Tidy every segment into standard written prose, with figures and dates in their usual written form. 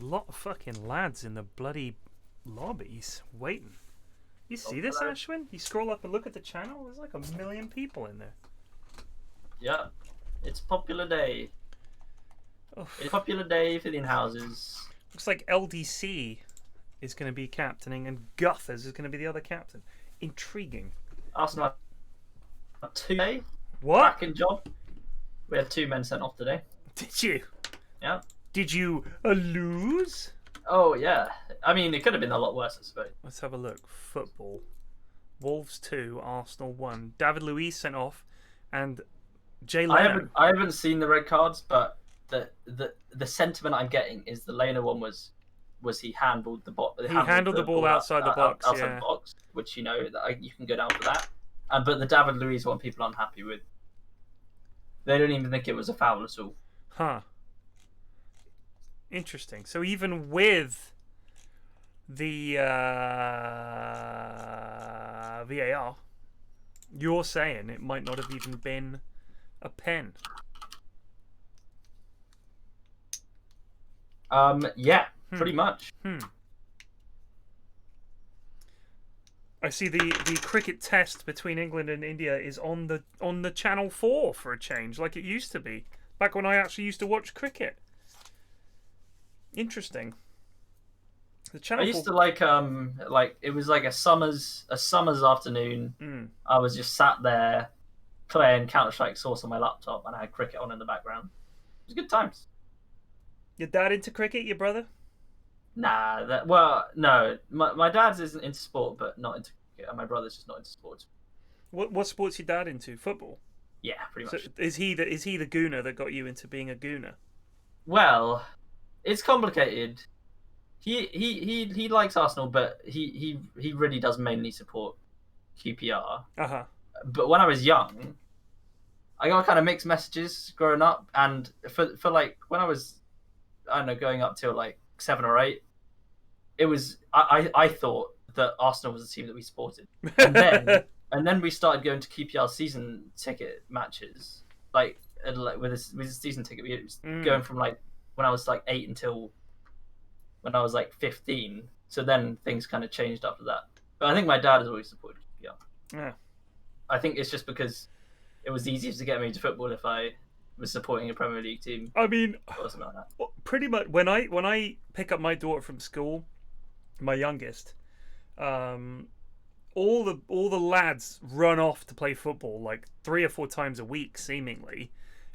lot of fucking lads in the bloody lobbies waiting. You see this, Ashwin? You scroll up and look at the channel. There's like 1 million people in there. Yeah, it's popular day. It's a popular day for the in-houses. Looks like LDC is going to be captaining and Guthers is going to be the other captain. Intriguing. Arsenal had 2 today. What? Cracking job. We had 2 men sent off today. Did you? Yeah. Did you lose? Oh, yeah. I mean, it could have been a lot worse, I suppose. Let's have a look. Football. Wolves 2, Arsenal 1. David Luiz sent off, and Jay Leno. I haven't seen the red cards, but the sentiment I'm getting is the Leno one was he handled the ball. He handled the ball outside the box. Outside the box, which you can go down for that. But the David Luiz one, people aren't happy with. They don't even think it was a foul at all. Huh. Interesting. So even with the VAR, you're saying it might not have even been a pen. Yeah, pretty much. I see the cricket test between England and India is on the Channel 4 for a change, like it used to be back when I actually used to watch cricket. Interesting. The Channel I used to like it was like a summer's afternoon. I was just sat there playing Counter-Strike Source on my laptop, and I had cricket on in the background. It was good times. Your dad into cricket? Your brother? Nah, no. My dad's isn't into sport, but not into cricket, and my brother's just not into sports. What sport's your dad into? Football? Yeah, pretty much. So is he the gooner that got you into being a gooner? Well, it's complicated. He likes Arsenal, but he really does mainly support QPR. Uh-huh. But when I was young, I got kind of mixed messages growing up, and for like when I was, I don't know, going up till like 7 or 8, it was I thought that Arsenal was the team that we supported, and then we started going to QPR season ticket matches, like with a season ticket, we was going from like when I was like 8 until when I was like 15. So then things kind of changed after that. But I think my dad has always supported QPR. Yeah. I think it's just because it was easier to get me into football if I was supporting a Premier League team. I mean, or something like that. Pretty much when I pick up my daughter from school, my youngest, all the lads run off to play football like 3 or 4 times a week, seemingly,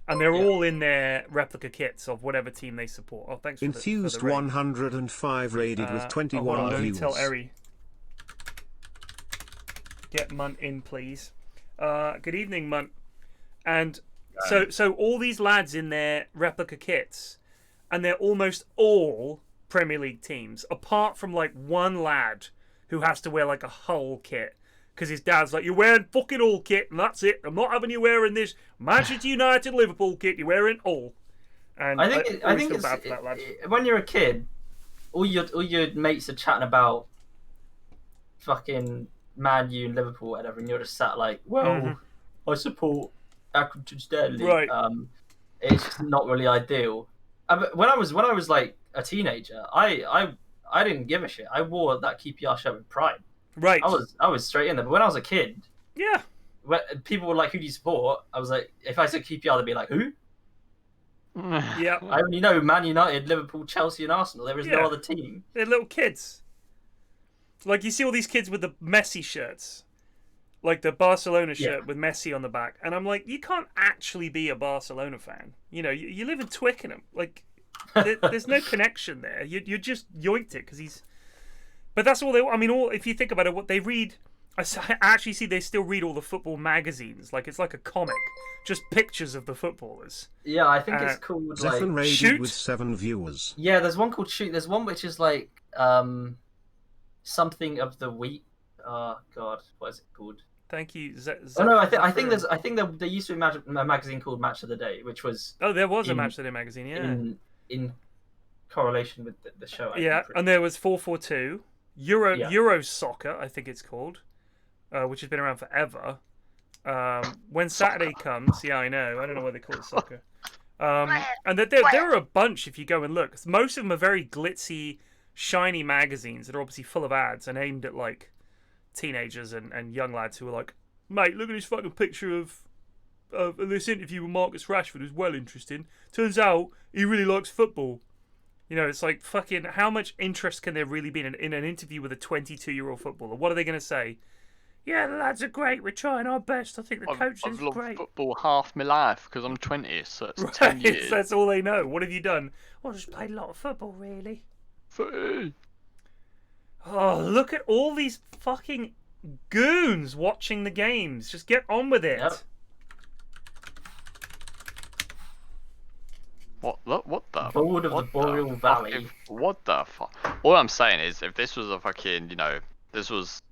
and they're all in their replica kits of whatever team they support. Oh, thanks. Enthused for the 105 rated with 21 views. Tell Eri. Get Munt in, please. Good evening, Munt. And so all these lads in their replica kits, and they're almost all Premier League teams, apart from like one lad who has to wear like a Hull kit because his dad's like, you're wearing fucking Hull kit, and that's it. I'm not having you wearing this Manchester United Liverpool kit. You're wearing Hull. And I think it's bad for that lad. When you're a kid, all your mates are chatting about fucking Man U and Liverpool, whatever, and you're just sat like, well, I support Accrington Stanley. Right. It's just not really ideal. But when I was like a teenager, I didn't give a shit. I wore that QPR shirt with pride. Right. I was straight in there. But when I was a kid, yeah, when people were like, "Who do you support?" I was like, if I said QPR, they'd be like, "Who?" Yeah. I only know Man United, Liverpool, Chelsea, and Arsenal. There is no other team. They're little kids. Like you see all these kids with the Messi shirts, like the Barcelona shirt with Messi on the back, and I'm like, you can't actually be a Barcelona fan. You know, you live in Twickenham. Like, there's no connection there. You just yoinked it because he's. But that's all they. I mean, if you think about it, what they read. I actually see they still read all the football magazines. Like it's like a comic, just pictures of the footballers. Yeah, I think it's called like Shoot with 7 viewers. Yeah, there's one called Shoot. There's one which is like something of the week. Oh God, what is it called? Thank you. No, I think there used to be a magazine called Match of the Day, which was there was a Match of the Day magazine, yeah, in correlation with the show. And there was 442 Euro Soccer, I think it's called, which has been around forever. When Saturday comes, I know, I don't know why they call it soccer. And there are a bunch if you go and look. Most of them are very glitzy, shiny magazines that are obviously full of ads and aimed at like teenagers and young lads who are like, mate, look at this fucking picture of this interview with Marcus Rashford is well interesting. Turns out he really likes football. You know, it's like fucking how much interest can there really be in an interview with a 22-year-old footballer? What are they going to say? Yeah, the lads are great. We're trying our best. I think the coach is I've great. loved football half my life because I'm 20, so it's Right, 10 years. that's all they know. What have you done? Well, I just played a lot of football, really. Oh, look at all these fucking goons watching the games. Just get on with it. Yep. What the? Board of the Boreal Valley. What the fuck? All I'm saying is, if this was a fucking, this was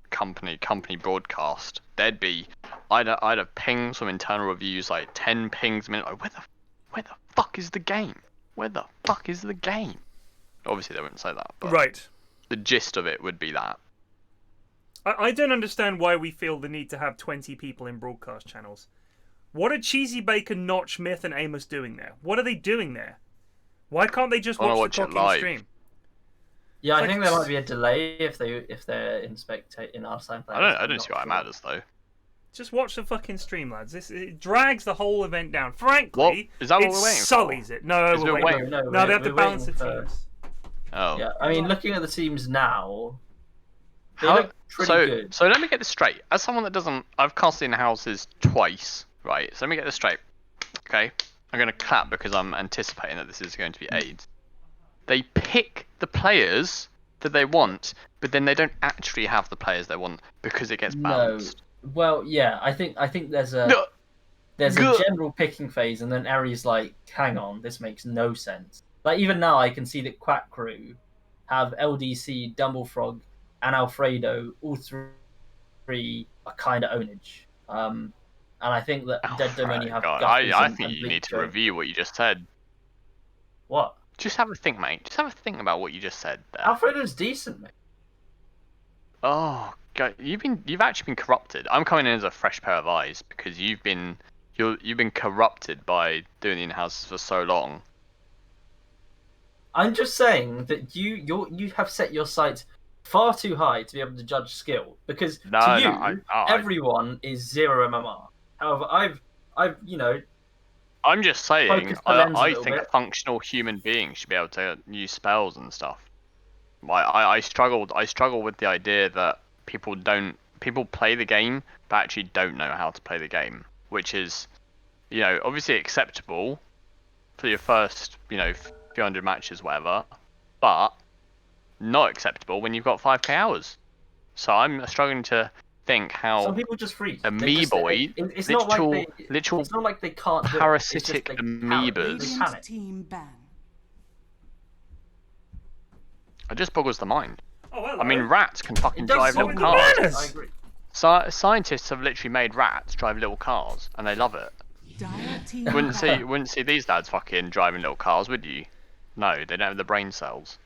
company broadcast, I'd have pinged some internal reviews, like 10 pings a minute. Like, where the fuck is the game? Where the fuck is the game? Obviously, they wouldn't say that, but right. The gist of it would be that. I don't understand why we feel the need to have 20 people in broadcast channels. What are Cheesy Bacon, Notch, Myth, and Amos doing there? What are they doing there? Why can't they just watch the fucking stream? Yeah, I think there might be a delay if they're in our same place. I don't see why it matters though. Just watch the fucking stream, lads. It drags the whole event down. Frankly, what? Is that what we're waiting sullies for? it. No, we're waiting. No, they have to balance the teams. Oh. Yeah, I mean, looking at the teams now, they look pretty good. So let me get this straight. As someone that doesn't, I've cast INHOUSES twice, right? So let me get this straight. Okay, I'm going to clap because I'm anticipating that this is going to be AIDS. They pick the players that they want, but then they don't actually have the players they want because it gets balanced. No. Well, yeah, I think there's a general picking phase, and then Ari's like, hang on, this makes no sense. Like, even now, I can see that Quack Qrew have LDC, Dumblefrog, and Alfredo, all three are kind of ownage. And I think that Dead Dome only have Guthers I and think you Bleak need to Joe. review what you just said. What? Just have a think, mate. Just have a think about what you just said there. Alfredo's decent, mate. Oh, God, you've actually been corrupted. I'm coming in as a fresh pair of eyes because you've been corrupted by doing the in-houses for so long. I'm just saying that you have set your sights far too high to be able to judge skill, because everyone is 0 MMR. However, I've I'm just saying, focused the lens a I little think a bit. functional human being should be able to use spells and stuff. I struggle with the idea that people play the game but actually don't know how to play the game, which is, obviously acceptable for your first, few hundred matches, whatever, but not acceptable when you've got 5k hours. So I'm struggling to think how Some people just freeze. amoeboid, It's not like literal it's not like they can't do parasitic it. It's just amoebas. they panic. Team ban. It just boggles the mind. Oh, hello. I mean, rats can fucking It does drive something little to cars. bananas. I agree. Scientists have literally made rats drive little cars, and they love it. Dire team Wouldn't see these lads fucking driving little cars, would you? No, they don't have the brain cells.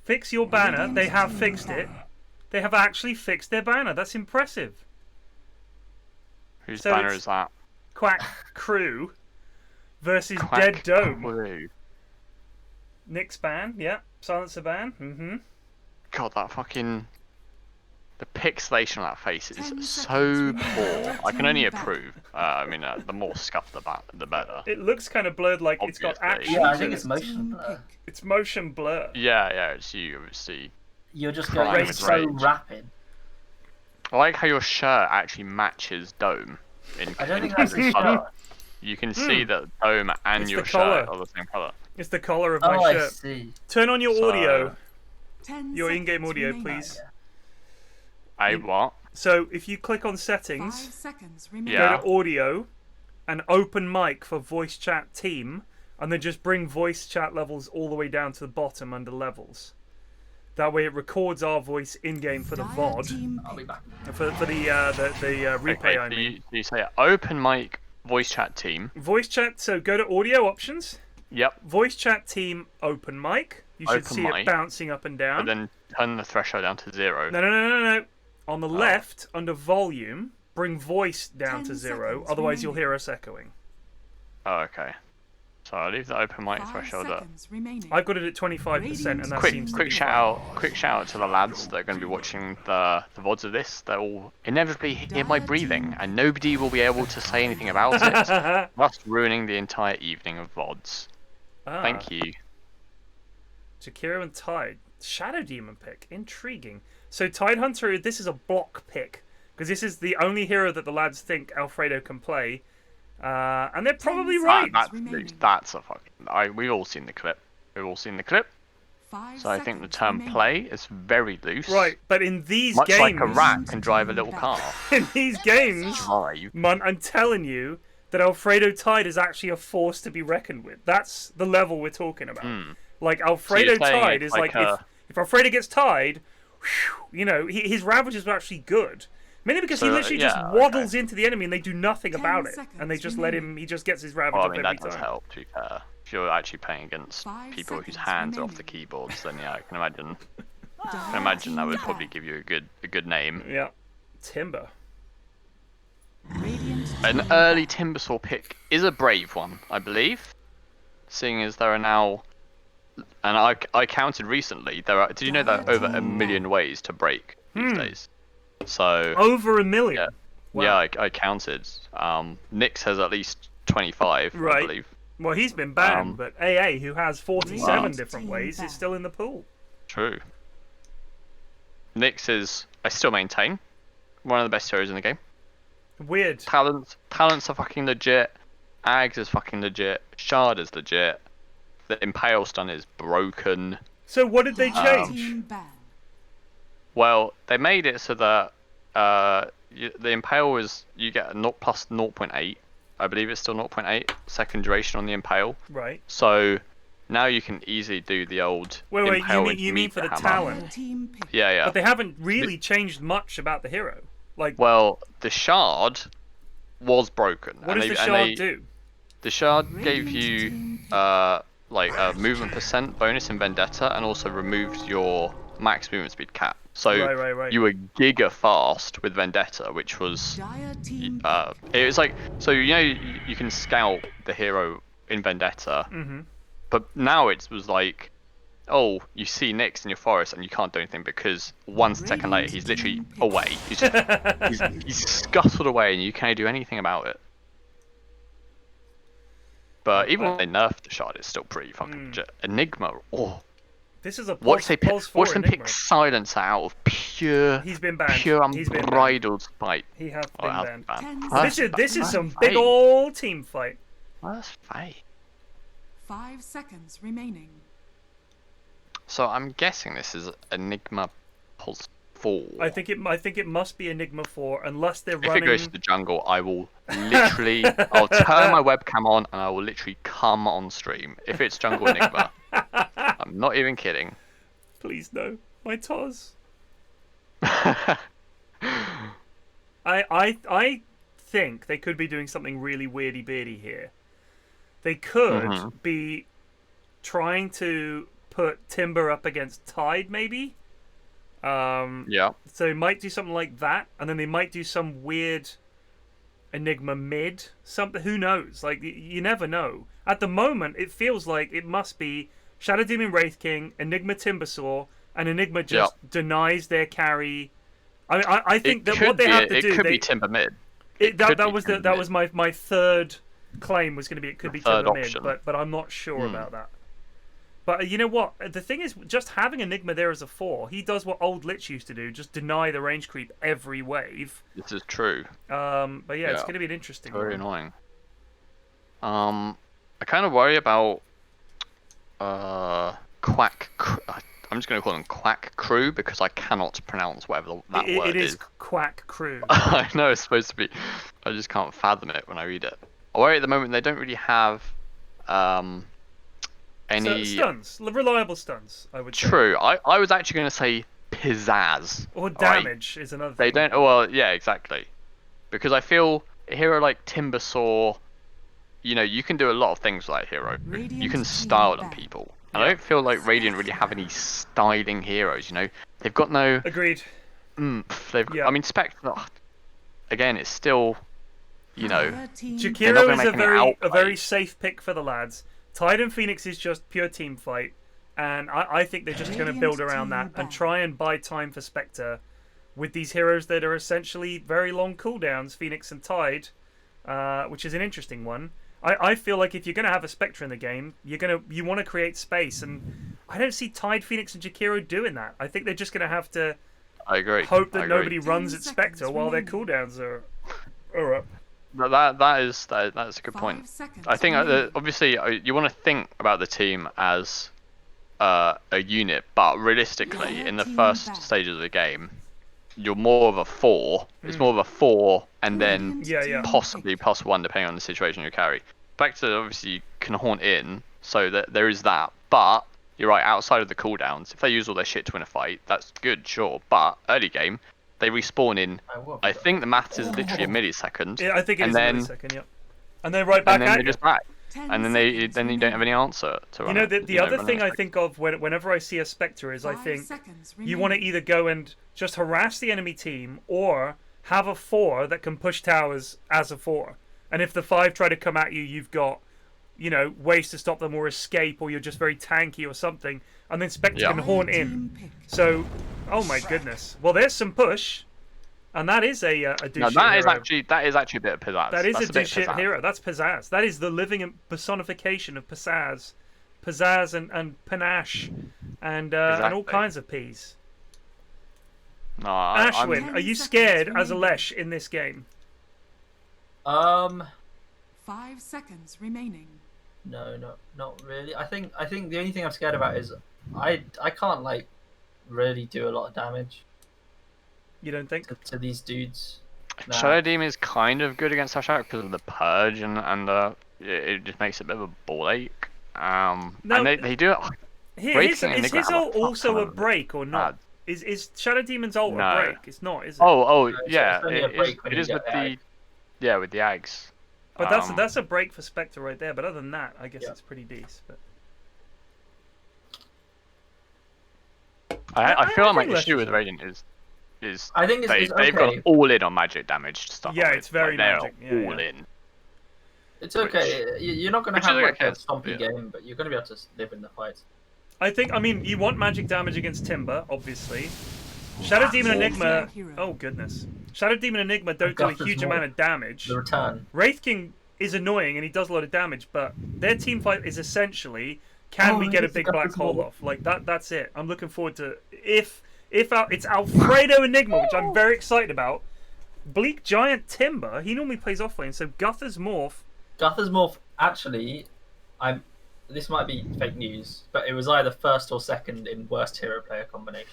Fix your banner. They have fixed it. They have actually fixed their banner. That's impressive. Whose So banner it's- is that? Quack Qrew versus Quack Dead Dome. Qrew. Nick's ban, yeah. Silencer ban. Mm-hmm. God, that fucking... The pixelation on that face 10 is so seconds poor. remaining. I can only Team ban. approve. The more scuff the better. It looks kind of blurred, like it's got Obviously. action. Yeah, I to think it. it's motion Team blur. pick. It's motion blur. Yeah, it's you, obviously. You're just Crying going with so rage. rapid. I like how your shirt actually matches Dome. I don't think that's his shirt. You can see that Dome and It's your the shirt colour. are the same colour. It's the collar of my Oh, I shirt. see. Turn on your So- audio, 10 your in-game seconds audio, remaining. please. What? So if you click on 5 settings, seconds remaining. Yeah. go to audio, and open mic for voice chat team, and then just bring voice chat levels all the way down to the bottom under levels. That way it records our voice in-game for the Dire VOD, team I'll be pick. back. for the replay, I so mean. you say open mic voice chat team. Voice chat, so go to audio options, Yep. voice chat team open mic. You should Open see it mic. bouncing up and down. But then turn the threshold down to 0. No. On the left, under volume, bring voice down 10 to 0, seconds otherwise you'll remaining. hear us echoing. Oh, okay. So I'll leave the open mic 5 threshold up. seconds remaining. I've got it at 25%, and that Quick, seems to quick be shout fine. out, quick shout out to the lads that are going to be watching the VODs of this. They'll inevitably hear my breathing, and nobody will be able to say anything about it, thus ruining the entire evening of VODs. Thank you. Jakiro and Tide. Shadow Demon pick. Intriguing. So Tide Hunter, this is a block pick. Because this is the only hero that the lads think Alfredo can play. And they're probably right. That's a fucking... We've all seen the clip. We've all seen the clip. 5 So I think the seconds term remaining. play is very loose. Right, but in these Much games... like a rat can drive a little car. In these games, Drive. I'm telling you that Alfredo Tide is actually a force to be reckoned with. That's the level we're talking about. Like, Alfredo you're saying Tide it's is like if Alfredo gets tied, whew, you know, his ravages are actually good. Mainly because he literally just waddles into the enemy and they do nothing 10 about it. seconds And they just let him, he just gets his ravage Well, I up mean, every that does time. help, to be fair. If you're actually playing against 5 people whose seconds hands are off the remaining. keyboards, then yeah, I can imagine that would probably give you a good name. Yeah. Timber. Radiant An team early Timbersaw pick is a brave one, I believe. Seeing as there are now, and I counted recently, did you know there are over 1 million ways to break these days? So Over 1 million. yeah, Wow. yeah, I counted. Nyx has at least 25, I Right. believe. Well, he's been banned, but AA, who has 47 Wow. different ways, is still in the pool. True. Nyx is, I still maintain, one of the best heroes in the game. Weird. Talents are fucking legit. Ags is fucking legit. Shard is legit. The Impale stun is broken. So what did they change? team ban. Well, they made it so that the Impale is, you get a plus 0.8. I believe it's still 0.8 second duration on the Impale. Right. So now you can easily do the old Wait, Impale you mean for the hammer. talent? Team pick. Yeah, yeah. But they haven't really changed much about the hero. Like, Well, the Shard was broken. what does the shard do? The Shard gave you like a movement % bonus in Vendetta, and also removed your max movement speed cap. So Right. you were giga fast with Vendetta, which was Dire team it was like, so you know you can scout the hero in Vendetta, but now it was like, oh, you see Nyx in your forest and you can't do anything because 1 second later he's literally away. He's just, he's scuttled away and you can't do anything about it. But even when they nerfed the Shard, it's still pretty fucking legit. Enigma, oh. This is a Watch them Enigma. pick Silencer out of pure, He's been banned. pure He's been unbridled spite. He has Oh, been it has banned. been banned. 10 This is That's some fine. big old team fight. That's fine. 5 seconds remaining. So I'm guessing this is Enigma Pulse 4. I think it must be Enigma 4 unless they're If running. it goes to the jungle, I will literally, I'll turn my webcam on and I will literally come on stream. If it's Jungle Enigma, I'm not even kidding. Please no, my Toz. I think they could be doing something really weirdy beardy here. They could be trying to put Timber up against Tide, maybe. Yeah. So they might do something like that, and then they might do some weird Enigma mid. Something. Who knows? Like, you never know. At the moment, it feels like it must be Shadow Demon Wraith King, Enigma Timbersaw, and Enigma just denies their carry. I think that what they have to do. It could be Timber mid. That was my third claim was going to be it could be third Timber option. mid, but I'm not sure about that. But you know what? The thing is, just having Enigma there as a 4, he does what old Lich used to do, just deny the range creep every wave. This is true. But yeah, it's going to be an interesting Very one. annoying. I kind of worry about Quack. I'm just going to call them Quack Qrew because I cannot pronounce whatever that word It is Quack Qrew. I know it's supposed to be. I just can't fathom it when I read it. I worry at the moment they don't really have any stuns, reliable stuns. I would say. True. I was actually going to say pizzazz. Or damage is another. They thing. don't. Well, yeah, exactly. Because I feel a hero like Timbersaw, you know, you can do a lot of things with that hero. You can style on people. And I don't feel like Radiant really have any styling heroes, you know? They've got no Agreed. I mean, Spectre, again, it's still, you know... Dire team Jakiro is make any a very outplay. safe pick for the lads. Tide and Phoenix is just pure team fight, and I think they're just going to build around that and try and buy time for Spectre with these heroes that are essentially very long cooldowns, Phoenix and Tide, which is an interesting one. I feel like if you're going to have a Spectre in the game, you want to create space, and I don't see Tide, Phoenix, and Jakiro doing that. I think they're just going to have to hope that nobody runs at Spectre while their cooldowns are up. That's a good point. I think obviously you want to think about the team as a unit, but realistically, in the first stages of the game, you're more of a 4. It's more of a 4, and then possibly +1 depending on the situation you carry. Spectre obviously can haunt in, so that there is that. But you're right, outside of the cooldowns, if they use all their shit to win a fight, that's good, sure. But early game, they respawn in. I think the math is literally a millisecond. Yeah, I think it is a millisecond. Yeah, and then right back. And then they're just back. And then you don't have any answer to run. You know, the other thing I think of whenever I see a Spectre is I think you want to either go and just harass the enemy team or have a 4 that can push towers as a 4. And if the 5 try to come at you, you've got, ways to stop them or escape, or you're just very tanky or something. And then Spectre can haunt in. So, oh my goodness. Well, there's some push. And that is a douche hero. That is actually a bit of pizzazz. That's a douche hero. That's pizzazz. That is the living personification of pizzazz. Pizzazz and panache and all kinds of peas. No, Ashwin, are you scared as a Lesh in this game? 5 seconds remaining. No, not really. I think the only thing I'm scared about is I can't really do a lot of damage. You don't think? To these dudes. Nah. Shadow Demon is kind of good against Sash because of the purge and it just makes it a bit of a ball ache. And they do it. Is his ult also a break or not? Is Shadow Demon's ult a break? It's not, is it? Oh yeah. It is with the with the Ags. But that's a break for Spectre right there. But other than that, I guess it's pretty decent. But I feel like my issue with Radiant is I think they've gone all in on magic damage stuff. Yeah, it's very magic. All in. It's okay. You're not going to have a stompy game, but you're going to be able to live in the fight. I mean, you want magic damage against Timber, obviously. Shadow Demon Enigma. Oh goodness. Shadow Demon Enigma don't do a huge amount of damage. The return. Wraith King is annoying and he does a lot of damage, but their team fight is essentially can we get a big black hole off? Like that's it. I'm looking forward to if it's Alfredo Enigma, which I'm very excited about. Bleak Giant Timber, he normally plays offlane, so Guthers Morph. Actually, this might be fake news, but it was either first or second in worst hero player combination.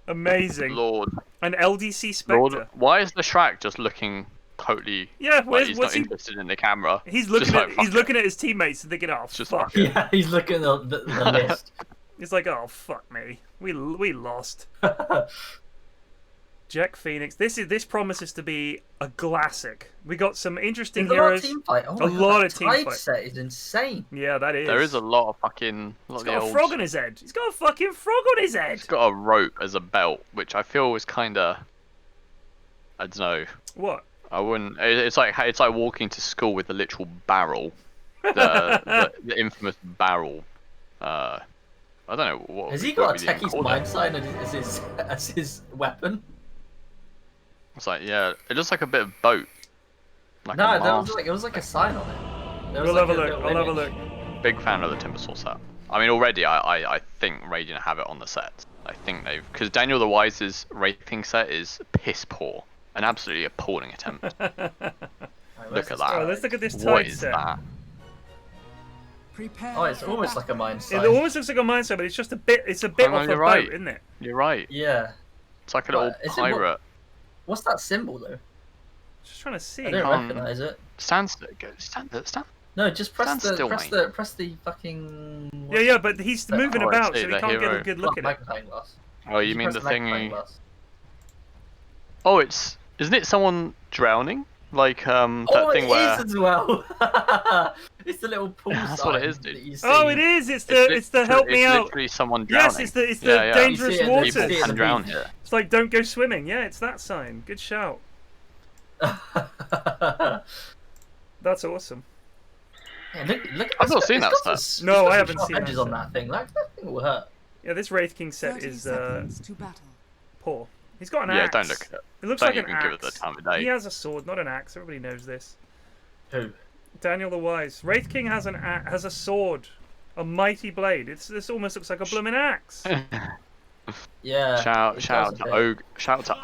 Amazing. Lord. An LDC Spectre. Lord, why is the Shrek just looking totally he's not interested in the camera? He's looking at his teammates and thinking, oh fuck. Yeah, he's looking at the list. He's like, oh fuck me, we lost. Jack Phoenix. This promises to be a classic. We got some interesting heroes. A lot of team fight. A lot of team fight. Set is insane. Yeah, that is. There is a lot of fucking. He's got a frog on his head. He's got a fucking frog on his head. He's got a rope as a belt, which I feel was kind of. I don't know. What? I wouldn't. It's like walking to school with a literal barrel, the infamous barrel. I don't know what. Has he got a Techie's mind sign as his weapon? It's like, yeah, it looks like a bit of boat. Like it was like a sign on it. We'll have a look. I'll have a look. Big fan of the Timber Sword set. I mean, already I think Radiant have it on the set. I think because Daniel the Wise's Wraithing set is piss poor, an absolutely appalling attempt. Look at that. Oh, let's look at this Tide What is set. that? Oh, it's almost like a mind sign. It almost looks like a mind sign, but it's just a bit. It's a bit off a boat, isn't it? You're right. Yeah. It's like a little pirate. What's that symbol though? Just trying to see. I don't recognise it. Stand. No, just press Stand the fucking. Yeah, but he's moving about, so we can't get a good look at it. Oh, you mean the thing? Oh, isn't it someone drowning? Like that thing where. Oh, it is as well. It's the little pool sign. That's what it is, dude. That you see. Oh, it is. It's the help me out. It's literally someone drowning. Yes, it's the dangerous waters. People can drown here. It's like don't go swimming. Yeah, it's that sign. Good shout. That's awesome. Yeah, look. I've not seen that stat. No, I haven't seen edges that on that thing. Like that thing will hurt. Yeah, this Wraith King set 30 is seconds to battle. poor. He's got an Yeah, axe. don't look at it. It looks Don't like an even give it axe. the time of day. He has a sword, not an axe. Everybody knows this. Who? Daniel the Wise. Wraith King has has a sword, a mighty blade. This almost looks like a blooming axe. Yeah. Shout out to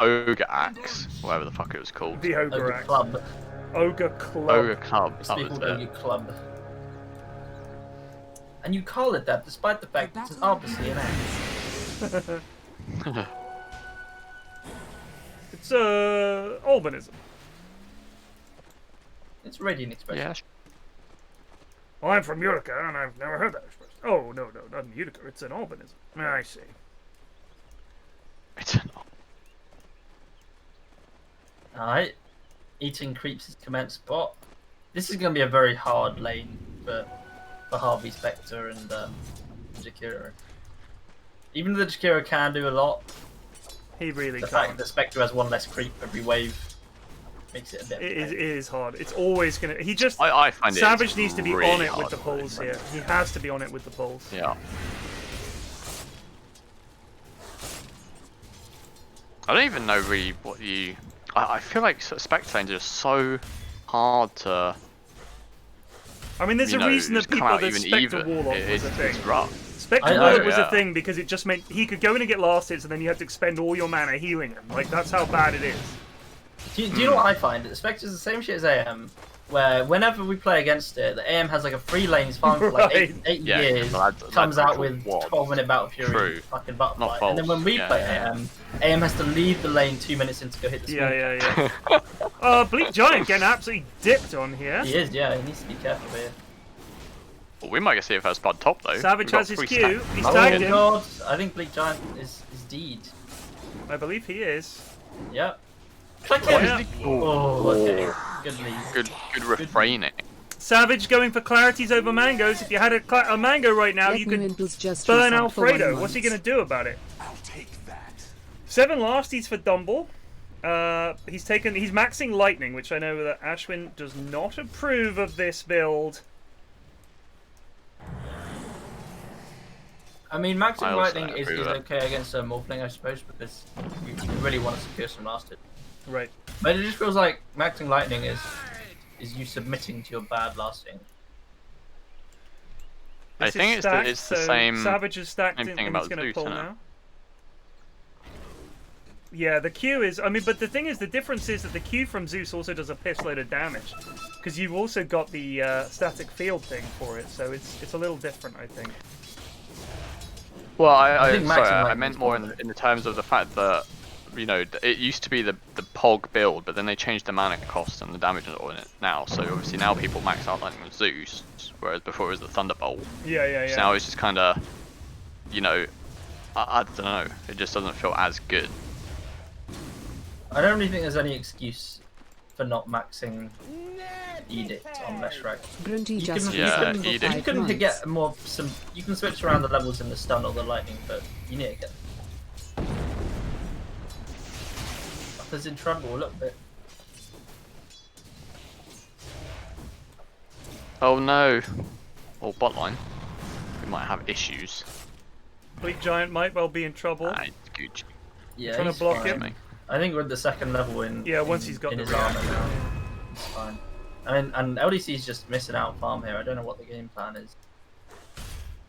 Ogre Axe, whatever the fuck it was called. The Ogre Ogre axe. Club. Ogre Club. Ogre Club. It's That called was Ogre it. Club. And you call it that despite the fact that it's obviously an axe. It's albinism. It's radiant expression. Yeah. Well, I'm from Utica, and I've never heard that expression. Oh, no, not in Utica. It's an albinism. I see. It's an Alright. Eating creeps has commenced bot. This is going to be a very hard lane for Harvey Spectre and Jakiro. Even though the Jakiro can do a lot, He really the can't. fact that Spectre has one less creep every wave makes it a bit. It is hard. It's always gonna. He just. I find it. Savage needs to be really on it with hard the to play. pulls here. He has to be on it with the pulls. Yeah. I don't even know really what you. I feel like Spectre lanes are just so hard to. I mean, there's a reason that people that Spectre Warlock was a thing. It's rough. Spectre Warlock was a yeah. thing because it just meant he could go in and get last hits, and then you had to expend all your mana healing him. Like that's how bad it is. Do you know what I find? Spectre's the same shit as AM, where whenever we play against it, the AM has like a free lanes farm for like Right. eight Yeah, years, comes out with 12-minute Battle Fury, True. fucking butterfly, Not and then when we false. play Yeah. AM has to leave the lane 2 minutes in to go hit the smoke. Yeah. Bleak Giant getting absolutely dipped on here. He is, yeah, he needs to be careful here. Well, we might get see a first blood top though. Savage We've has got his 3 Q. stacks. He's Oh tagged him. god, I think Bleak Giant is deed. I believe he is. Yep. Click Oh, him! yeah. Oh, okay. Good lead. Good refraining. Savage going for clarities over mangoes. If you had a mango right now, you could burn Alfredo. What's he going to do about it? I'll take that. 7 lasties for Dumble. He's maxing Lightning, which I know that Ashwin does not approve of this build. I mean, maxing I also lightning don't is agree with that. okay against a Morphling, I suppose, because you really want to secure some last hit. Right. But it just feels like maxing lightning is you submitting to your bad lasting. I This think is it's stacked, the so same. Savage is stacked same and thing he's about going to Zeus, pull isn't it? now. Yeah, the Q is... I mean, but the thing is, the difference is that the Q from Zeus also does a piss load of damage. Because you've also got the static field thing for it, so it's a little different, I think. Well, I think sorry, maxing I lightning meant is more more in the terms of the fact that, you know, it used to be the POG build, but then they changed the mana cost and the damage on it now. So obviously now people max out Lightning with Zeus, whereas before it was the Thunderbolt. Yeah. So now it's just kind of, you know, I don't know. It just doesn't feel as good. I don't really think there's any excuse for not maxing Edict on Leshrac. Grunty just Yeah, for Edict. You can get more some. You can switch around the levels in the stun or the lightning, but you need to get. Buffers in trouble a little bit. Oh no. Or botline. We might have issues. Bleak Giant might well be in trouble. It's Gucci. Yeah, Trying to he's block fine. him. I think we're at the second level in. Yeah, once he's got in the his armor reaction. now, it's fine. And LDC's just missing out farm here. I don't know what the game plan is.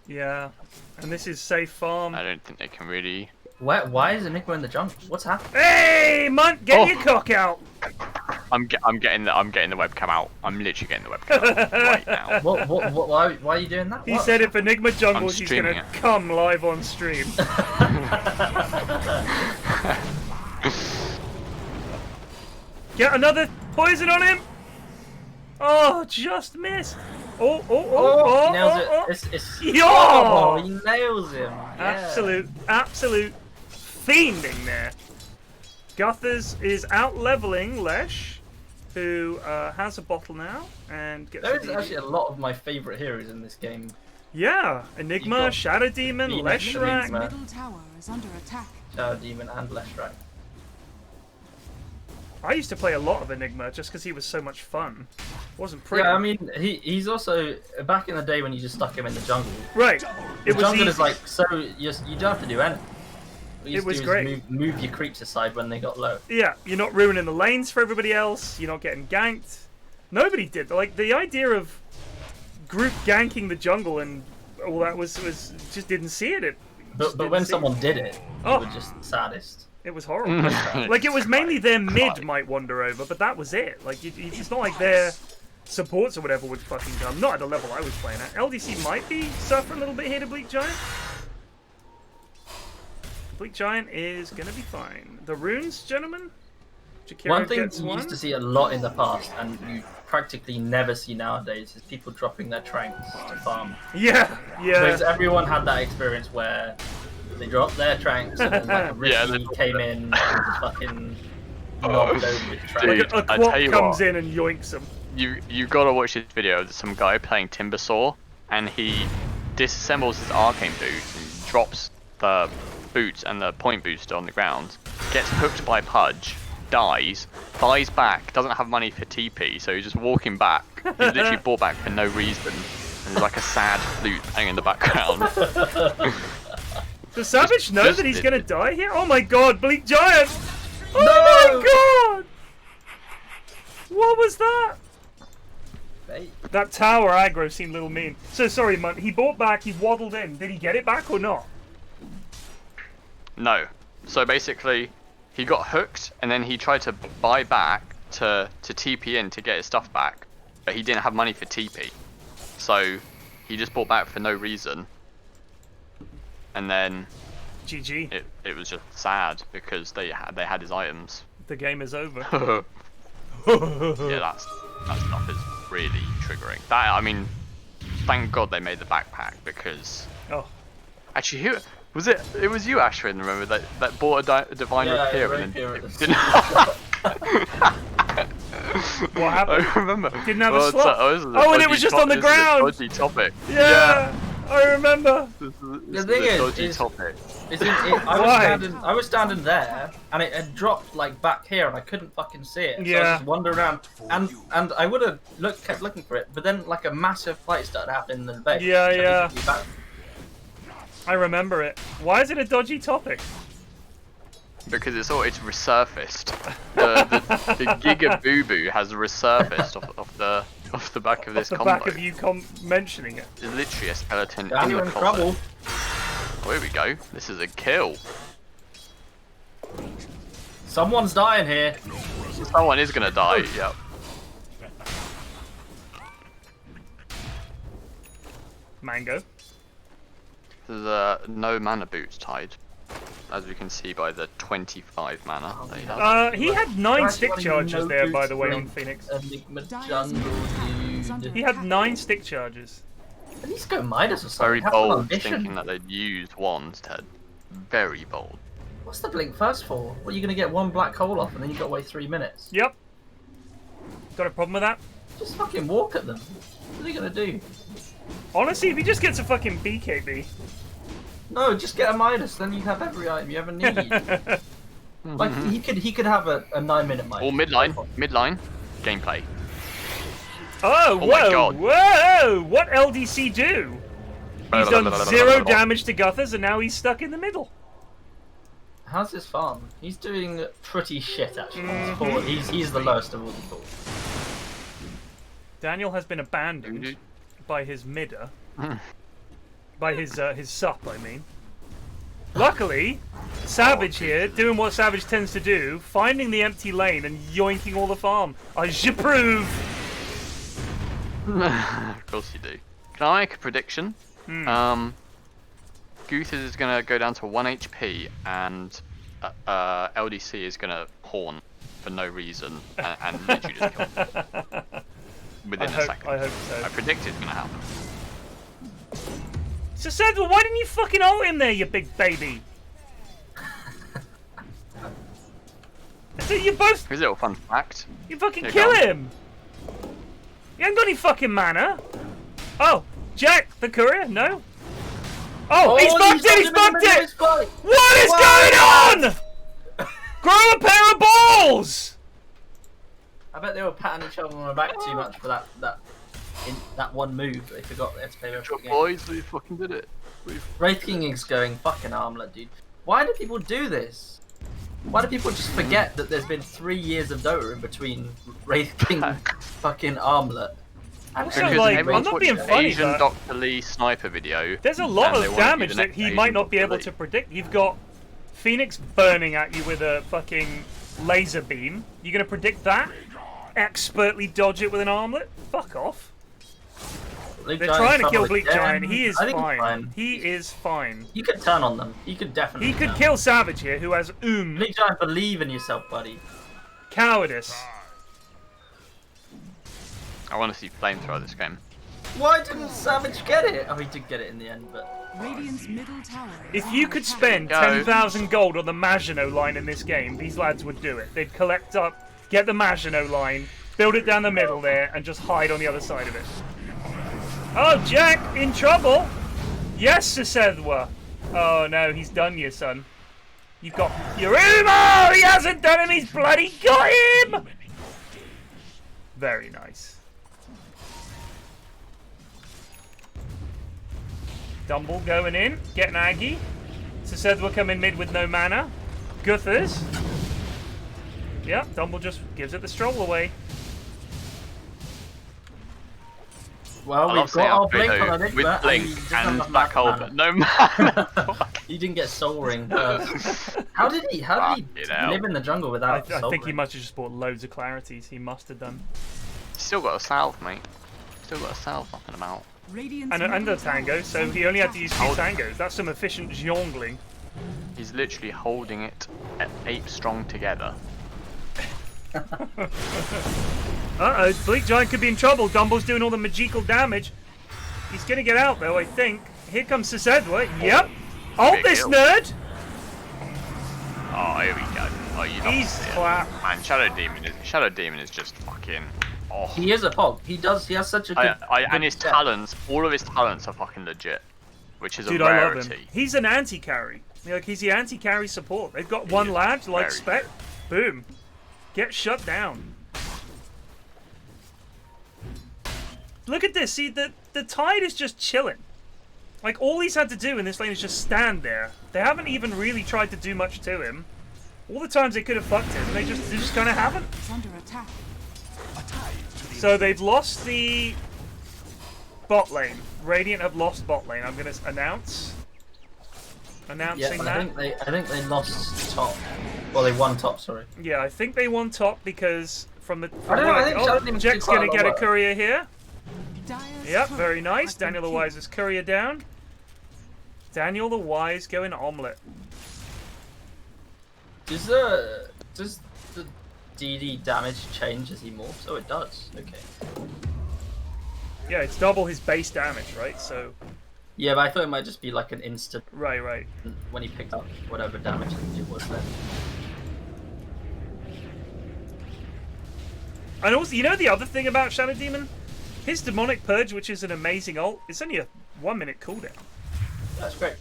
Yeah, and this is safe farm. I don't think they can really. Why is Enigma in the jungle? What's happening? Hey, Munt, get your cock out! I'm getting the webcam out. I'm literally getting the webcam out right now. Why are you doing that? He What? said if Enigma jungles, he's streaming gonna it. come live on stream. Get another poison on him! Oh, just missed! Oh, He nails it. It's Yo! Oh, he nails him. Yeah. Absolute fiending there. Guthers is out leveling Lesh, who has a bottle now and gets. There is actually a lot of my favourite heroes in this game. Yeah, You've Enigma, got Shadow Demon, Venus, Leshrac. Enigma. Middle tower is under attack. Shadow Demon and Leshrac. I used to play a lot of Enigma just because he was so much fun. Wasn't pretty. Yeah, I mean, he's also back in the day when you just stuck him in the jungle. Right. The It was jungle easy. is like so you don't have to do anything. What you It was do is great. move your creeps aside when they got low. Yeah, you're not ruining the lanes for everybody else. You're not getting ganked. Nobody did. Like the idea of group ganking the jungle and all that was just didn't see it. But when someone did it, Oh. you were just saddest. It was horrible. Like it was mainly their mid might wander over, but that was it. Like it's not like their supports or whatever would fucking come. Not at the level I was playing at. LDC might be suffering a little bit here to Bleak Giant. Bleak Giant is gonna be fine. The runes, gentlemen. Jakiro One thing gets you one. used to see a lot in the past, and you practically never see nowadays, is people dropping their tranks to farm. Yeah, Because yeah. everyone had that experience where they dropped their tranks and then like a Ricky came in and just fucking knocked over with tranks. Dude, A I quap tell you comes what. in and yoinks him. You gotta watch this video of some guy playing Timbersaw, and he disassembles his arcane boot and drops the boots and the point booster on the ground, gets hooked by Pudge, dies, buys back, doesn't have money for TP, so he's just walking back. He's literally bought back for no reason, and there's like a sad flute playing in the background. Does Savage know just- that he's gonna die here? Oh my god, Bleak Giant! Oh my god! What was that? Hey, That tower aggro seemed a little mean. So sorry, man. He bought back, he waddled in. Did he get it back or not? No. So basically, he got hooked, and then he tried to buy back to TP in to get his stuff back, but he didn't have money for TP. So he just bought back for no reason. And then GG. it was just sad because they had his items. The game is over. Yeah, that stuff is really triggering. That, I mean, thank God they made the backpack, because Oh. actually, who was it? It was you, Ashwin. Remember that bought a divine repair and then didn't. What happened? I remember. Didn't have a Well, slot. this is a Oh, and it dodgy was just on the this is a ground. Dodgy topic. Yeah, I remember. This The is thing a is, dodgy topic. I was standing there, and it had dropped like back here, and I couldn't fucking see it. So I Yeah. was just wandering around, and I would have kept looking for it, but then like a massive fight started happening in the base. Yeah, so I yeah. just took me back. I remember it. Why is it a dodgy topic? Because it's resurfaced. The Giga Boo Boo has resurfaced off the back of this The combo. back of you mentioning it. It's literally a skeleton Yeah, in you're the in closet. trouble. Oh, here we go. This is a kill. Someone's dying here. Someone is gonna die. Yep. Mango. There's no mana boots tied, as we can see by the 25 mana that he has. He had 9 Actually, stick one of you charges no there, by boots the way, on link. Phoenix. Enigma Dyer's jungle, middle is under dude. He had 9 stick charges. At least go Midas or something. Very Have some bold, ambition. thinking that they'd use wands, Ted. Very bold. What's the blink first for? What, are you gonna get one black hole off and then you got to wait 3 minutes? Yep. Got a problem with that? Just fucking walk at them. What are you gonna do? Honestly, if he just gets a fucking BKB. No, just get a Midas, then you have every item you ever need. Like he could have a 9-minute Midas. Or midline gameplay. Oh, my whoa, God. whoa! What LDC do? He's done 0 damage to Guthers, and now he's stuck in the middle. How's his farm? He's doing pretty shit actually. Mhm. He's the lowest of all the balls. Daniel has been abandoned Dude. by his midder. By his sup, I mean. Luckily, Savage here, doing what Savage tends to do, finding the empty lane and yoinking all the farm. I approve! Of course you do. Can I make a prediction? Guthers is gonna go down to 1 HP, and LDC is gonna horn for no reason and literally just kill him within a second. I hope so. I predict it's gonna happen. So, Sandra, why didn't you fucking ult him there, you big baby? So you both, Here's a little fun fact. you fucking Here, kill go on. him! You haven't got any fucking mana. Oh, Jack, the courier? No? Oh, he's bugged it, he's bugged it! What is going on? Grow a pair of balls! I bet they were patting each other on the back too much for that one move. They forgot they had to play the game. Boys, we fucking did it. Wraith King is going fucking armlet, dude. Why do people do this? Why do people just forget that there's been 3 years of Dota in between Wraith King fucking armlet? Also, like, I'm not being funny, Asian but Dr. Lee sniper video. there's a lot and they of wanna be damage the that next he Asian might not be Dr. able Lee. to predict. You've got Phoenix burning at you with a fucking laser beam. You gonna predict that? Expertly dodge it with an armlet? Fuck off. They're trying to kill Bleak Giant. He is fine. He is fine. You could turn on them. You could definitely. He could turn. kill Savage here, who has Bleak Giant, believe in yourself, buddy. cowardice. I want to see flamethrower this game. Why didn't Savage get it? Oh, he did get it in the end, but. Radiant's middle tower. is If you under could attack. spend Go. 10,000 gold on the Maginot line in this game, these lads would do it. They'd collect up, get the Maginot line, build it down the middle there, and just hide on the other side of it. Oh, Jack, in trouble? Yes, Sisedwa. Oh no, he's done you, son. You've got Yuruma! He hasn't done him, he's bloody got him! Very nice. Dumble going in, getting Aggie. Sisedwa coming mid with no mana. Guthers. Yep, Dumble just gives it the stroll away. Well, I we've love got seeing our how blink on Frogo our dick, with but blink he just and doesn't black have hole, mana. but no mana. He didn't get Soul Ring first. How did he Fucking hell. live in the jungle without I Soul think he Ring? must have just bought loads of clarities. He must have done. Still got a salve, mate. Still got a salve knocking him out. Radiant's And middle under tower tango, is so under he only had to attack. use 2 tangos. That's some efficient jongling. He's literally holding it at 8 strong together. Uh-oh, Bleak Giant could be in trouble. Dumble's doing all the magical damage. He's gonna get out though, I think. Here comes Sisedwa. Yep. Ult Big this kill. nerd! Oh, here we go. Oh, you love He's to see it. clap. Man, Shadow Demon is just fucking. Oh. He is a pog. He has such a good. And good his step. talents, all of his talents are fucking legit, which is Dude, a I love rarity. him. He's an anti-carry. Like, he's the anti-carry support. They've got one lad, like very Spec. Boom. Get shut down. Look at this. See, the Tide is just chilling. Like, all he's had to do in this lane is just stand there. They haven't even really tried to do much to him. All the times they could have fucked him, they just kind of haven't. Is under attack. So they've lost the bot lane. Radiant have lost bot lane. I'm going to announcing Yeah, but that. I think they lost top. Well, they won top. Sorry. Yeah, I think they won top because from the. I don't know, I think Shadow Demon's Jack's doing going quite to a lot get a of work. courier here. Dire's Yep, turret very nice. has been Daniel the killed. Wise's courier down. Daniel the Wise going omelet. Does the DD damage change as he morphs? Oh, it does. Okay. Yeah, it's double his base damage, right? So, Yeah, but I thought it might just be like an instant right. when he picked up whatever damage it was then. And also, you know the other thing about Shadow Demon? His Demonic Purge, which is an amazing ult, it's only a 1 minute cooldown. That's great.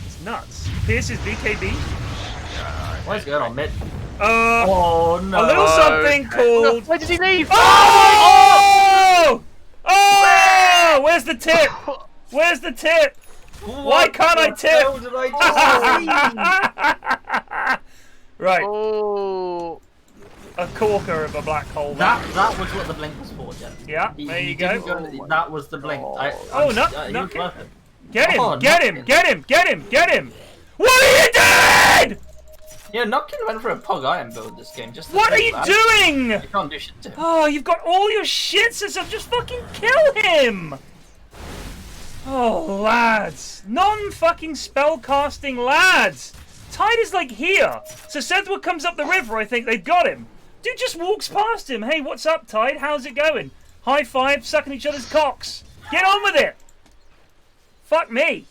It's nuts. Pierce's BKB. What is going on mid? Oh no! a little something called. Where did he leave? Oh! Oh! Where's the tip? Where's the tip? Why can't I tip? What the hell did I just see? Right, Oh. a corker of a black hole. That was what the blink was for, Jen. Yeah, He- there he you didn't go. That was the blink. Oh. Oh, no, he no. was worth it. Get him! Oh, Get him! Knockin'. Get him! Get him! Get him! What are you doing? Yeah, Knockin went for a Pog Iron build this game. Just to What are take you that. doing? You can't do shit to him. Oh, you've got all your shit system. Just fucking kill him. Oh, lads. Non-fucking spellcasting lads. Tide is like here. So Sedgwick comes up the river, I think they've got him. Dude just walks past him. Hey, what's up, Tide? How's it going? High five, sucking each other's cocks. Get on with it. Fuck me.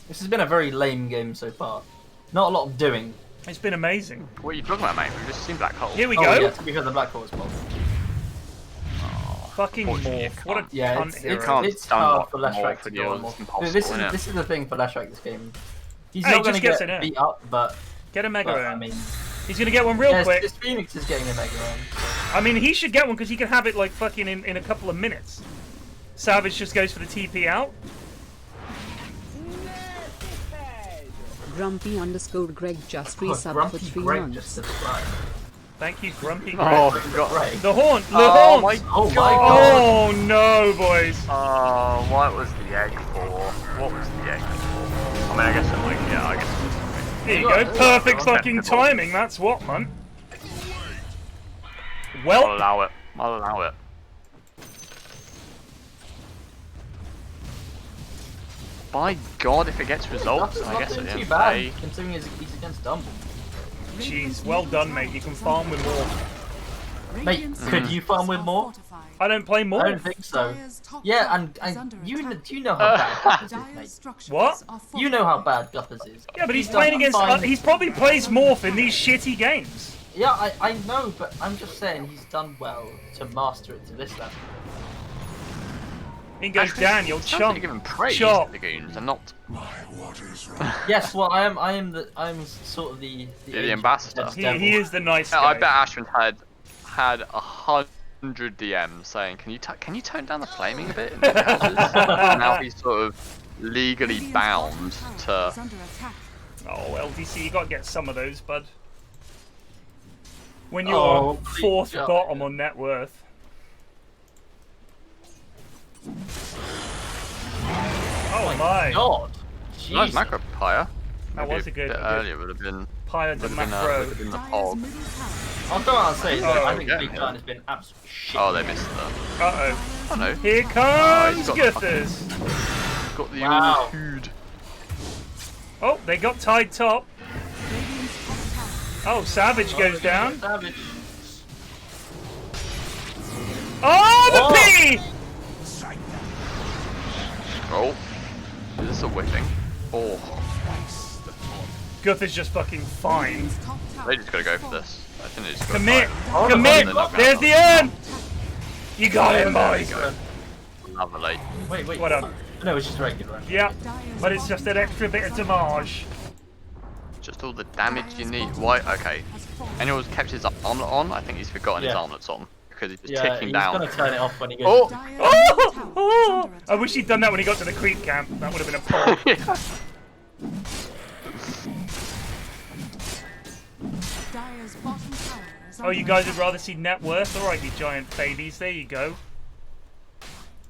This has been a very lame game so far. Not a lot of doing. It's been amazing. What are you talking about, mate? We've just seen black hole. Here we Oh go. yeah, to be fair, the Black Hole was Pog. Fucking Unfortunately, you morph. What a can't. Yeah, cunt it's, hero. it's, can't it's stun hard what for more Leshrac for to you, go on it's more. impossible, This isn't it? is the thing for Leshrac this game. He's Hey, not going just to gets get in there. beat up, but Get a mega I urn. mean, He's gonna get one real quick. This Phoenix is getting a Mega Man. I mean, he should get one because he can have it like fucking in a couple of minutes. Savage just goes for the TP out. Grumpy_Greg just resubbed for 3 Greg months. just subscribed. Thank you, Grumpy. Oh, Greg. Greg. The horn. The oh horn. my Oh my god. Oh no, boys. Oh, what was the egg for? What was the egg for? I mean, I guess it like, yeah, I guess it was. There you go. Perfect fucking timing. That's what, man. I'll Well, allow it. I'll allow it. By God, if it gets results, I guess Not at the too end of bad, the day. considering he's against Dumble. jeez, well done, mate. You can farm with more. Mate, could you farm with more? I don't play more. I don't think so. Yeah, and you know how bad Guthers is, mate. What? You know how bad Guthers is. Yeah, but he's done playing against. fine. He's probably plays Morph in these shitty games. Yeah, I know, but I'm just saying he's done well to master it to this level. In goes Daniel. Sounds like Chomp. you're giving praise Chop. to the Goons and not Yes, well, I'm sort of the ambassador. He is the nice I guy. bet Ashwin had 100 DMs saying, "Can you tone down the flaming a bit?" In the houses?" And now he's sort of legally bound to. Oh, LDC, you gotta get some of those, bud. When you're Oh, fourth please, bottom on net worth. Oh my! God, Nice Jesus. macro pyre. That was a good- bit earlier would have been. Pyre de Would have macro. been the hog. I'll go out and say that I think yeah. Big Giant has been absolutely shit. Oh, they missed that. Uh-oh. Oh no. Here he's comes got the Guthers. Got the Wow. old hood. Oh, they got tied top. Oh, Savage goes down. Savage. Oh, the Oh. P! Oh. Is this a whipping? Oh. Guthers just fucking fine. They just gotta go for this. I think they just gotta Commit! fight. Commit! They're not gonna There's the have urn! You got him, boys! Lovely. Wait. What up? No, it's just regular. Yeah, but it's just an extra bit of damage. Just all the damage you need. Why? Okay. Anyone's kept his armlet on? I think he's forgotten his Yeah. armlets on. Because he's just Yeah, ticking he's down. gonna turn it off when he goes. Oh! Oh! I wish he'd done that when he got to the creep camp. That would have been a pop. Yeah. Oh, you guys would rather see net worth? Alright, you giant babies. There you go.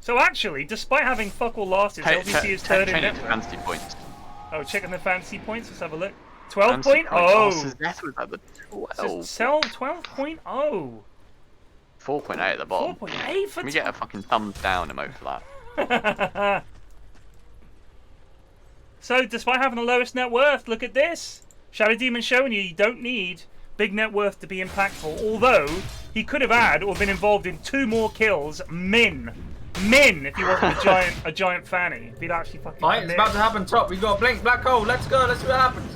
So actually, despite having fuck all losses, LDC is third in Change it net to worth. fantasy points. Oh, checking the fantasy points. Let's have a look. 12 Fantasy point? points. Oh! That was at the 12. Sell 12.0. 4.8 at the bottom. 4.8 for Can we get a fucking thumbs down emote for that? So, despite having the lowest net worth, look at this. Shadow Demon showing you don't need big net worth to be impactful. Although, he could have had or been involved in 2 more kills. Min, if he wasn't a giant fanny. If he'd actually fucking Fight, it's commit. about to happen. Top, we got a blink black hole. Let's go. Let's see what happens.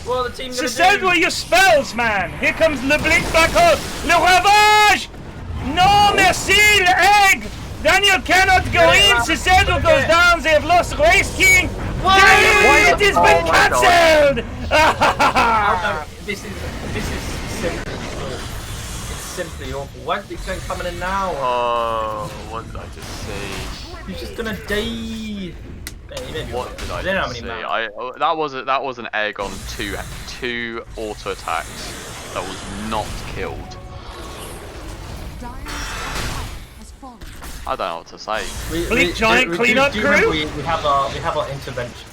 What are the team So gonna send do? with your spells, man. Here comes le blink back hole. Le ravage. No, merci, le egg. Daniel cannot go in. Cicero goes down. They have lost Race King. Daniel, it has been Oh my God. cancelled. Oh, no, this is simply awful. It's simply awful. Why is Big Giant coming in now? Oh, what did I just see? He's just gonna die. Maybe What did I don't know how just many see? mana. That was an egg on two auto attacks that was not killed. I don't know what to say. Bleak Giant cleanup do you remember crew? we have our interventions.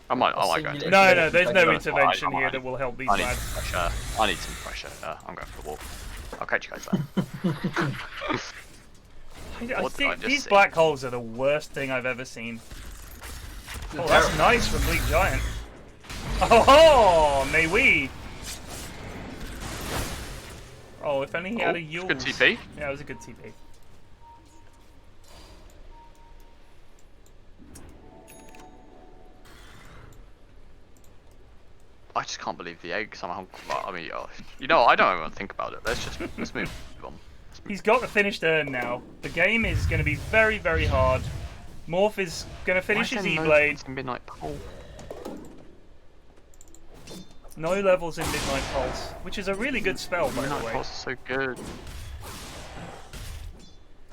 I might go into it. No, there's no I- intervention here that will help these I need lads. some pressure. I need some pressure. I'm going for a walk. I'll catch you guys there. I What did I think just these see? black holes are the worst thing I've ever seen. Oh, that's nice from Bleak Giant. Oh, may we? Oh, if only he had a Yule. Good TP. Yeah, it was a good TP. I just can't believe the egg somehow. I mean, you know, I don't even think about it. Let's move on. He's got the finished urn now. The game is going to be very, very hard. Morph is going to finish his E-Blade. Midnight Pole. No levels in Midnight Pulse, which is a really good spell, by the Midnight way. Pulse is so good.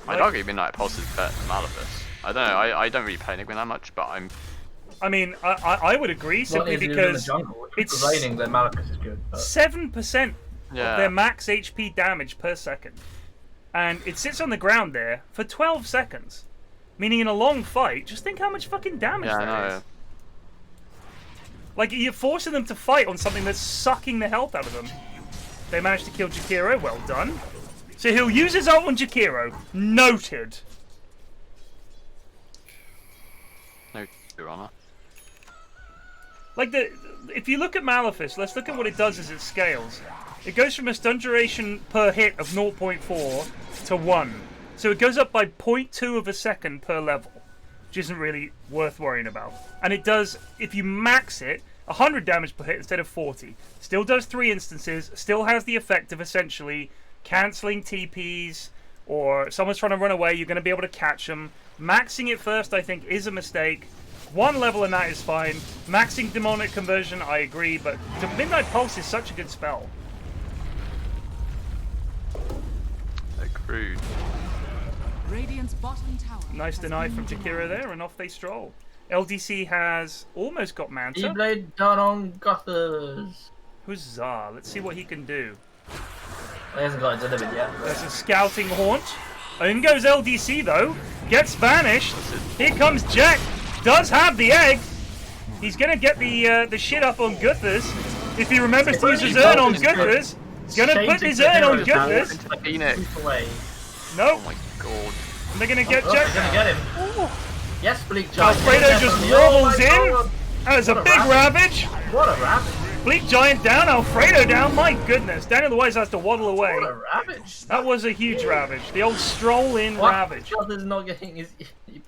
I'd argue Midnight Pulse is better than Malefice. I don't know, I don't really play Enigma that much, but I mean, I would agree, simply because it's raining, then Malefice is good. 7% of their max HP damage per second. And it sits on the ground there for 12 seconds. Meaning in a long fight, just think how much fucking damage that is. Like, you're forcing them to fight on something that's sucking the health out of them. They managed to kill Jakiro, well done. So he'll use his ult on Jakiro. Noted. No, Your Honor. Like, if you look at Malefice, let's look at what it does as it scales. It goes from a stun duration per hit of 0.4 to 1. So it goes up by 0.2 of a second per level, which isn't really worth worrying about. And it does, if you max it, 100 damage per hit instead of 40. Still does 3 instances, still has the effect of essentially cancelling TPs, or if someone's trying to run away, you're going to be able to catch them. Maxing it first, I think, is a mistake. 1 level and that is fine. Maxing Demonic Conversion, I agree, but the Midnight Pulse is such a good spell. Crude. Radiant's bottom tower. Nice deny from Jakiro there, and off they stroll. LDC has almost got Manta. E-Blade done on Guthers. Huzzah, let's see what he can do. He hasn't got it delivered yet. There's a scouting haunt. In goes LDC though. Gets vanished. Here comes Jack. Does have the egg. He's gonna get the shit up on Guthers. If he remembers to use his urn on Guthers. He's gonna put his urn on Guthers. Nope. Oh my god. They're gonna get Jack. Gonna get him. Ooh. Yes, Bleak Giant. Alfredo just wobbles in. That a big ravage. What a ravage. Bleak Giant down, Alfredo down. My goodness. Daniel the Wise has to waddle away. What a ravage. That was a huge ravage. The old stroll in ravage. Guthers not getting his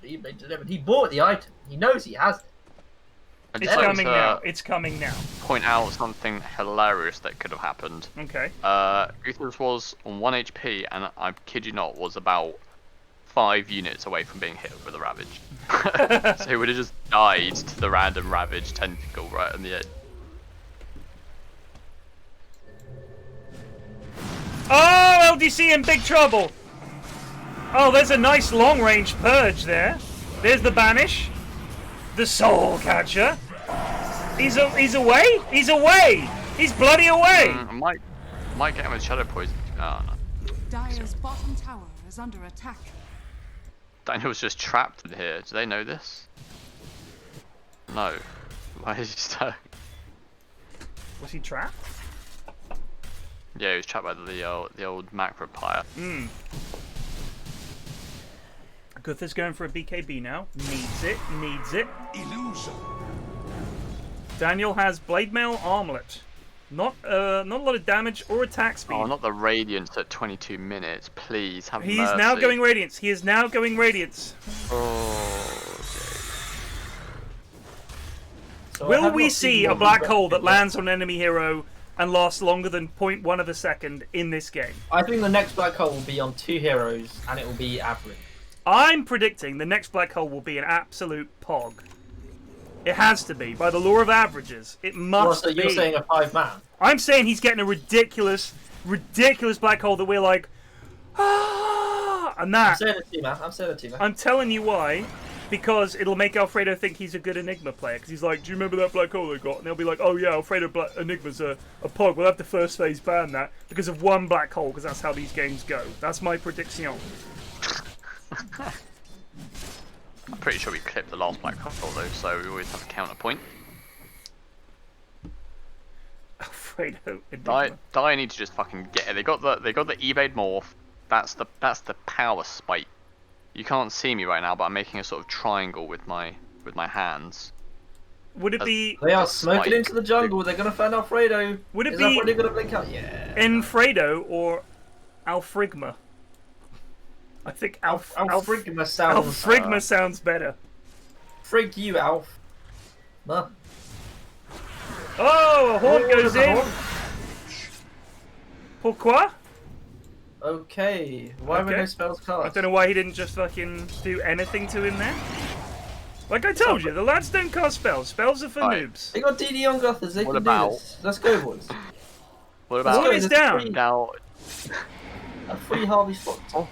E-Blade delivered. He bought the item. He knows he has it. It's coming now. It's coming now. Point out something hilarious that could have happened. Okay. Guthers was on 1 HP, and I kid you not, was about 5 units away from being hit with a Ravage. So he would have just died to the random Ravage tentacle right in the end. Oh, LDC in big trouble. Oh, there's a nice long-range purge there. There's the banish. The soul catcher. He's away. He's away. He's bloody away. Might get him with shadow poison. Oh no. Dire's bottom tower is under attack. Daniel's just trapped in here. Do they know this? No. Why is he stuck? Was he trapped? Yeah, he was trapped by the old macro player. Guthers going for a BKB now. Needs it. Needs it. Illusion. Daniel has Blade Mail Armlet. Not a lot of damage or attack speed. Oh, not the Radiance at 22 minutes. Please have He's mercy. now going Radiance. He is now going Radiance. Oh, So Will we see a black hole that lands on an enemy hero and lasts longer than 0.1 of a second in this game? I think the next black hole will be on 2 heroes, and it will be average. I'm predicting the next black hole will be an absolute pog. It has to be. By the law of averages, it must So be. you're saying a 5-man? I'm saying he's getting a ridiculous black hole that we're like, ah, and that. I'm saying it to you, man. I'm saying it to you, man. I'm telling you why. Because it'll make Alfredo think he's a good Enigma player. Because he's like, do you remember that black hole I got? And they'll be like, oh yeah, Alfredo Enigma's a pog. We'll have to first phase ban that because of one black hole. Because that's how these games go. That's my prediction. I'm pretty sure we clipped the last black hole though, so we always have a counterpoint. Alfredo Enigma. Die need to just fucking get it. They got the E-Blade morph. That's the power spike. You can't see me right now, but I'm making a sort of triangle with my hands. Would it be? They are smoking into the jungle. They're gonna find Alfredo. Would it Is be Alfredo gonna blink out? Yeah. Enfredo or Alfrigma? I think Alfrigma sounds. Alfrigma sounds better. Frig you, Alf. No. Oh, a horn goes in. Pourquoi? Okay. Why were no spells cast? I don't know why he didn't just fucking do anything to him there. Like I told you, the lads don't cast spells. Spells are for noobs. They got DD on Guthers. They can about- do this. Let's go, boys. What about What is down? now? A free Harvey spot. Oh.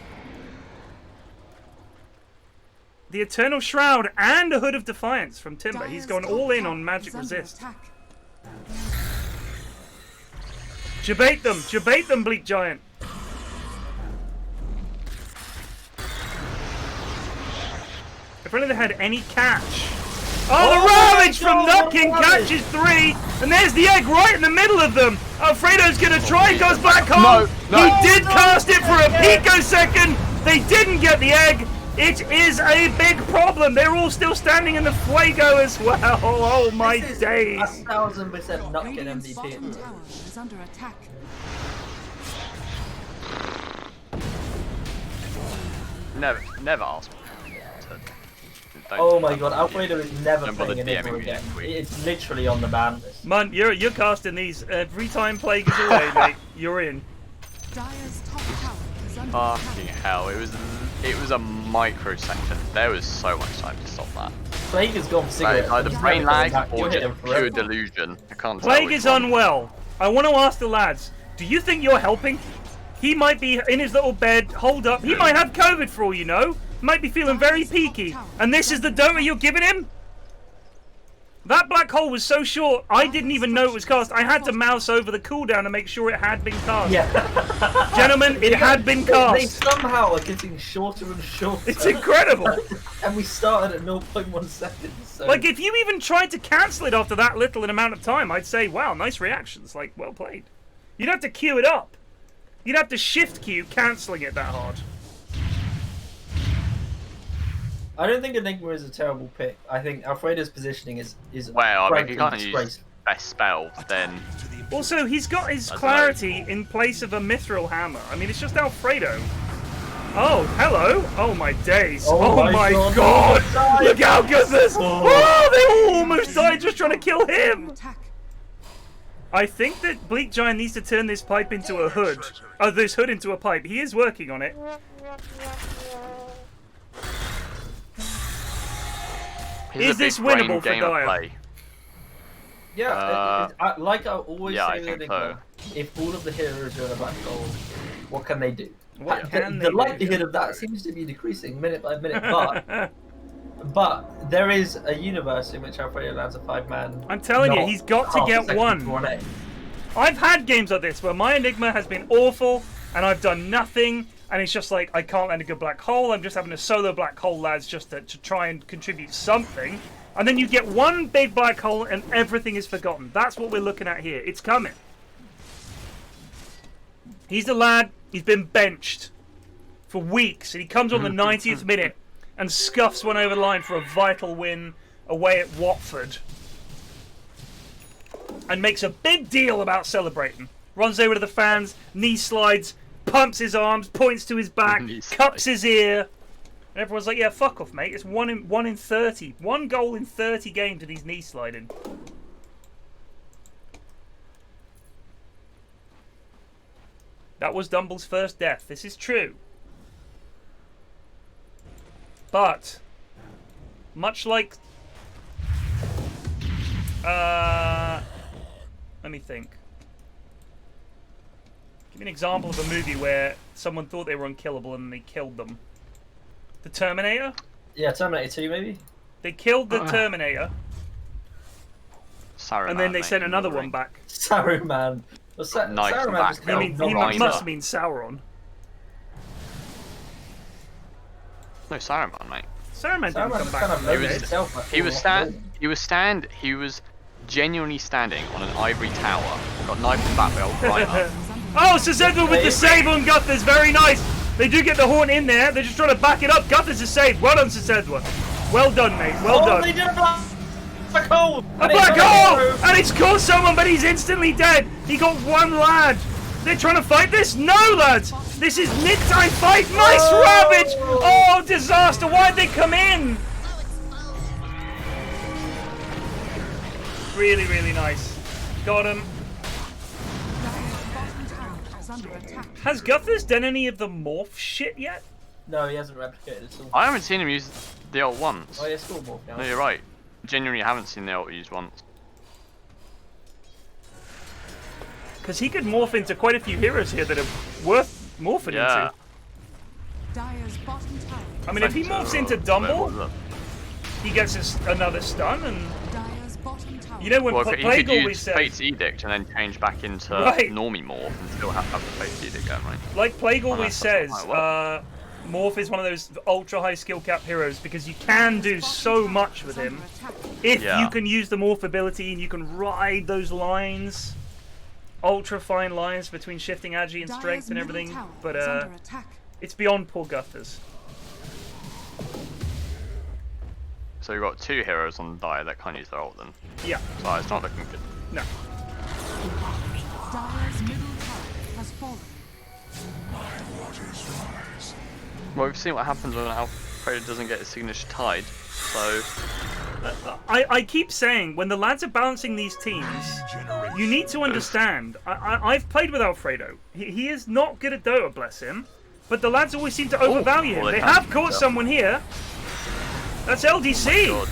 The Eternal Shroud and a Hood of Defiance from Timber. He's Dire's gone all in top on tower magic is under resist. attack. Jabate them, Bleak Giant. If only they had any catch. Oh, the Ravage from Nutkin catches 3, and there's the egg right in the middle of them. Alfredo's gonna try and goes black hole. He did cast it for a picosecond. They didn't get the egg. It is a big problem. They're all still standing in the Frogo as well. Oh my days. 1000% Nutkin Radiant's MVP. bottom tower is under attack. Never ask me. Oh my god, Alfredo is never Don't bother playing DMing Enigma me again. next week. It's literally on the ban list. Man, you're casting these every time Plague is away, mate. You're in. Dire's top tower is under Fucking attack. hell! It was a microsecond. There was so much time to stop that. Plague has gone Like, cigarette. either He's brain never lag coming back. or You'll hit just him pure forever. delusion. I can't tell. Plague which is one. unwell. I want to ask the lads, do you think you're helping? He might be in his little bed, holed up. He might have COVID for all you know. Might be feeling very peaky. And this is the Dota you're giving him? That black hole was so short, I didn't even know it was cast. I had to mouse over the cooldown to make sure it had been cast. Yeah. Gentlemen, it had been They cast. somehow are getting shorter and shorter. It's incredible. And we started at 0.1 seconds. So. Like, if you even tried to cancel it after that little an amount of time, I'd say, wow, nice reactions. Like, well played. You'd have to queue it up. You'd have to shift queue cancelling it that hard. I don't think Enigma is a terrible pick. I think Alfredo's positioning is Well, I mean, if you frankly can't use disgraceful. best spell, then Also, he's got his I don't clarity in place of a mithril hammer. I mean, it's just Alfredo. Oh, hello. Oh, my days. Oh Oh, my my God. God. Look how good this. Oh, they all almost died just trying to kill him. Attack. I think that Bleak Giant needs to turn this pipe into a hood. Oh, this hood into a pipe. He is working on it. here's Is a big this winnable brain for game of Dire? play. Yeah, like I always yeah, I say with think Enigma, if all of the heroes are in a black hole, what can they do? What The- can the they do? likelihood of that seems to be decreasing minute by minute, but there is a universe in which Alfredo lands a 5-man. I'm telling you, he's got to get one. I've had games like this where my Enigma has been awful and I've done nothing, and it's just like, I can't land a good black hole. I'm just having a solo black hole, lads, just to try and contribute something. And then you get one big black hole and everything is forgotten. That's what we're looking at here. It's coming. He's the lad. He's been benched for weeks, and he comes on the 90th minute and scuffs one over the line for a vital win away at Watford. And makes a big deal about celebrating. Runs over to the fans, knee slides, pumps his arms, points to his back, Knee cups slide. his ear. And everyone's like, yeah, fuck off, mate. It's 1 in 30. 1 goal in 30 games and he's knee sliding. That was Dumble's first death. This is true. But, much like... let me think. Give me an example of a movie where someone thought they were unkillable and they killed them. The Terminator? Yeah, Terminator 2 maybe? They killed the Terminator, Saruman, and then they mate, sent in another the one ring. back. Saruman. Well, Knife Saruman back. just I killed mean, no he one. must mean Sauron. No, Saruman, mate. Saruman didn't Saruman come just back. kind of from loaded the dead. himself up He all was along. he was genuinely standing on an ivory tower, got knife in the back wheel, right up. Oh, Sazedwa with the save on Guthers. Very nice. They do get the horn in there. They're just trying to back it up. Guthers is saved. Well done, Sazedwa. Well done, mate. Well done. They did a black hole! A black hole! And it's caught someone, but he's instantly dead. He got one lad. They're trying to fight this? No, lads. This is mid-time fight. Nice ravage. Oh, disaster. Why'd they come in? Really, really nice. Got him. Dire's bottom tower is under attack. Has Guthers done any of the morph shit yet? No, he hasn't replicated at all. I haven't seen him use the ult once. Oh, yeah, it's morph now. No, you're right. Genuinely haven't seen the ult used once. Because he could morph into quite a few heroes here that are worth morphing into. Dire's bottom tower. I mean, if he morphs into Dumble, he gets another stun, and Dire's bottom tower. you know when Well, he Plague could always use says, Fate's Edict and then change back into Right. Normie Morph and still have the Fate's Edict going, right? like Plague always that's says, not Morph is one of those ultra high skill cap heroes because you can do so much with him if you can use the Morph ability and you can ride those lines, ultra fine lines between shifting agi and strength and everything. But it's beyond poor Guthers. So you've got two heroes on Dire that can't use their ult then. Yeah. So it's not looking good. No. Dire's middle tower has fallen. Well, we've seen what happens when Alfredo doesn't get his signature tied, so... I keep saying, when the lads are balancing these teams, you need to understand, I've played with Alfredo. He is not good at Dota, bless him, but the lads always seem to overvalue him. Well, they have caught someone here. That's LDC. Oh,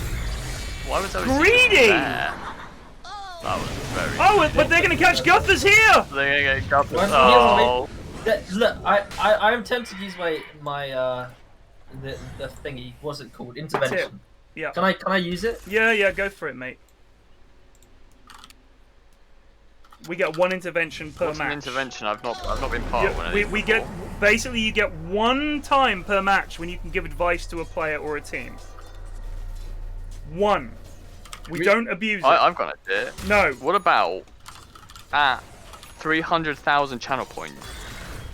why was LDC Greedy! there? That was very... Oh, but they're going to catch Guthers here! They're gonna get Guthers. Well, Oh. Look, I'm tempted to use my the thingy. What's it called? Intervention. Yeah. Can I use it? Yeah, go for it, mate. We get one intervention per What's match. an intervention? I've not been part of one of these we get basically you get one time per match when you can give advice to a player or a team. One. We don't abuse it. I've got an idea. No. What about at 300,000 channel points,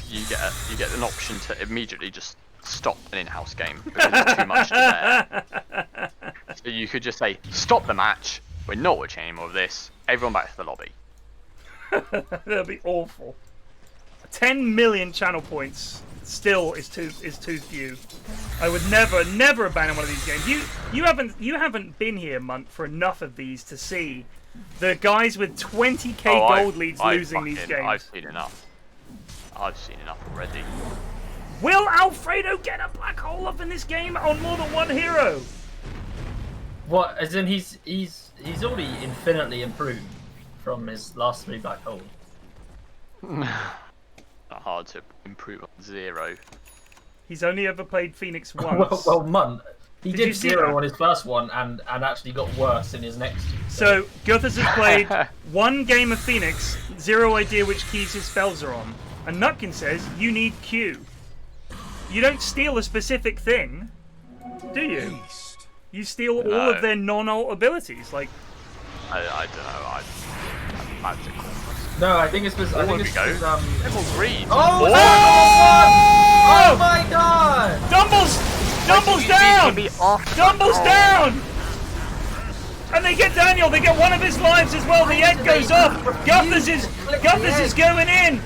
you get an option to immediately just stop an in-house game because it's too much to bear. So you could just say, stop the match. We're not watching any more of this. Everyone back to the lobby. That'd be awful. 10 million channel points still is too few. I would never abandon one of these games. You haven't been here, Munt, for enough of these to see the guys with 20k gold leads losing these games. I've seen enough. I've seen enough already. Will Alfredo get a black hole up in this game on more than one hero? What? As in he's already infinitely improved from his last 3 black holes. Not hard to improve on 0. He's only ever played Phoenix once. well, Munt. He Did you did see 0 that? on his first one and actually got worse in his next 2. So Guthers has played one game of Phoenix, 0 idea which keys his spells are on. And Nutkin says you need Q. You don't steal a specific thing, do you? You steal all of their non-ult abilities, like. I don't know. Magical. No, I think it's because Level 3. Oh! Oh my god! Dumble's down! Dumble's down! And they get Daniel. They get one of his lives as well. The egg goes off. Guthers is going in.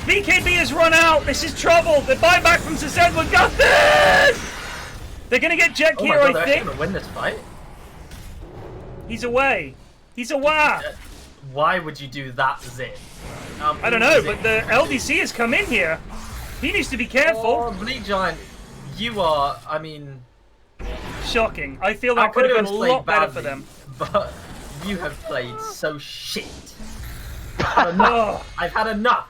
BKB has run out. This is trouble. The buyback from Successful Guthers. They're gonna get Jack here, I think. Gonna win this fight. He's away. He's away. Why would you do that, Zip? I don't know, but the LDC has come in here. He needs to be careful. Oh, Bleak Giant, you are, I mean... Shocking. I feel that could have been a lot better for them. But you have played so shit. I've had enough.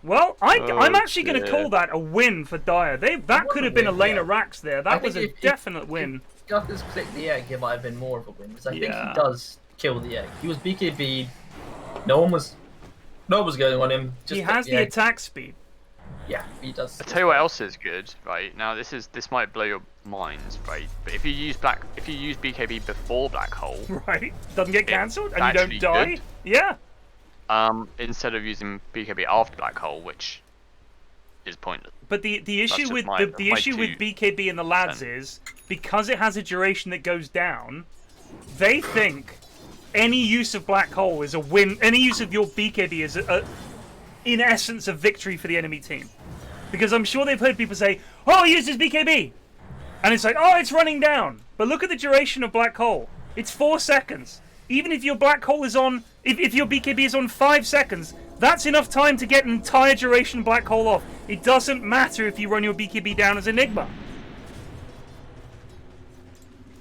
Well, I'm actually going to call that a win for Dire. That could have been a lane of racks there. That was a definite win. If Guthers clicked the egg, it might have been more of a win. Because I think he does kill the egg. He was BKB. No one was going on him. Just he has the attack speed. Yeah, he does. I tell you what else is good, right? Now this might blow your minds, right? But if you use BKB before Black Hole, right, doesn't get cancelled and you don't die. Good. Yeah. Instead of using BKB after Black Hole, which is pointless. But the issue with the issue with BKB and the lads is because it has a duration that goes down, they think any use of Black Hole is a win. Any use of your BKB is in essence a victory for the enemy team. Because I'm sure they've heard people say, "Oh, he uses BKB," and it's like, "Oh, it's running down." But look at the duration of Black Hole. It's 4 seconds. Even if your Black Hole is on, if your BKB is on 5 seconds, That's enough time to get an entire duration black hole off. It doesn't matter if you run your BKB down as Enigma.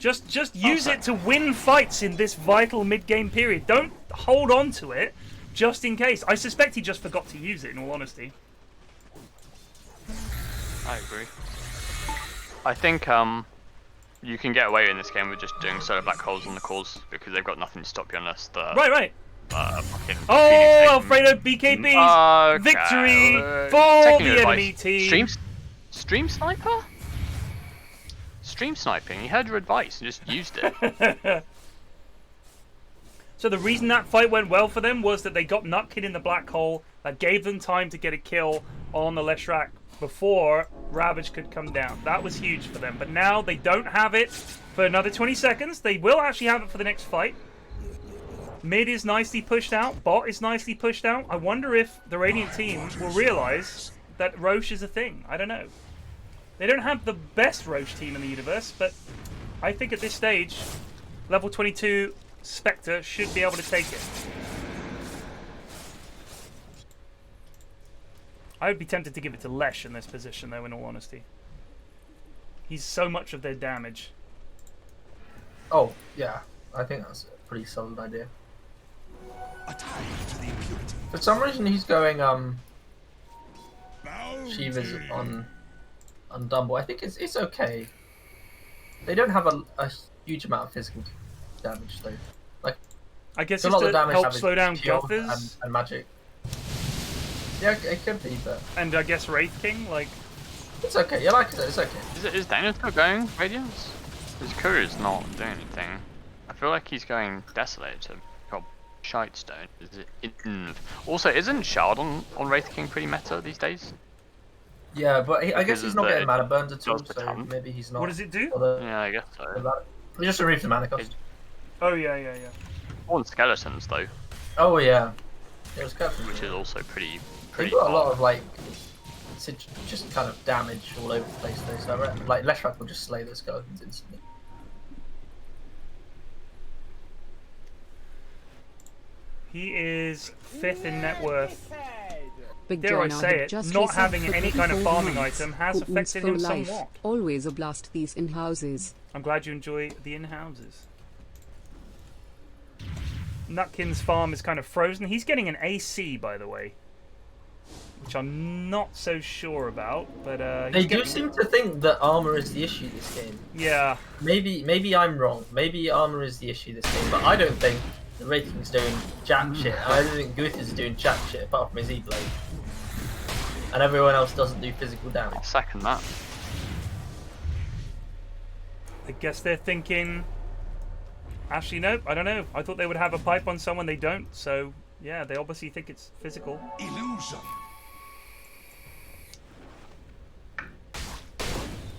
Just use it to win fights in this vital mid-game period. Don't hold on to it just in case. I suspect he just forgot to use it, in all honesty. I agree. I think you can get away in this game with just doing solo black holes on the cores because they've got nothing to stop you unless the Right. fucking Oh, Alfredo BKB's victory for the enemy team. Stream sniper? Stream sniping. He heard your advice and just used it. So the reason that fight went well for them was that they got Nutkin in the black hole. That gave them time to get a kill on the Leshrac before Ravage could come down. That was huge for them. But now they don't have it for another 20 seconds. They will actually have it for the next fight. Mid is nicely pushed out. Bot is nicely pushed out. I wonder if the Radiant team will realize that Roche is a thing. I don't know. They don't have the best Roche team in the universe, but I think at this stage, level 22 Spectre should be able to take it. I would be tempted to give it to Lesh in this position, though, in all honesty. He's so much of their damage. Oh, yeah. I think that's a pretty solid idea. For some reason, he's going, Shiva's on Dumble. I think it's okay. They don't have a huge amount of physical damage, though. Like, I guess a it's lot of to damage help slow down Guthers. And magic. Yeah, it could be, but... And I guess Wraith King, like... It's okay, yeah, like I said, it's okay. Is Daniel still going Radiance? His courier's not doing anything. I feel like he's going Desolate to drop Shitestone. Is it also, isn't Shard on Wraith King pretty meta these days? Yeah, but I guess he's not getting mana burned at all, does so become. maybe he's not... What does it do? Yeah, I guess so. He just removed the mana cost. Oh, yeah. On skeletons though, Oh, yeah. It was careful. which is also pretty They've got a lot hard. of, like, just kind of damage all over the place, though, so I reckon, like, Leshrac will just slay those skeletons instantly. He is 5th in net worth. Big Dare I John say Arden it, just not reset having for any kind of 24 farming months. item has Goons affected for him life. somewhat. Always a blast these in-houses. I'm glad you enjoy the in-houses. Nutkin's farm is kind of frozen. He's getting an AC, by the way, which I'm not so sure about. But They do seem to think that armor is the issue this game. Yeah. Maybe I'm wrong. Maybe armor is the issue this game, but I don't think the rating's doing jack shit. And I don't think Guthers is doing jack shit apart from his E-Blade. And everyone else doesn't do physical damage. Second that. I guess they're thinking... Actually, no, I don't know. I thought they would have a pipe on someone. They don't. So, yeah, they obviously think it's physical. Illusion.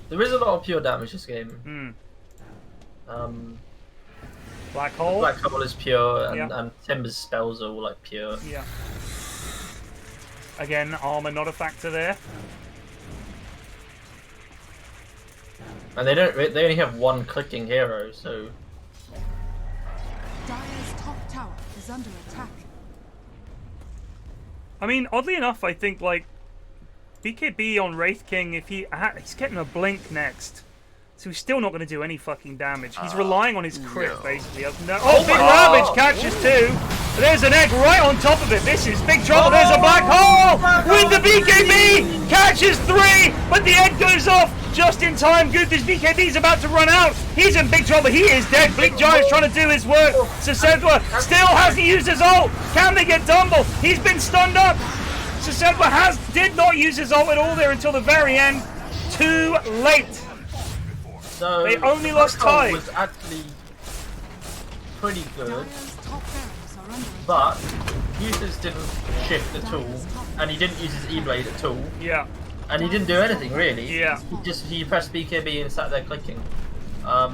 There is a lot of pure damage this game. Black Hole? Black Hole is pure, and, Yeah. and Timber's spells are all like pure. Yeah. Again, armor not a factor there. And they don't. They only have one clicking hero, so. Dire's top tower is under attack. I mean, oddly enough, I think, like, BKB on Wraith King, if he's getting a blink next, so he's still not going to do any fucking damage. He's relying on his crit, basically. Oh, big Ravage catches too! There's an egg right on top of it. This is big trouble. There's a black hole with the BKB! Catches 3, but the egg goes off just in time. Guthers BKB is about to run out. He's in big trouble. He is dead. Blink Giant's trying to do his work. Sasedwa still hasn't used his ult. Can they get Dumble? He's been stunned up. Sasedwa did not use his ult at all there until the very end. Too late. So They only lost Black Hole Tide. was actually pretty good, Dire's top barracks are under attack. but Guthers didn't shift at all, and he didn't use his E-Blade at all, Yeah. and he didn't do anything really. Yeah. He pressed BKB and sat there clicking. That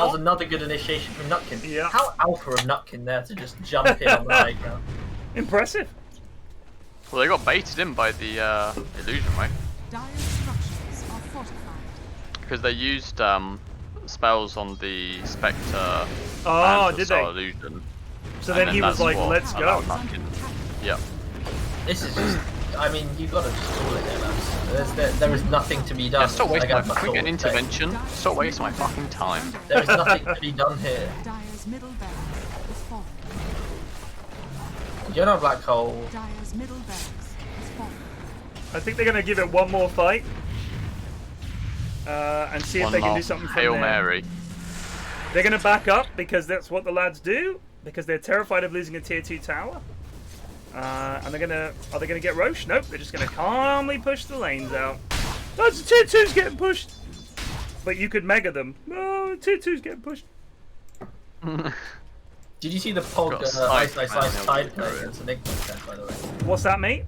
was another good initiation from Nutkin. Yeah. How alpha of Nutkin there to just jump in on the high ground. Impressive. Well, they got baited in by the illusion, right? Dire's structures are fortified. Because they used spells on the Spectre Oh, and did Star they? Illusion. So then he was like, let's go. Yep. This is just. I mean, you gotta just call it there. There is nothing to be done. Yeah, stop wasting Again, my that's all freaking it takes. intervention. Stop wasting my fucking time. There is nothing to be done here. Dire's middle barracks is falling. You're not a black hole. Dire's middle barracks is falling. I think they're going to give it one more fight. And see if One they can do last something from Hail there. Mary. They're going to back up because that's what the lads do. Because they're terrified of losing a tier 2 tower. And they're gonna. Are they gonna get Roche? Nope. They're just gonna calmly push the lanes out. Oh, it's tier 2's getting pushed. But you could mega them. No, tier 2's getting pushed. Did you see the Pog Ice Tide play against Enigma, by the way? What's that, mate?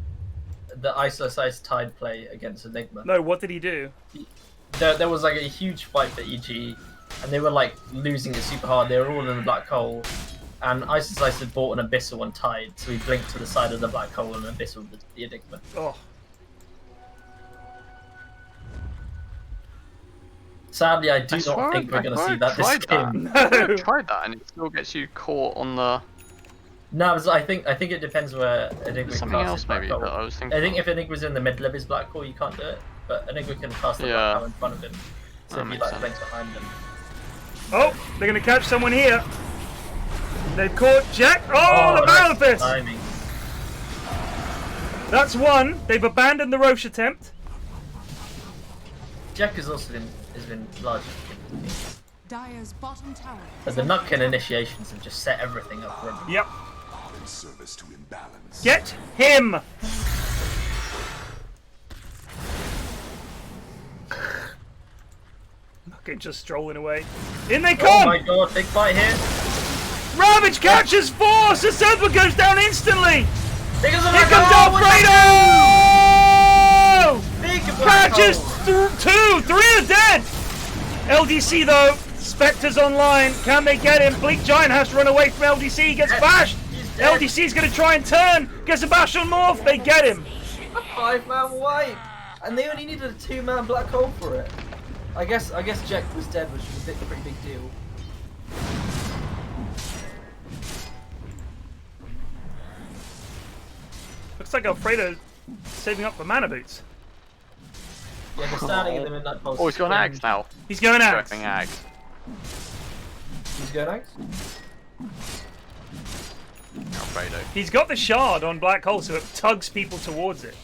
The Ice Tide play against Enigma. No, what did he do? There was like a huge fight for EG, and they were like losing it super hard. They were all in the black hole. And Ice had bought an Abyssal and Tide, so he blinked to the side of the black hole and Abyssal the Enigma. Oh. Sadly, I do not think we're going to see that this game. No. Tried that and it still gets you caught on the. No, I think it depends where Enigma Something casts else his black maybe hole. that I was thinking. I think if Enigma's in the middle of his black hole, you can't do it. But Enigma can cast the black hole in front of him. So if he like blinks behind him. Oh, they're gonna catch someone here. They've caught Jack. Oh, the Malefice! Timing. That's one. They've abandoned the Roche attempt. Jack has also been largely. Dire's bottom tower. But the Nutkin initiations have just set everything up for him. Yep. In service to imbalance. Get him! Okay, just strolling away. In they come! Oh my god, big fight here. Ravage catches four! Sessedwa goes down instantly! Here comes Alfredo! Big Catches two! Three are dead! LDC though, Spectre's online. Can they get him? Bleak Giant has to run away from LDC. He gets bashed! LDC's gonna try and turn! Gets a bash on Morph, they get him! A 5-man wipe! And they only needed a 2-man black hole for it. I guess Jack was dead, which was a pretty big deal. Looks like Alfredo saving up for mana boots. Yeah, they're standing in the midnight pulse. Oh, he's got Axe now. He's going out. Going Axe. He's going Axe? Alfredo. He's got the shard on Black Hole, so it tugs people towards it.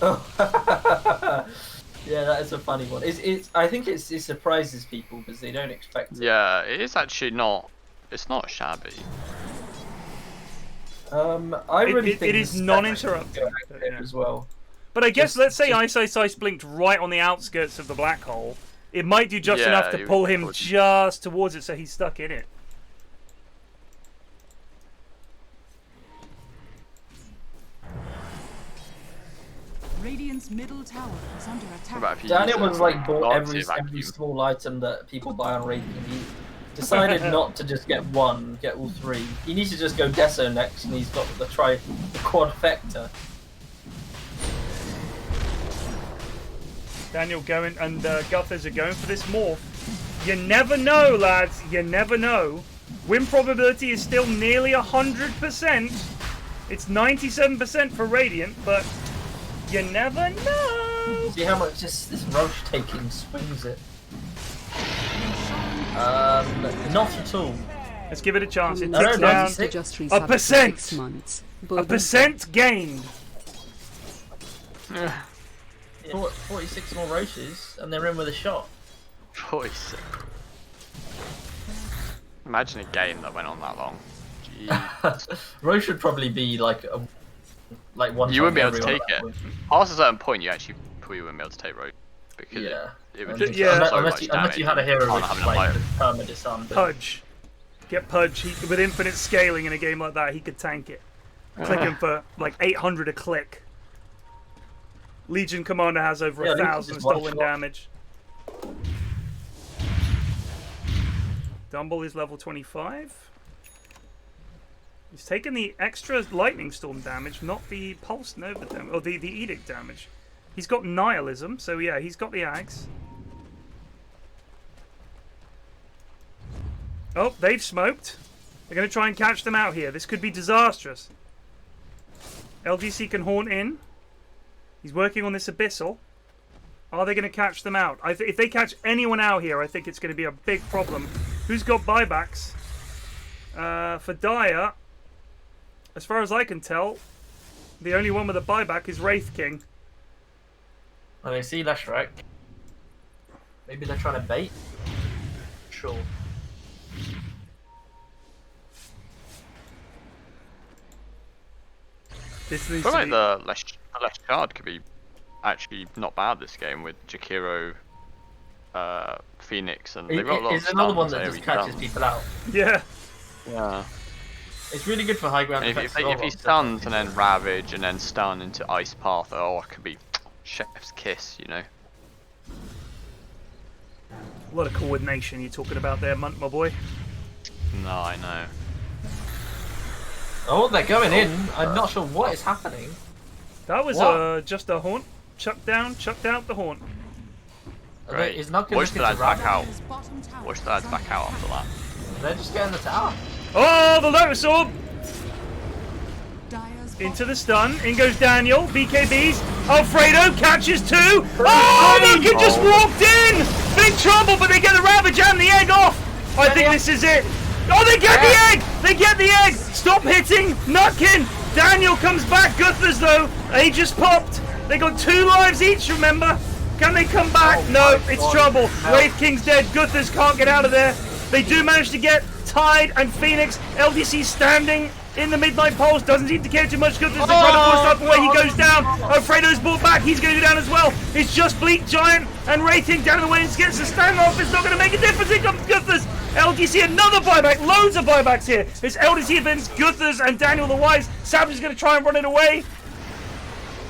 Oh. Yeah, that is a funny one. I think it surprises people because they don't expect it. Yeah, it is actually not. It's not shabby. I really think it is non-interrupted as well. But I guess, let's say Ice blinked right on the outskirts of the black hole. It might do just enough to pull him just towards it, so he's stuck in it. Radiant's middle tower is under attack. Daniel was like bought every small item that people buy on Radiant. He decided not to just get one, get all three. He needs to just go Deso next, and he's got the quadfecta. Daniel going and Guthers are going for this morph. You never know, lads. You never know. Win probability is still nearly 100%. It's 97% for Radiant, but you never know. See how much this Roche taking swings it. Not at all. Let's give it a chance. It No, ticks no, down. Just A percent. 6 months. A percent gained. 46 more Roches, and they're in with a shot. 46. Imagine a game that went on that long. Jeez. Roche would probably be like one. You wouldn't be able to take it. Past a certain point, you actually probably wouldn't be able to take Roche. Because it would just unless you had a hero which like perma-disarmed. Pudge. Get Pudge. With infinite scaling in a game like that, he could tank it. Click him for like 800 a click. Legion Commander has over 1,000 stolen damage. Dumble is level 25. He's taken the extra Lightning Storm damage, not the Pulse Nova damage, or the Edict damage. He's got Nihilism, so yeah, he's got the Axe. Oh, they've smoked. They're going to try and catch them out here. This could be disastrous. LGC can haunt in. He's working on this abyssal. Are they going to catch them out? If they catch anyone out here, I think it's going to be a big problem. Who's got buybacks? For Dire, as far as I can tell, the only one with a buyback is Wraith King. Well, I see Leshrac. Maybe they're trying to bait? Sure. This I needs feel to like be... the left card could be actually not bad this game with Jakiro, Phoenix, and they've got a lot of It's another one stuns that every just catches turn. people out. Yeah. Yeah. It's really good for high ground. And if he stuns and then Ravage and then stun into Ice Path, oh, it could be chef's kiss, you know. A lot of coordination you're talking about there, my boy. No, I know. Oh, they're going in. I'm not sure what is happening. That was just a haunt. Chucked out the haunt. Great. Is not Watch the lads back out. Dire's bottom tower Watch the lads is back under out attack. after that. They're just getting the tower. Oh, the Lotus Orb! Dire's Into bottom the stun. In goes Daniel. BKBs. Alfredo catches 2. Oh, Wogan just walked in! Big trouble, but they get the Ravage and the egg off. I think this is it. Oh, they get the egg! They get the egg! Stop hitting! Nutkin! Daniel comes back. Guthers, though. They just popped. They got 2 lives each, remember? Can they come back? Oh no, my it's God. trouble. No. Wraith King's dead. Guthers can't get out of there. They do manage to get Tide and Phoenix. LDC standing in the midnight pulse. Doesn't seem to care too much. Guthers is trying to force up away. He goes down. Alfredo's brought back. He's going to go down as well. It's just Bleak Giant and Wraith King down the way and gets the standoff. It's not going to make a difference. Here comes Guthers. LDC another buyback. Loads of buybacks here. It's LDC events, Guthers and Daniel the Wise. Savage is going to try and run it away.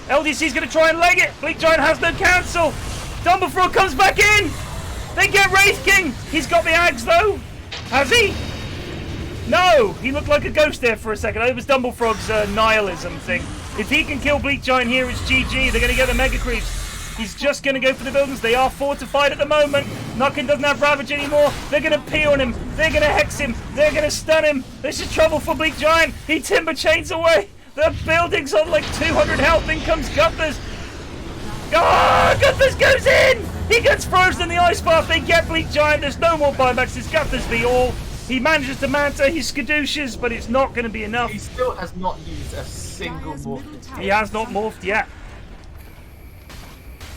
LDC's going to try and leg it. Bleak Giant has no cancel. Dumbledore comes back in. They get Wraith King. He's got the axe though. Has he? No. He looked like a ghost there for a second. It was Dumblefrog's nihilism thing. If he can kill Bleak Giant here, it's GG. They're going to get the Mega Creeps. He's just going to go for the buildings. They are fortified at the moment. Nutkin doesn't have Ravage anymore. They're going to pee on him. They're going to hex him. They're going to stun him. This is trouble for Bleak Giant. He timber chains away. The building's on like 200 health. In comes Guthers. Oh, Guthers goes in. He gets frozen in the ice bath. They get Bleak Giant. There's no more buybacks. It's Guthers v all. He manages to manta his skadooshes, but it's not going to be enough. He still has not used a single Dire's morph. middle tower He has not morphed yet.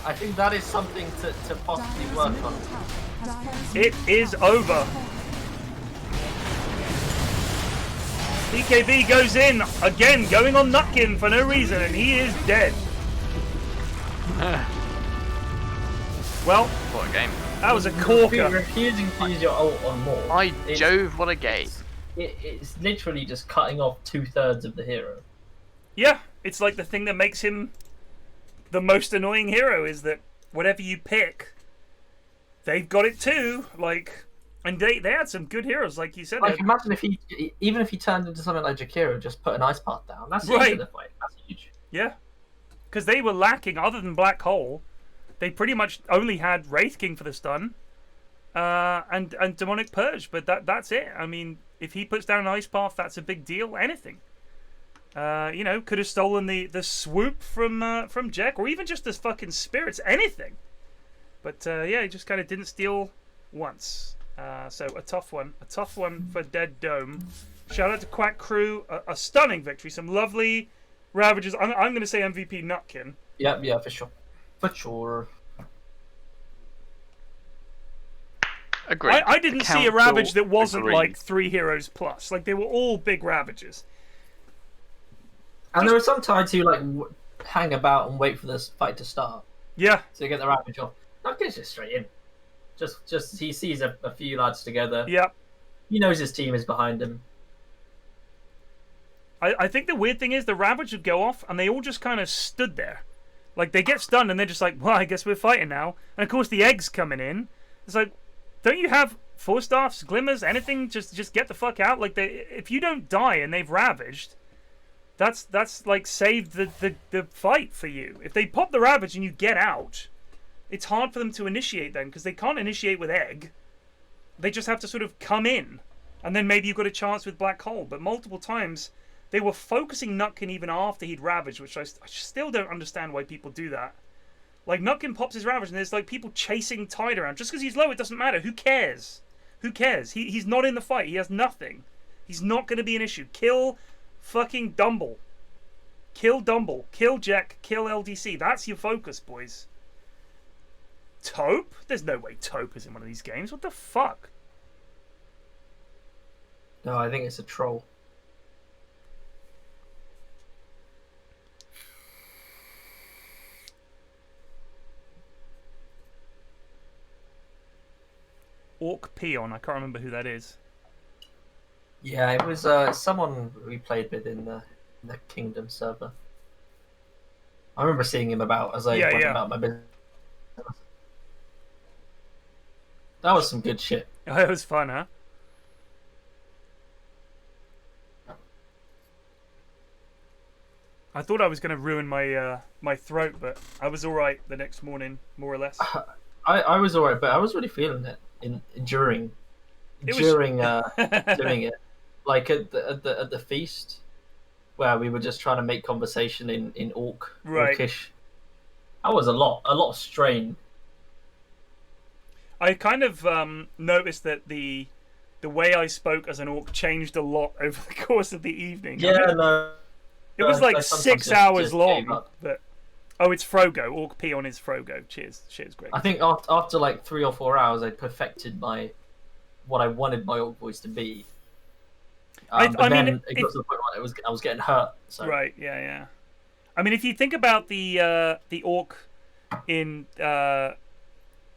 I think that is something to possibly Dire's work middle on. tower has It is over. BKB goes in again, going on Nutkin for no reason, and he is dead. Well, What a game. that was a corker. Refusing to use your ult on more. By Jove, what a game. It's literally just cutting off 2/3 of the hero. Yeah, it's like the thing that makes him the most annoying hero is that whatever you pick, they've got it too. Like, and they had some good heroes, like you said. Like, imagine if even if he turned into something like Jakiro, just put an ice path down. That's huge Right. in the fight. That's huge. Yeah, because they were lacking other than Black Hole. They pretty much only had Wraith King for the stun, and Demonic Purge, but that's it. I mean, if he puts down an ice path, that's a big deal. Anything, you know, could have stolen the swoop from Jack, or even just the fucking spirits. Anything, but yeah, he just kind of didn't steal once. So a tough one for Dead Dome. Shout out to Quack Qrew, a stunning victory, some lovely ravages. I'm going to say MVP Nutkin. Yeah, for sure. For sure. Agreed. I didn't see a Council Ravage that wasn't agreed. like 3 heroes plus. Like, they were all big Ravages. And there were some tides who like hang about and wait for this fight to start Yeah. to get the Ravage off. Not gets just straight in. Just he sees a few lads together. Yeah. He knows his team is behind him. I think the weird thing is the Ravage would go off and they all just kind of stood there. Like, they get stunned and they're just like, well, I guess we're fighting now. And of course the egg's coming in. It's like, don't you have Force Staffs, Glimmers, anything? Just get the fuck out. Like, if you don't die and they've Ravaged, that's like saved the fight for you. If they pop the Ravage and you get out, it's hard for them to initiate then, because they can't initiate with egg. They just have to sort of come in. And then maybe you got a chance with Black Hole. But multiple times, they were focusing Nutkin even after he'd ravaged, which I still don't understand why people do that. Like, Nutkin pops his ravage, and there's, like, people chasing Tide around. Just because he's low, it doesn't matter. Who cares? Who cares? He's not in the fight. He has nothing. He's not going to be an issue. Kill fucking Dumble. Kill Dumble. Kill Jack. Kill LDC. That's your focus, boys. Taupe? There's no way Taupe is in one of these games. What the fuck? No, I think it's a troll. Orc Peon. I can't remember who that is. Yeah, it was someone we played with in the Kingdom server. I remember seeing him about as I went about my business. That was some good shit. Oh, it was fun, huh? I thought I was going to ruin my my throat, but I was all right the next morning, more or less. I was all right, but I was really feeling it during doing it, like at the feast, where we were just trying to make conversation in Orcish. That was a lot of strain. I kind of noticed that the way I spoke as an orc changed a lot over the course of the evening. Yeah, no. It was like 6 hours long. But oh, it's Frogo. Orc Peon is Frogo. Cheers, Greg. I think after like 3 or 4 hours, I perfected what I wanted my orc voice to be. But then it got to the point where I was getting hurt. So. Right. Yeah. I mean, if you think about the orc in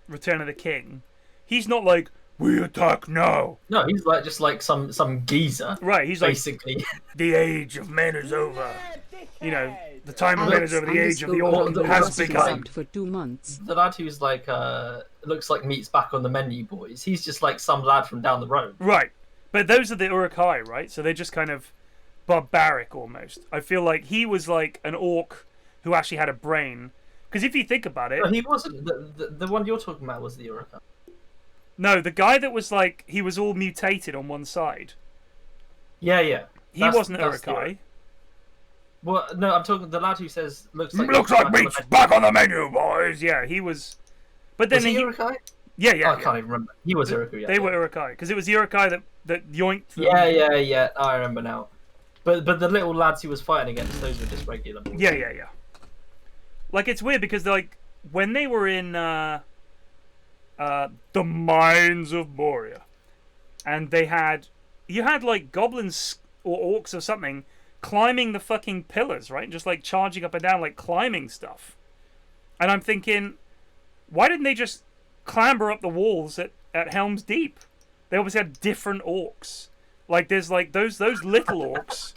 Return of the King, he's not like, we attack now. No, he's like just like some geezer. Right, he's basically like, the age of men is over. You know, the time of men is over. The age of the orc has begun. For 2 months. The lad who's like looks like meat's back on the menu, boys. He's just like some lad from down the road. Right, but those are the Uruk-hai, right? So they're just kind of barbaric almost. I feel like he was like an orc who actually had a brain. Because if you think about it... No, he wasn't. The one you're talking about was the Uruk-hai. No, the guy that was like... He was all mutated on one side. Yeah. He wasn't Uruk-hai. Well, no, I'm talking the lad who says... Looks like meat's back on the menu, boys! Yeah, he was... But then was he Uruk-hai? Yeah. Oh, I can't even remember. He was Uruk-hai. They were Uruk-hai. Because it was the Uruk-hai that yoinked them. Yeah. I remember now. But the little lads he was fighting against, those were just regular boys. Yeah. Like, it's weird because, like, when they were in the Mines of Moria, and you had, like, goblins or orcs or something climbing the fucking pillars, right? And just, like, charging up and down, like, climbing stuff. And I'm thinking, why didn't they just clamber up the walls at Helm's Deep? They obviously had different orcs. Like, there's, like, those little orcs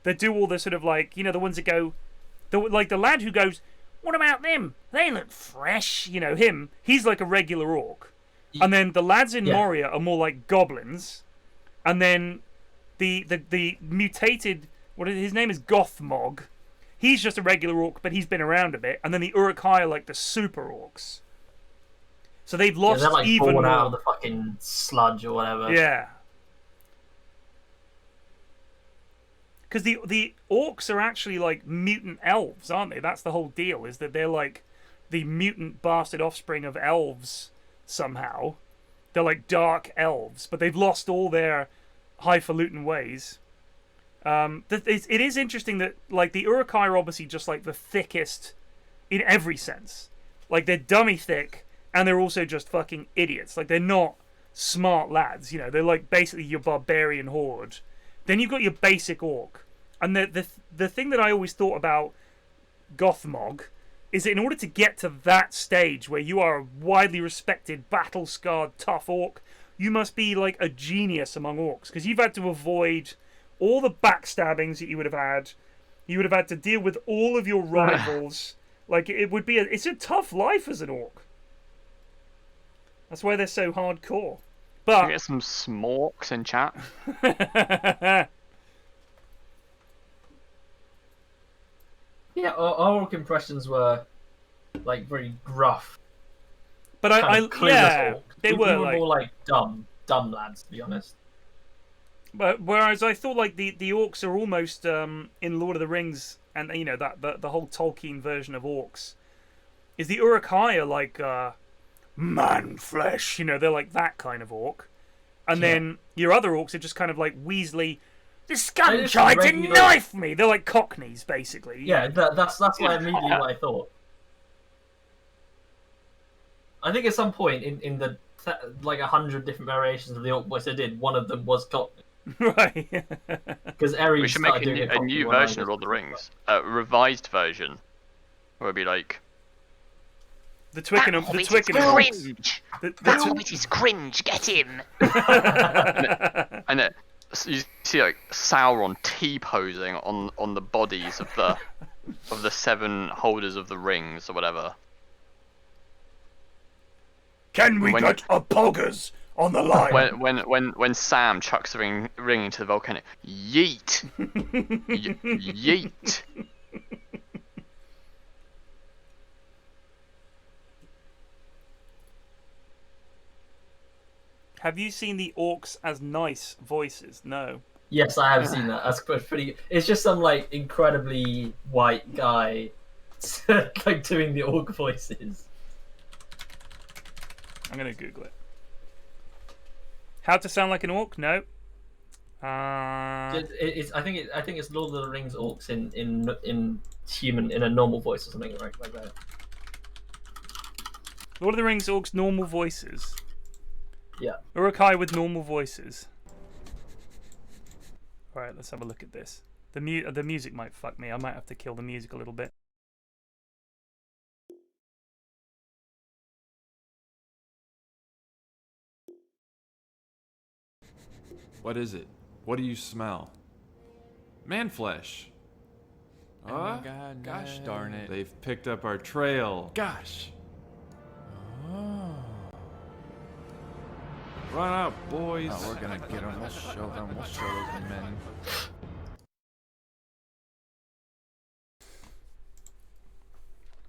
that do all the sort of, like, you know, the ones that go... like, the lad who goes... What about them? They look fresh. You know, he's like a regular orc. And then the lads in Moria are more like goblins. And then the mutated, his name is Gothmog. He's just a regular orc, but he's been around a bit. And then the Uruk-hai are like the super orcs. So they've lost they're like even born more. out of the fucking sludge or whatever. Yeah. Because the orcs are actually like mutant elves, aren't they? That's the whole deal, is that they're like the mutant bastard offspring of elves somehow. They're like dark elves, but they've lost all their highfalutin ways. It is interesting that like the Uruk-hai are obviously just like the thickest in every sense. Like they're dummy thick, and they're also just fucking idiots. Like they're not smart lads, you know. They're like basically your barbarian horde. Then you've got your basic orc. And the thing that I always thought about Gothmog is that in order to get to that stage where you are a widely respected, battle-scarred, tough orc, you must be like a genius among orcs. Because you've had to avoid all the backstabbings that you would have had. You would have had to deal with all of your rivals. Like, it's a tough life as an orc. That's why they're so hardcore. But... Can we get some smorks in chat? Yeah, our orc impressions were like very gruff. But I they we were like... more like dumb lads, to be honest. But whereas I thought like the orcs are almost in Lord of the Rings, and you know that the whole Tolkien version of orcs is the Uruk-hai are like man flesh. You know, they're like that kind of orc, and then your other orcs are just kind of like Weasley. This scum tried to knife me. They're like Cockneys, basically. Yeah, that's why immediately what I thought. I think at some point in the like 100 different variations of the orc voice I did, one of them was Cockney. Right. Because Eri We should make a new version of Lord of the Rings, a revised version, where it'd be like The Twickenham orcs. Cringe. That hobbit is cringe. Get him. and it, you see like Sauron T-posing on the bodies of the 7 holders of the rings or whatever. Can we get a poggers on the line? When Sam chucks the ring into the volcano, yeet, yeet. Have you seen the orcs as nice voices? No. Yes, I have seen that. That's pretty. It's just some like incredibly white guy, like doing the orc voices. I'm gonna Google it. How to sound like an orc? No. I think it's Lord of the Rings orcs in human in a normal voice or something like that. Lord of the Rings orcs normal voices. Yeah. Uruk-hai with normal voices. All right, let's have a look at this. The music might fuck me. I might have to kill the music a little bit. What is it? What do you smell? Man flesh. Oh my God, gosh darn it. They've picked up our trail. Gosh. Oh. Run out, boys. Oh, we're gonna get them. We'll show them. We'll show those men.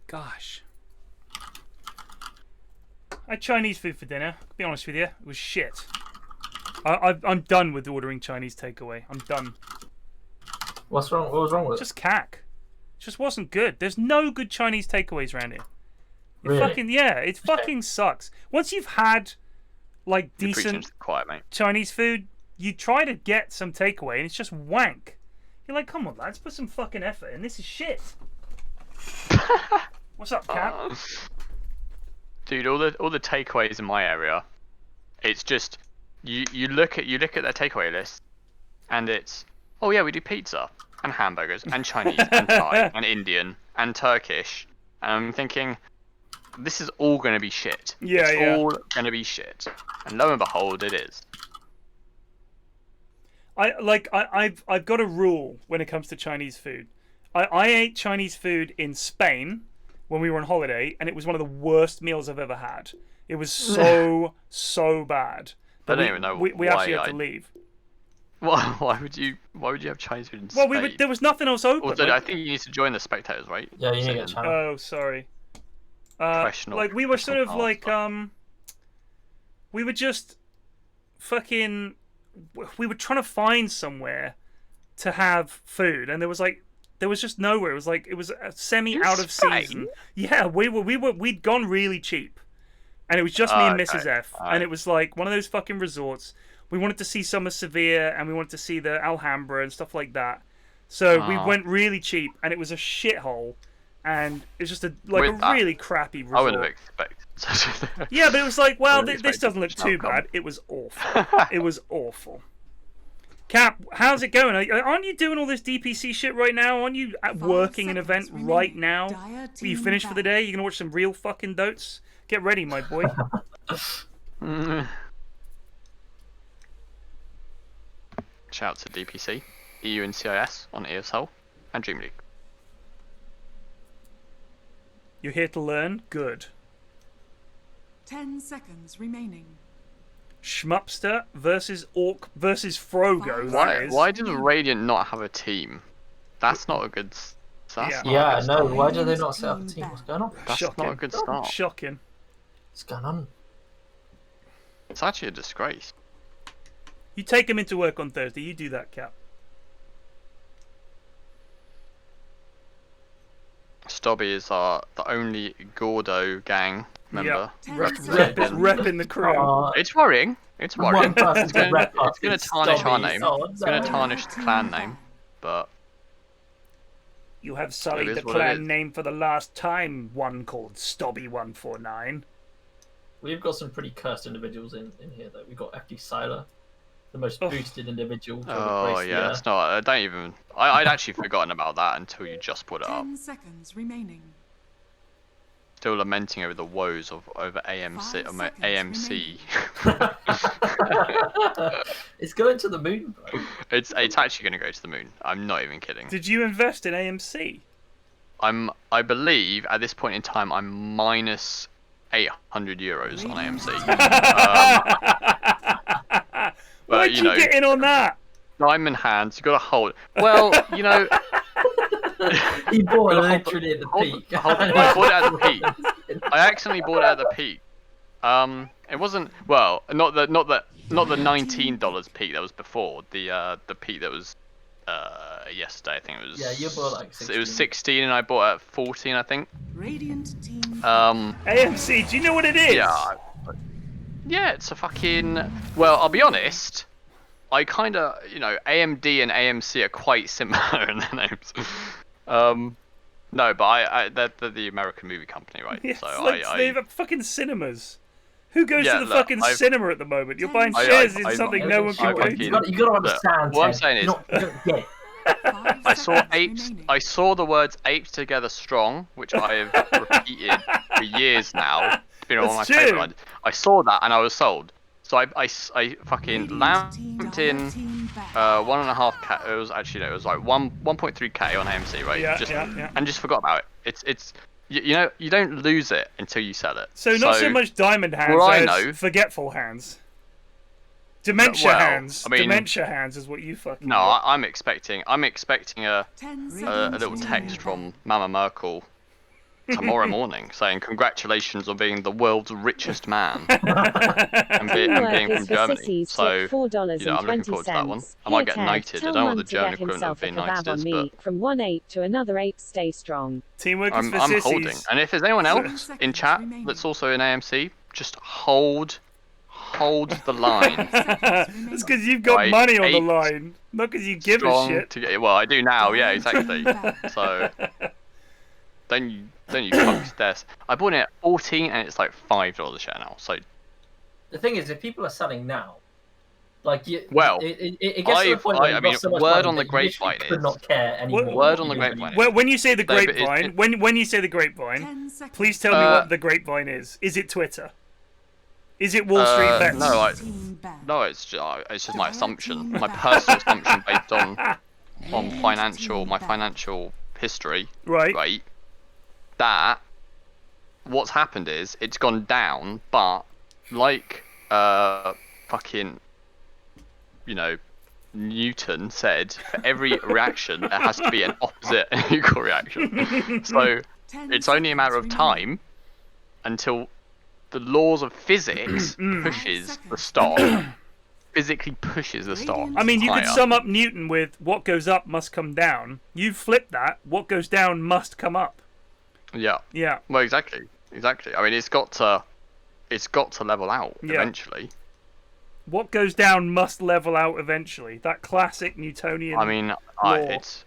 Gosh. I had Chinese food for dinner. To be honest with you, it was shit. I'm done with ordering Chinese takeaway. I'm done. What's wrong? What was wrong with it? Just cack. It just wasn't good. There's no good Chinese takeaways around here. Really? It fucking sucks. Once you've had like decent quiet, mate. Chinese food, you try to get some takeaway and it's just wank. You're like, come on, lads, put some fucking effort in. This is shit. What's up, Cap? Dude, all the takeaways in my area, it's just you look at their takeaway list, and it's we do pizza and hamburgers and Chinese and Thai and Indian and Turkish, and I'm thinking, this is all gonna be shit. It's all gonna be shit, and lo and behold, it is. I've got a rule when it comes to Chinese food. I ate Chinese food in Spain when we were on holiday, and it was one of the worst meals I've ever had. It was so bad. I don't even know we actually had to leave. Why would you have Chinese food in Spain? Well, there was nothing else open. Also, I think you need to join the spectators, right? Yeah, you need to get a channel. Oh, sorry. Like we were sort of like we were just fucking. We were trying to find somewhere to have food, and there was just nowhere. It was a semi out of season. Yeah, we'd gone really cheap, and it was just me and Mrs. F, and it was like one of those fucking resorts. We wanted to see some of Sevilla, and we wanted to see the Alhambra and stuff like that. So we went really cheap, and it was a shithole, and it's just a really crappy resort. I wouldn't have expected. Yeah, but it was like, well, this doesn't look too bad. It was awful. It was awful. Cap, how's it going? Aren't you doing all this DPC shit right now? Aren't you working an event right now? Are you finished for the day? You gonna watch some real fucking dotes? Get ready, my boy. Shout out to DPC, EU and CIS on ESL, and Dream League. You're here to learn? Good. 10 seconds remaining. Schmupster versus Orc versus Frogo. Why does Radiant not have a team? That's not a good. Why do they not set up a team? What's going on? That's not a good start. Shocking. What's going on? It's actually a disgrace. You take him into work on Thursday. You do that, Cap. Stobby is the only Gordo gang member. Repping the crew. It's worrying. It's worrying. One person It's going to tarnish our Stobby. name. Oh, It's going to no. tarnish the clan name. But You have sullied It the is what it clan is. name for the last time, one called Stobby149. We've got some pretty cursed individuals in here, though. We've got FD Siler, the most boosted individual. To ever oh grace yeah, the it's not. I don't even. I'd actually forgotten about that until you just put it up. 10 seconds remaining. Still lamenting over the woes of over AMC. 5 seconds AMC. It's going to the moon, bro. it's actually going to go to the moon. I'm not even kidding. Did you invest in AMC? I believe at this point in time I'm minus 800 euros on AMC. Why'd you get in on that? Diamond hands, you got to hold. Well, you know. He bought it literally at the peak. I bought it at the peak. I accidentally bought it at the peak. It wasn't not the $19 peak that was before the peak that was yesterday. I think it was. Yeah, you bought like 16. It was 16, and I bought it at 14, I think. Radiant team. AMC, do you know what it is? Yeah, it's a fucking. Well, I'll be honest. I kind of, AMD and AMC are quite similar in their names. No, but they're the American movie company, right? Yeah, so it's like they've got fucking cinemas. Who goes to the fucking cinema at the moment? You're buying shares in something no one can go to. You got to understand. What I'm saying is, I saw apes. remaining. I saw the words "apes together strong," which I have repeated for years now. It's been on my That's true. favourite line. I saw that and I was sold. So I fucking lamped in 1.5k. It was actually no, it was like 1.3k on AMC, right? Yeah. And just forgot about it. It's you don't lose it until you sell it. So not so much diamond hands as forgetful hands. Dementia hands. I mean, dementia hands is what you fucking. No, got. I'm expecting a little text from Mama Merkel tomorrow morning saying congratulations on being the world's richest man and being from Germany. So I'm looking forward to that one. I might get knighted. I don't know what the German equivalent of being knighted is, but from one ape to another ape, stay strong. Teamwork is for I'm sissies. holding. And if there's anyone else in chat that's also in AMC, just hold the line. That's because you've got money on the line, not because you give a shit. Well, I do now. Yeah, exactly. So don't you fuck this. I bought it at 14 and it's like $5 a share now. So the thing is, if people are selling now, like it gets to the point I mean, word on the grapevine is not care anymore. Word on the grapevine. Well, when you say the grapevine, when you say the grapevine, please tell me what the grapevine is. Is it Twitter? Is it Wall Street bets? No, it's just my assumption, my personal assumption based on my financial history. Right. That what's happened is it's gone down, but like fucking Newton said, for every reaction there has to be an opposite and equal reaction. So it's only a matter of time until the laws of physics pushes the stock. Physically pushes the stock. I mean, you higher. could sum up Newton with what goes up must come down. You flip that, what goes down must come up. Yeah. Yeah. Well, exactly. I mean, it's got to level out eventually. What goes down must level out eventually. That classic Newtonian. I mean, law. it's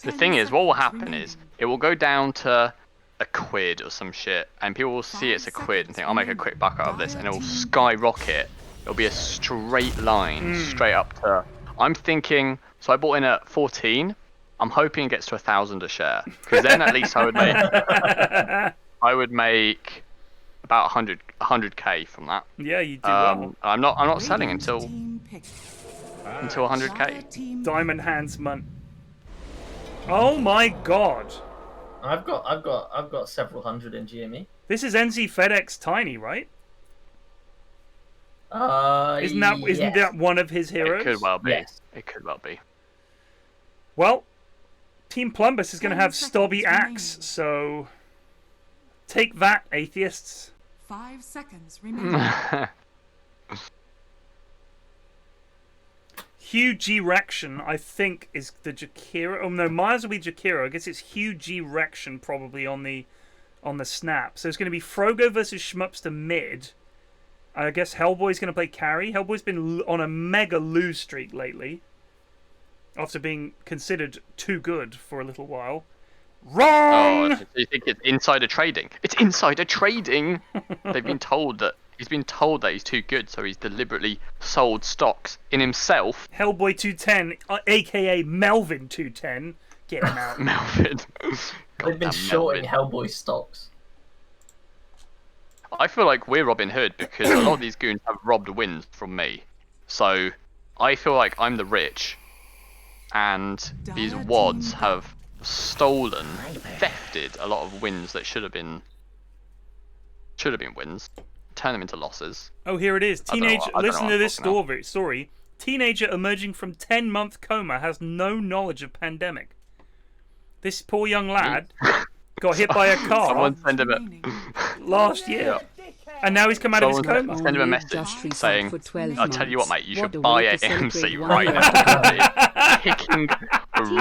the thing is, what will happen is it will go down to a quid or some shit, and people will see it's a quid and think, I'll make a quick buck out of this, and it will skyrocket. It'll be a straight line, straight up to. I'm thinking. So I bought in at 14. I'm hoping it gets to 1,000 a share, because then at least I would make about 100k from that. Yeah, you do well. I'm not selling until 100k. Diamond Hands month. Oh my god. I've got several hundred in GME. This is NC FedEx Tiny, right? Isn't that one of his heroes? It could well be. Yes. It could well be. Well, Team Plumbus is going to have Stobby Axe, so take that, atheists. 5 seconds remaining. Hugh G. Rection, I think, is the Jakiro. Oh no, Myers will be Jakiro. I guess it's Hugh G. Rection probably on the snap. So it's going to be Frogo versus Schmupster mid. I guess Hellboy's going to play carry. Hellboy's been on a mega lose streak lately, after being considered too good for a little while. Wrong! Oh, so you think it's insider trading? It's insider trading! They've been told that he's been told that he's too good, so he's deliberately sold stocks in himself. Hellboy 210, aka Melvin 210. Get him out. Melvin. They've been shorting Hellboy stocks. I feel like we're Robin Hood because a lot of these goons have robbed wins from me. So I feel like I'm the rich, and these wads have stolen, thefted a lot of wins that should have been wins, turn them into losses. Oh, here it is. Listen to this story. Teenager emerging from 10-month coma has no knowledge of pandemic. This poor young lad got hit by a car Someone send him last year, and now he's come out of his coma. Send him a message saying, "I'll tell you what, mate. You should buy a AMC right now." Kicking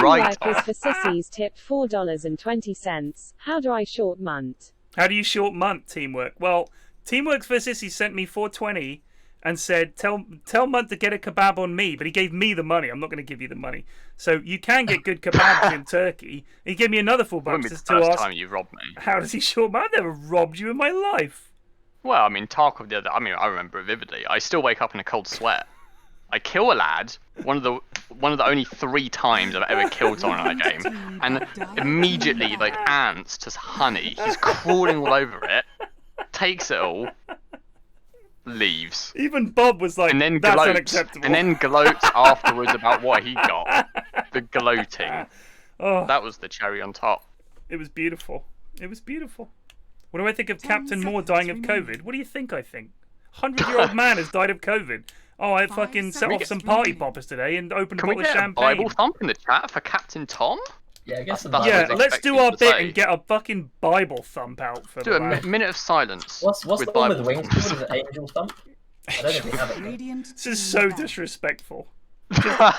right Teamwork is off. for sissies tipped $4.20. How do I short Munt? How do you short Munt, Teamwork? Well, Teamwork's for Sissies sent me $4.20 and said, tell Munt to get a kebab on me, but he gave me the money. I'm not going to give you the money. So you can get good kebabs in Turkey. He gave me another $4 Wouldn't be to the first ask, time you've robbed me. how does he short Munt? I've never robbed you in my life. Well, I mean, Tarkov the other. I mean, I remember it vividly. I still wake up in a cold sweat. I kill a lad, one of the only 3 times I've ever killed someone in a game, and immediately, like ants to honey, he's crawling all over it, takes it all, leaves. Even Bob was like, and then that's gloats, unacceptable. and then gloats afterwards about what he got. The gloating. Oh, That was the cherry on top. it was beautiful. It was beautiful. What do I think of Captain Moore dying of COVID? What do you think I think? 100-year-old man has died of COVID. Oh, I fucking set off some party poppers today and opened a Can we bottle of get a champagne. Bible thump in the chat for Captain Tom? Yeah, I guess That's Yeah, what I was let's do expecting our to bit say. and get a fucking Bible thump out for Do the a lad. minute of silence. What's with the one with Bible wings thumps. called? Is it Angel Thump? I don't think we have it. Radiant This is team so battle. disrespectful. Just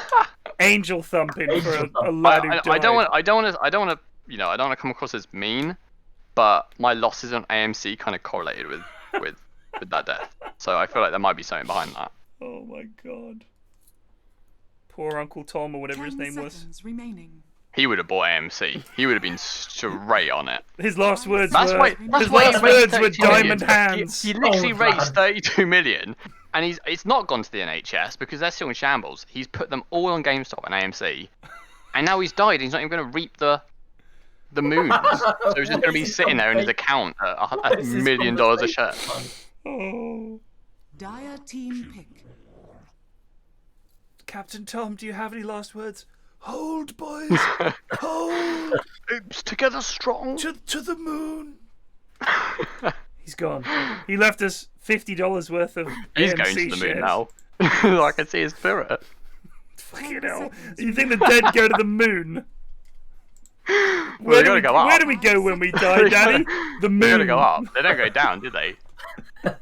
angel thumping for a lad who died. I don't want to, you know, I don't want to come across as mean, but my losses on AMC kind of correlated with that death. So I feel like there might be something behind that. Oh my god. Poor Uncle Tom or whatever his 10 name was. seconds remaining. He would have bought AMC. He would have been straight on it. His last words That's were why. That's his why last he raised words were 32 million. diamond hands. He literally Oh, raised man. 32 million, and it's not gone to the NHS because they're still in shambles. He's put them all on GameStop and AMC, and now he's died. He's not even going to reap the moons. So he's just going to be sitting there in his account at $1 million a share. Oh. Dire team pick. Captain Tom, do you have any last words? Hold, boys. Hold Oops, together strong. to the moon. He's gone. He left us $50 worth of He's AMC going to the moon shares. now. I can see his spirit. Fucking 10 hell. seconds You think the dead go to the moon? Well, Where they do gotta go up. Where do we go when we die, Daddy? The moon. They gotta go up. They don't go down, do they?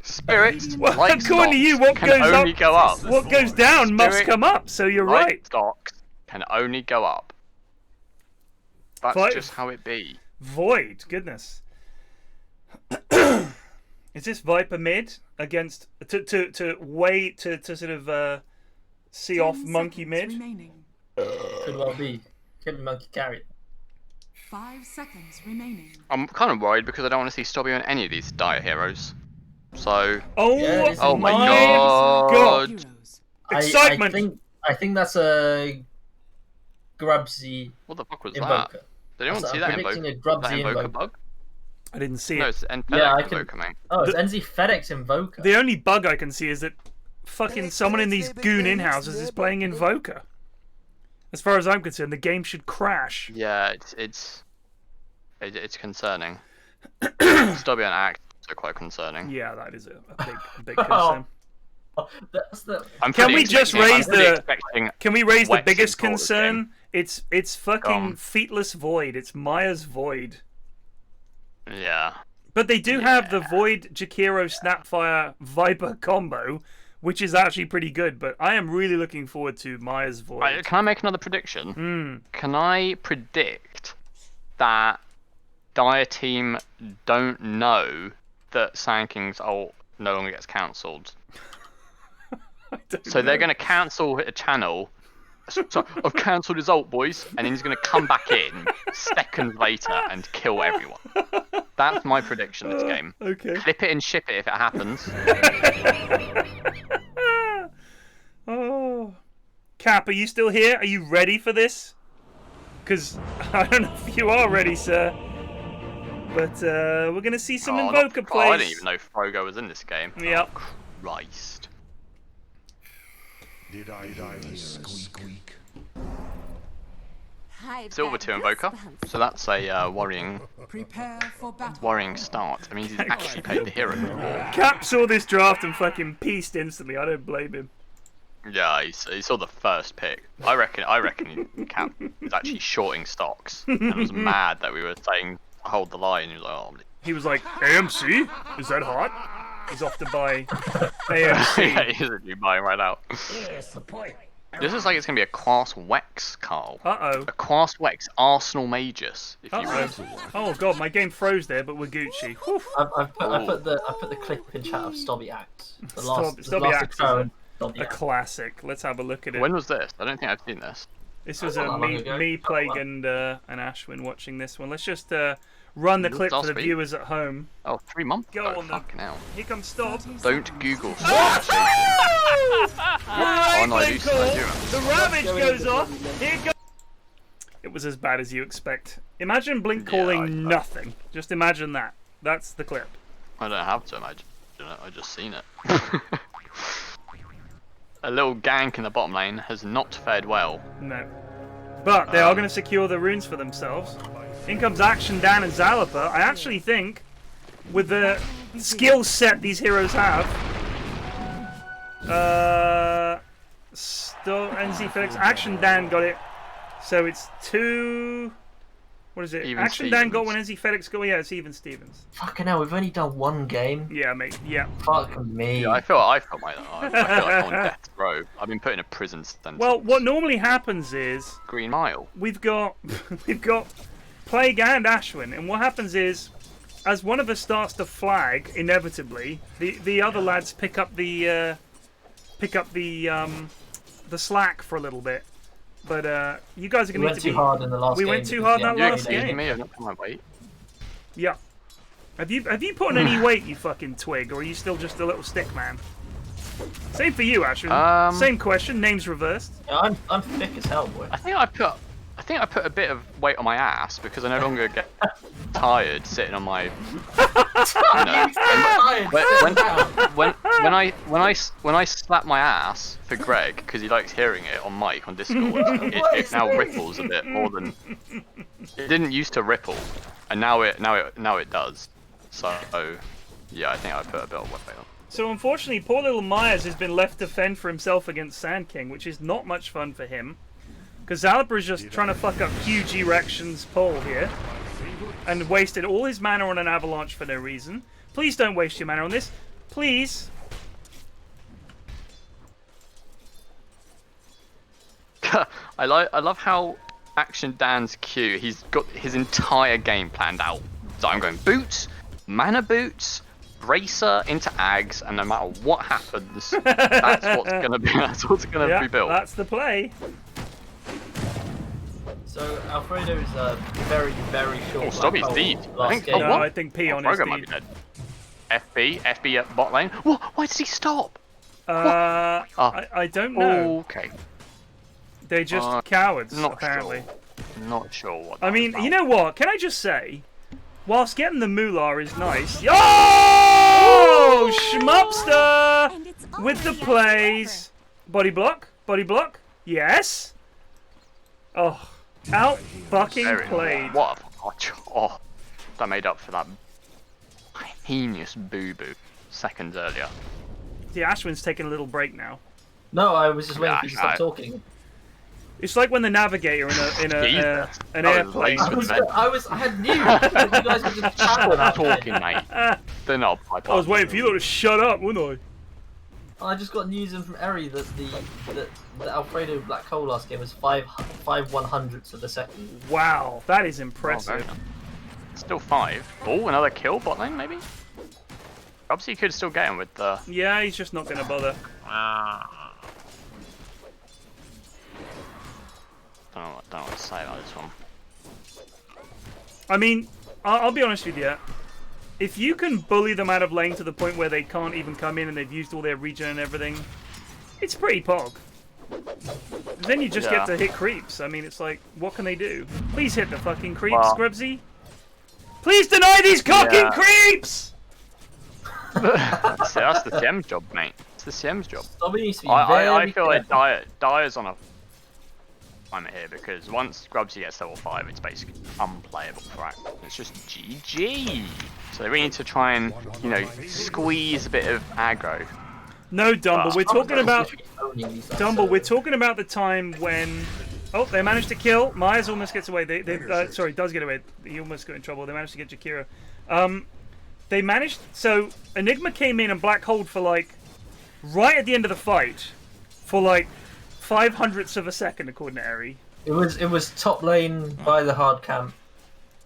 Spirits, Well, like according to you, stocks, what can goes only up, go up. what goes down must Spirit, come up. So you're like right. stocks can only go up. That's Vi- just how it be. Void, goodness. Is this Viper mid against to wait to sort of see off 10 Monkey seconds mid? remaining. Could well be. Could be Monkey carry. 5 seconds remaining. I'm kind of worried because I don't want to see Stobby on any of these dire heroes. So, Oh, Yeah, this is oh my my god. God. Heroes. Excitement. I think that's a Grubsy What the fuck was that? Invoker. Did anyone I'm see that predicting invoker? a Grubsy That invoker Invoker. bug? I didn't see No, it. it's an Yeah, I FedEx can- invoker, mate. Oh, it's NZ FedEx Invoker. The only bug I can see is that fucking someone in these Goon in-houses is playing Invoker. As far as I'm concerned, the game should crash. Yeah, it's concerning. Stobby on Act is quite concerning. Yeah, that is a big concern. That's the. I'm Can pretty we just expecting- I'm raise pretty the- expecting Can we raise the Wex biggest install this concern? It's fucking Gone. feetless Void. It's Maya's Void. Yeah. But they do have the Void Jakiro Snapfire Viper combo, which is actually pretty good. But I am really looking forward to Maya's Void. Can I make another prediction? Can I predict that Dire Team don't know that Sand King's ult no longer gets cancelled? So they're going to cancel a channel. So I've cancelled his ult, boys, and then he's going to come back in seconds later and kill everyone. That's my prediction this game. Okay. Clip it and ship it if it happens. Oh, Cap, are you still here? Are you ready for this? Because I don't know if you are ready, sir. But we're going to see some Invoker plays. I didn't even know Frogo was in this game. Yep. Oh, Christ. Did I hear a squeak? Silver 2 Invoker, so that's a worrying start. It means he's actually paid the hero. Cap saw this draft and fucking pieced instantly. I don't blame him. Yeah, he saw the first pick. I reckon Cap was actually shorting stocks and was mad that we were saying hold the line. He was like, oh. He was like, AMC? Is that hot? He's off to buy AMC. Yeah, he's literally buying right out. Here's the point. This is like it's going to be a Class Wex, Carl. Uh-oh. A Class Wex Arsenal Magus, if you will. Oh god, my game froze there, but we're Gucci. I put the clip in chat of Stobby Axe. Stobby Axe is a classic. Let's have a look at it. When was this? I don't think I've seen this. This was me, Plague, and Ashwin watching this one. Let's just run the clip for the viewers at home. Oh, 3 months Go ago. on Fucking hell. Here comes Stob. Don't Google. Right, no, I do. The Ravage goes off. Here goes. It was as bad as you expect. Imagine Blink calling nothing. Just imagine that. That's the clip. I don't have to imagine it. I just seen it. A little gank in the bottom lane has not fared well. No. But they are going to secure the runes for themselves. In comes Action Dan and Zalapa. I actually think, with the skill set these heroes have, NZ Felix, Action Dan got it. So it's 2. What is it? Even Action Stevens. Dan got one, NZ Felix got one. Yeah, it's even Stevens. Fucking hell, we've only done one game. Yeah, mate. Yeah. Fuck me. Yeah, I feel like I'm on death row. I've been put in a prison sentence. Well, what normally happens is Green Mile. we've got Plague and Ashwin, and what happens is, as one of us starts to flag, inevitably, the other lads pick up the slack for a little bit. But you guys are going to need to be. We went too hard in the last game. We went too hard in that last game. Me, I've not put my weight. Yeah. Have you put on any weight, you fucking twig, or are you still just a little stick man? Same for you, Ashwin. Same question. Name's reversed. Yeah, I'm thick as hell, boy. I think I put a bit of weight on my ass because I no longer get tired sitting on my. When I slap my ass for Greg because he likes hearing it on mic on Discord, it now ripples a bit more than it didn't used to ripple, and now it does. So yeah, I think I put a bit of weight on. So unfortunately, poor little Myers has been left to fend for himself against Sand King, which is not much fun for him. Because Zalapa is just trying to fuck up huge Erection's pole here. And wasted all his mana on an avalanche for no reason. Please don't waste your mana on this. Please. I love how Action Dan's Q, he's got his entire game planned out. So I'm going boots, mana boots, bracer into Ags, and no matter what happens, that's what's gonna be be built. That's the play. So Alfredo's very, very short. Oh, Stobby's deep. I think P on his Frogo might be dead. FB at bot lane. What? Why did he stop? I don't know. Okay. They're just cowards, apparently. Sure. Not sure what. I mean, you know what? Can I just say, whilst getting the moolah is nice. Oh, Schmupster with the plays. Body block. Yes. Oh. Out fucking played. What a that made up for that heinous boo-boo seconds earlier. The Ashwin's taking a little break now. No, I was just waiting for you to stop talking. It's like when the navigator in an airplane. I had news. You guys were just chatting. Talking, mate. They're not. I was waiting for you to shut up, wasn't I just got news in from Eri that the Alfredo Black Hole last game was 5/100ths of a second. Wow, that is impressive. Oh, still 5. Oh, another kill bot lane, maybe? Obviously, you could still get him with the... Yeah, he's just not going to bother. Don't know what to say about this one. I mean, I'll be honest with you. If you can bully them out of lane to the point where they can't even come in and they've used all their regen and everything, it's pretty pog. Then you just get to hit creeps. I mean, it's like, what can they do? Please hit the fucking creeps, Scrubsy. Please deny these cocking creeps! That's the CM's job, mate. It's the CM's job. I feel like Dire's on a climate here because once Grubsy gets level 5, it's basically unplayable for Act. It's just GG. So they really need to try and, you know, squeeze a bit of aggro. No, Dumble, we're talking about we're talking about the time when they managed to kill. Myers almost gets away. Sorry, does get away. He almost got in trouble. They managed to get Jakira. They managed. So Enigma came in and black holed for like right at the end of the fight for like 5/100ths of a second, according to Eri. It was top lane by the hard camp.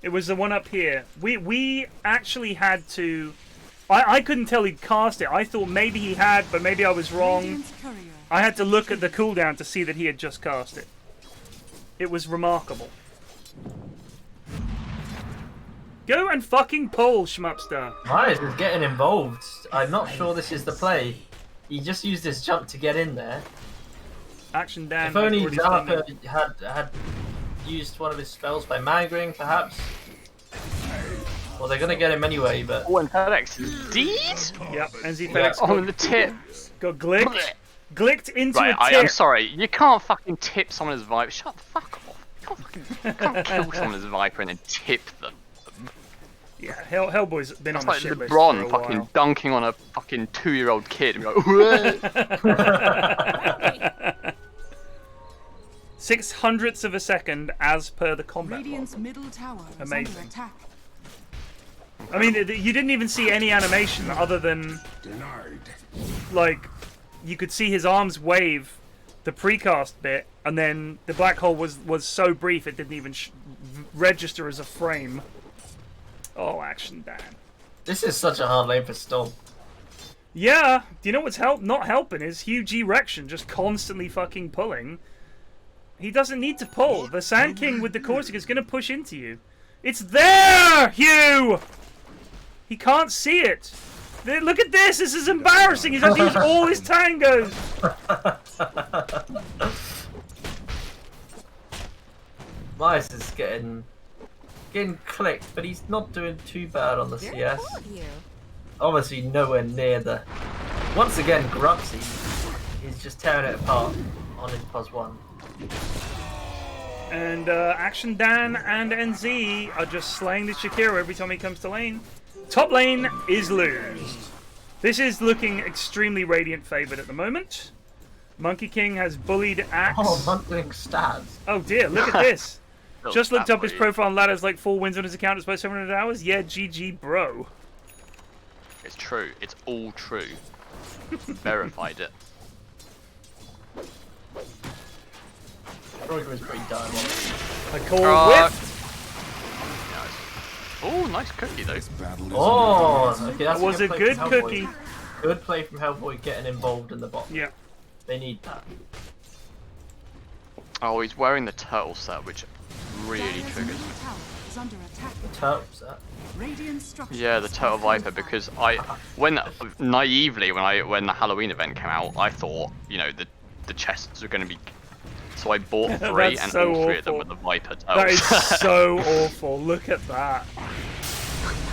It was the one up here. We actually had to. I couldn't tell he'd cast it. I thought maybe he had, but maybe I was wrong. I had to look at the cooldown to see that he had just cast it. It was remarkable. Go and fucking pull, Schmupster. Myers is getting involved. I'm not sure this is the play. He just used his jump to get in there. Action Dan. If only Zappa had used one of his spells by Mangering, perhaps. Well, they're gonna get him anyway, but... Oh, and FedEx indeed? Yep, NZ FedEx got the tip. Got glicked. Glicked into a tip. I'm sorry, you can't fucking tip someone's Viper. Shut the fuck off. You can't kill someone's Viper and then tip them. Yeah, Hellboy's been on the shit list LeBron for a fucking while. dunking on a fucking 2-year-old kid and be like, 6/100ths of a second as per the combat log. Radiant's middle tower is Amazing. under attack. I mean, you didn't even see any animation other than, like, you could see his arms wave the precast bit, and then the black hole was so brief it didn't even register as a frame. Oh, action Dan. This is such a hard lane for Storm. Yeah, do you know what's not helping is huge erection just constantly fucking pulling. He doesn't need to pull. The Sand King with the Corsica is going to push into you. It's there, Hugh! He can't see it. Look at this. This is embarrassing. He's had to use all his tangos. Myers is getting clicked, but he's not doing too bad on the CS. Obviously nowhere near the... Once again, Grubsy is just tearing it apart on his +1. And Action Dan and NZ are just slaying the Shakira every time he comes to lane. Top lane is lose. This is looking extremely Radiant favoured at the moment. Monkey King has bullied Axe. Oh, Monkey stats. Oh dear, look at this. Just looked up his profile and ladders like 4 wins on his account despite 700 hours. Yeah, GG, bro. it's true. It's all true. Verified it. Frogo was pretty diabolical. I call whiff. Oh, nice cookie though. Oh, okay, that was a good cookie. Good play from Hellboy getting involved in the bot. Yeah. They need that. Oh, he's wearing the turtle set, which really triggers me. Turtle set? Yeah, the turtle viper, because naively when the Halloween event came out, I thought, you know, the chests were going to be. So I bought 3 and so all 3 of them awful. with the viper turtle. That is so awful. Look at that.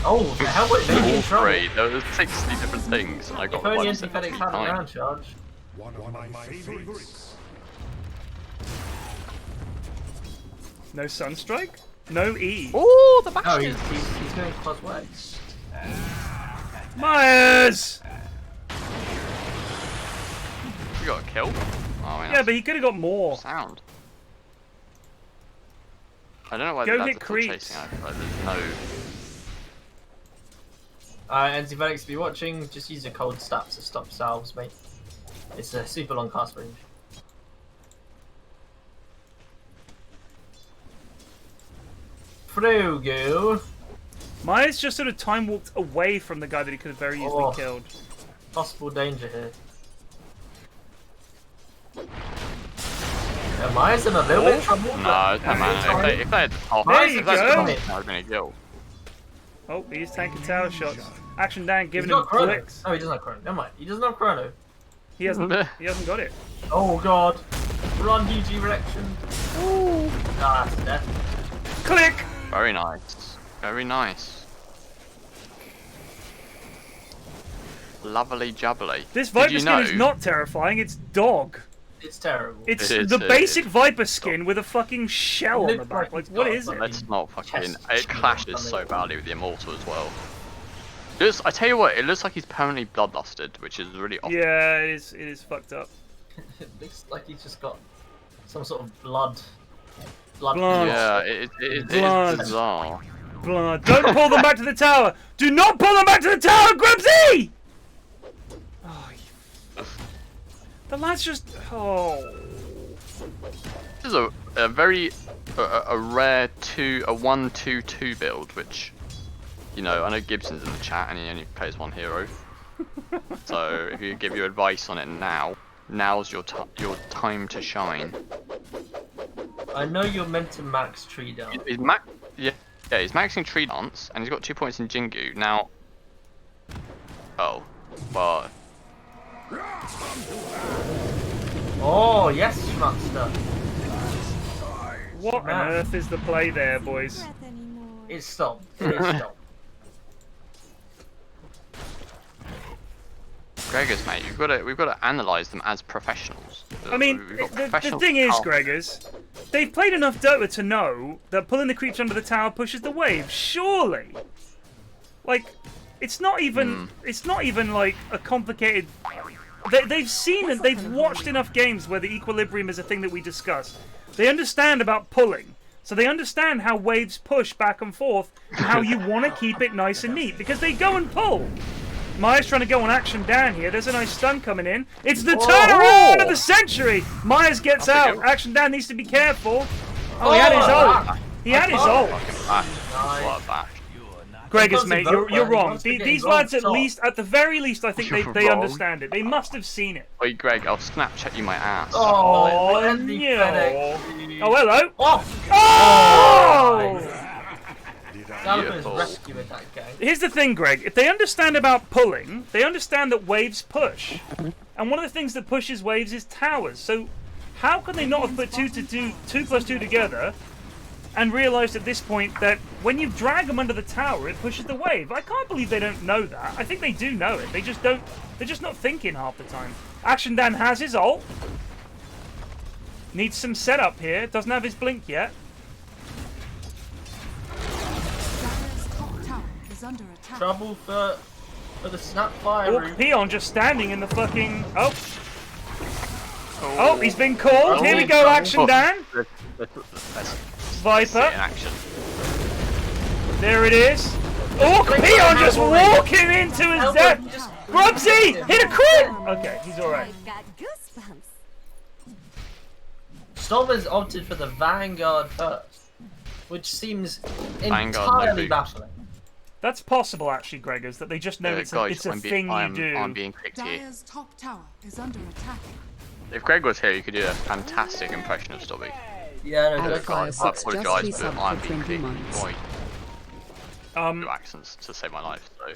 Oh, Hellboy made me in All trouble. 3. There were 60 different things. And I got If only one anti-FedEx had a round charge. One of my favorites. No Sunstrike? No E. Oh, the No, bastion! he's going +1. Myers! You got a kill? Oh, Yeah, but he could have got more. Sound. I don't know why Go that's hit still creeps. chasing out. Like, there's no. Anti-FedEx, if you're watching, just use a cold stab to stop salves, mate. It's a super long cast range. Frogo. Maya's just sort of time walked away from the guy that he could have very easily killed. Possible danger here. Yeah, Maya's in a little bit of trouble. No, it's not man. If they had half, There you if they had go. that would have been a kill. Oh, he's tanking tower shots. Action Dan He's giving him got chrono. clicks. No, he doesn't have chrono. Never mind. He doesn't have chrono. He hasn't got it. Oh god. Run, DG Reaction. Ooh. Ah, that's death. Click! Very nice. Very nice. Lovely jubbly. This Viper Did you skin know? is not terrifying, it's dog. It's terrible. It's It is, the it basic is. Viper skin with a fucking shell on the Looks back. like Like, he's what got is a it? Let's not fucking. Chest It clashes so badly with the Immortal as well. I tell you what, it looks like he's permanently bloodlusted, which is really off. Yeah, it is fucked up. It looks like he's just got some sort of blood. Blood. Yeah, it is Blood. bizarre. Blood. Don't pull them back to the tower! Do not pull them back to the tower, Grubsy! Oh, the lad's just... Oh. This is a very a rare 1-2-2 build, which, you know, I know Gibson's in the chat and he only plays one hero. So if you give your advice on it now's your time to shine. I know you're meant to max tree down. He's maxing tree dance and he's got 2 points in Jingu. Now, oh, well. Oh yes, Schmupster. What on earth is the play there, boys? It's stopped. It is stopped. Gregors, mate, we've got to analyse them as professionals. I mean, the thing is, Gregors, they've played enough Dota to know that pulling the creeps under the tower pushes the wave. Surely, like, it's not even like a complicated. They've seen and they've watched enough games where the equilibrium is a thing that we discuss. They understand about pulling, so they understand how waves push back and forth, and how you want to keep it nice and neat because they go and pull. Maya's trying to go on Action Dan here. There's a nice stun coming in. It's the turnaround of the century. Myers gets out. Action Dan needs to be careful. Oh, he had his ult. He had his ult. What a bash. Gregors, mate, you're wrong. These lads, at the very least, I think they understand it. They must have seen it. Wait, Greg, I'll Snapchat you my ass. Oh, no. Oh, hello. Oh! Beautiful. Rescuing that guy. Here's the thing, Greg. If they understand about pulling, they understand that waves push. And one of the things that pushes waves is towers. So how can they not have put 2 plus 2 together and realised at this point that when you drag them under the tower, it pushes the wave? I can't believe they don't know that. I think they do know it. They just don't. They're just not thinking half the time. Action Dan has his ult. Needs some setup here. Doesn't have his blink yet. Under attack. Trouble for the Snapfire. Orc Peon just standing in the fucking... Oh, he's been called. Here we go, Action Dan. Viper. Action. There it is. Orc Peon just walking into his death. Grubsy, hit a crit. Okay, he's alright. Stormers opted for the Vanguard first, which seems entirely baffling. That's possible, actually, Gregors, that they just know it's a thing you do. I'm being picked here. Dire's top tower is under attack. If Greg was here, you could do a fantastic impression of Stubby. Yeah, no, I apologise, but I'm being picked. Boy. No accents to save my life. So.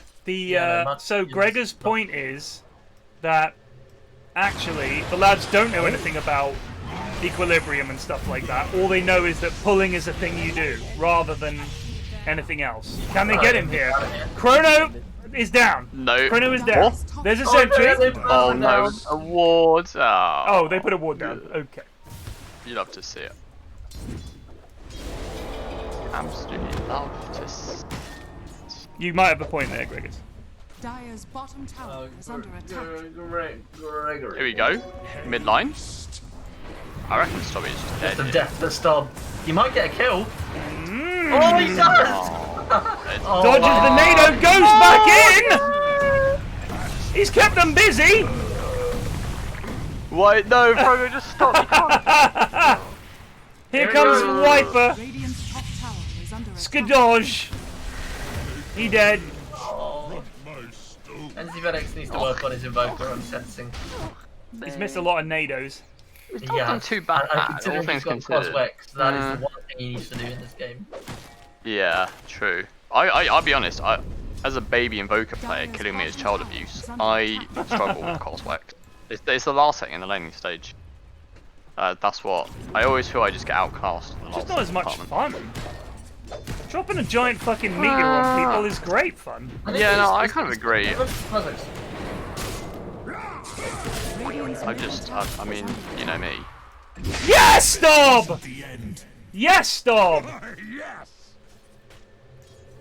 So Gregor's point is that actually the lads don't know anything about equilibrium and stuff like that. All they know is that pulling is a thing you do, rather than anything else. Can they get him here? Chrono is down. No. Chrono is down. What? There's a sentry. Oh no, a ward. Oh, they put a ward down. Okay. You love to see it. Absolutely love to see. You might have a point there, Gregors. Dire's bottom tower is under attack. Here we go. Midline. I reckon Stubby is just dead. The death to Stub. You might get a kill. Oh, he does! Dodges the NATO, goes back in! He's kept them busy! Wait, no, Frogo, just stop. You can't. Here comes Wiper. Radiant's top tower is under attack. Skadoosh. He dead. NZVX needs to work on his invoker on sensing. He's missed a lot of nados. It's not done too bad, And all considering things he's got considered. Coswex, that is the one thing he needs to do in this game. Yeah, true. I'll be honest, as a baby invoker player killing me as child abuse, I struggle with Coswex. It's the last thing in the laning stage. That's what I always feel. I just get outclassed. in the Just last not as much department. fun. Dropping a giant fucking meteor on people is great fun. Yeah, no, I kind of agree. Coswex. I mean, you know me. Yes, Storm! Yes, Storm!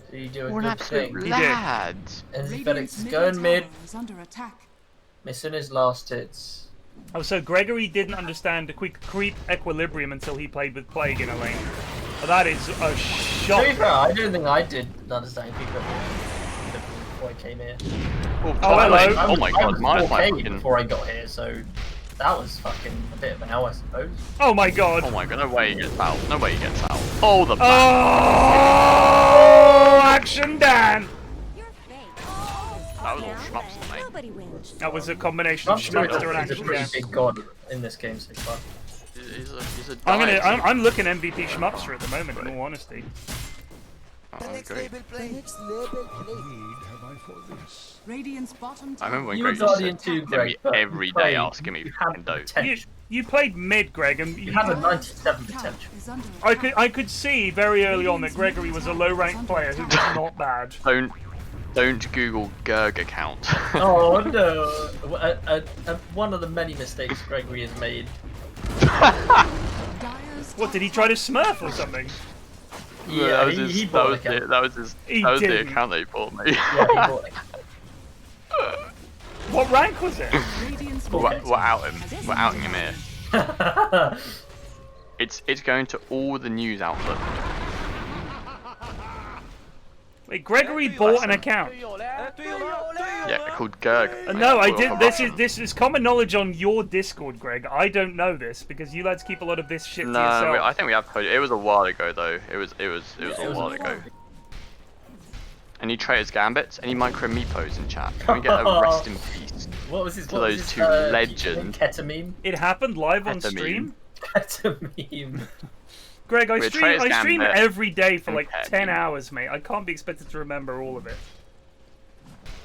So you do a What an good absolute thing. lad. NZVX is middle going mid, tower is under attack. missing his last hits. Oh, so Gregory didn't understand the quick creep equilibrium until he played with Plague in a lane. Well, that is a To be shock. fair, I don't think I did understand people before I came here. Oh, hello. Oh my god, mine is my 4K fucking. before I got here, so that was fucking a bit of an L, I suppose. Oh my god. Oh my god, no way he gets out. No way he gets out. Oh, the back. Oh, action Dan! That was all Schmupster, mate. Nobody wins. That was a combination of Schmupster Schmupster and is a action pretty Dan. big god in this game so far. He's a I'm looking MVP Schmupster at the moment, in all honesty. Oh, I agree. Radiant's bottom I tower. remember when You were Greg used Guardian to too, send Greg, me but every you day played- asking me you fucking had dope. potential. You played mid, Greg, and You had a 97 potential. Is under I could see very early on that Gregory was a low-ranked player who was not bad. Don't Google Gerg account. Oh no! One of the many mistakes Gregory has made. Dyer's What, did he try to smurf or something? Yeah, that was he his, bought that an account. He was the didn't. account that he bought me. Yeah, he bought an What rank was it? Radiant's we're out him. We're outing him here. account. It's going to all the news outlets. Wait, Gregory bought an account. Yeah, called Gerg. No, I did. This is common knowledge on your Discord, Greg. I don't know this because you lads keep a lot of this shit to No, yourself. I think we have played it. It was a while ago though. It was a while ago. Any traitors gambits? Any micro meepos in chat? Can we get a rest in peace? What was his? To What those was his, two legends. Ketamine. It happened live on Ketamine. stream. Ketamine. Greg, I We're stream traitors gambit every day for like and 10 ketamine. hours, mate. I can't be expected to remember all of it.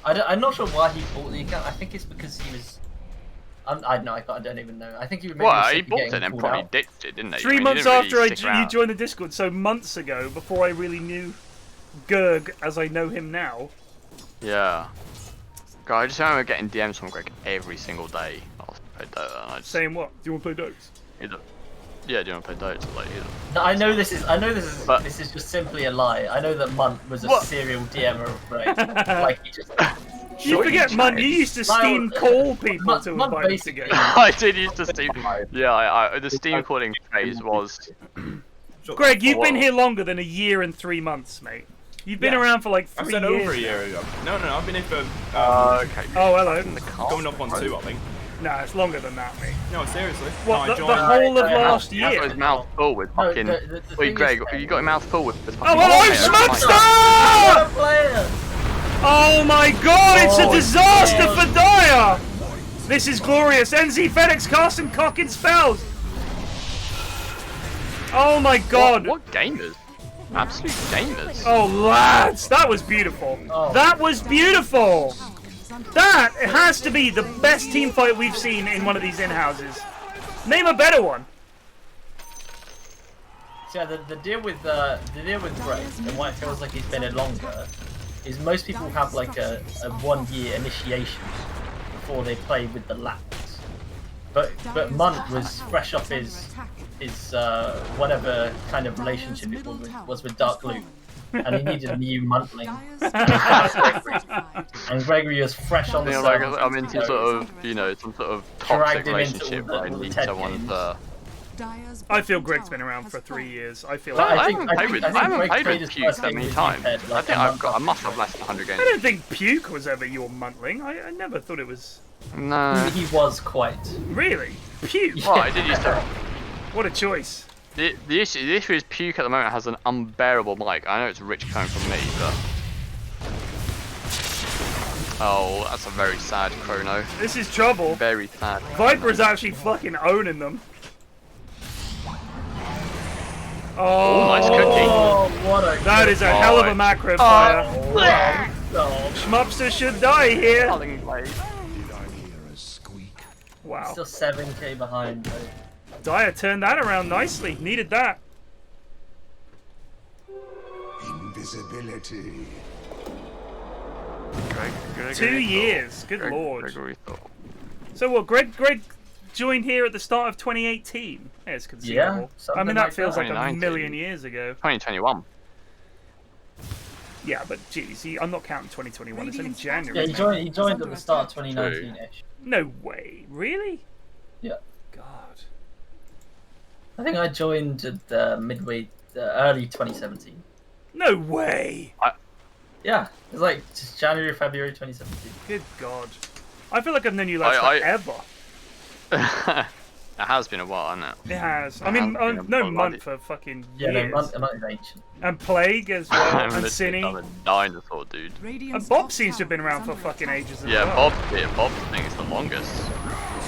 I'm not sure why he bought the account. I think it's because he was. I don't even know. I think he maybe was Well, sick he of bought getting it and called probably out. ditched it, didn't he? 3 I mean, he months didn't after really stick you around. joined the Discord, so months ago, before I really knew Gerg as I know him now. Yeah. God, I just remember getting DMs from Greg every single day. I was playing Dota, and I just Saying what? Do you want to play Dotes? either, yeah, do you want to play Dota? Like either. No, I know this is. But- This is just simply a lie. I know that Munt was a What? serial DMer of Greg. Like he just. You forget, man, you used to Steam call people to Munt invite them to basically. go. I did used to Steam. Yeah, the Steam calling phase was. Greg, you've been Whoa. here longer than a year and 3 months, mate. You've been Yeah. around for like I 3 said years. over a year ago. No, I've been here for Okay. Oh, hello. going up on 2, I think. No, it's longer than that, mate. No, seriously. What, no, I the joined. whole of last He got year? his mouth full with No, fucking. the thing Wait, Greg, is- you got your mouth full with fucking. Oh, hello, What Schmupster! a player! Oh my god, it's a Oh, disaster God. for Dyer! This is glorious. NZ FedEx casting cocking spells. Oh my god. What gamers? Absolute gamers. Oh lads, that was beautiful. Oh. That was beautiful. That has to be the best team fight we've seen in one of these in-houses. Name a better one. So yeah, the deal with Greg and why it feels like he's been in longer is most people have like a 1-year initiation before they play with the laps. But Munt was fresh off his whatever kind of relationship it was with Dark Luke, and he needed a new Muntling. And Gregory was fresh on the You know, like, surface, I'm in some so sort of, some sort of Dragged toxic him into relationship all where I the need TED someone games. to. I feel Greg's been around for 3 years. I feel But like I think- haven't I played think- with I think I haven't Greg played played with his Puke first that game many with times. Newhead, I like, think a I month must have less than 100 I games. don't think Puke was ever your Muntling. I never thought it was. No. He was quite. Really? Puke. Well, I did used to. What a choice. The issue is Puke at the moment has an unbearable mic. I know it's rich coming from me, but. Oh, that's a very sad chrono. This is trouble. Very sad. Viper's actually fucking owning them. Oh, nice cookie. Oh, what a that is a hell of a macro fire. Schmupster should die here. Wow. Still 7k behind though. Dyer turned that around nicely. Needed that. Invisibility. 2 years. Good lord. So what? Greg joined here at the start of 2018. Yeah, it's conceivable. Yeah, I mean, that feels like a 2019. million years ago. 2021. Yeah, but geez, I'm not counting 2021. It's only Yeah, January. he joined at the start of 2019-ish. No way. Really? Yeah. God. I think I joined at early 2017. No way. Yeah, it was like just January or February 2017. Good God. I feel like I've known you lads forever. It has been a while, hasn't it? It has. I mean, no month for fucking years. Yeah, no, month is ancient. And Plague as well, and Cinny. I'm a dinosaur, dude. And Bob seems to have been around for fucking ages as well. Yeah, Bob's thing is the longest.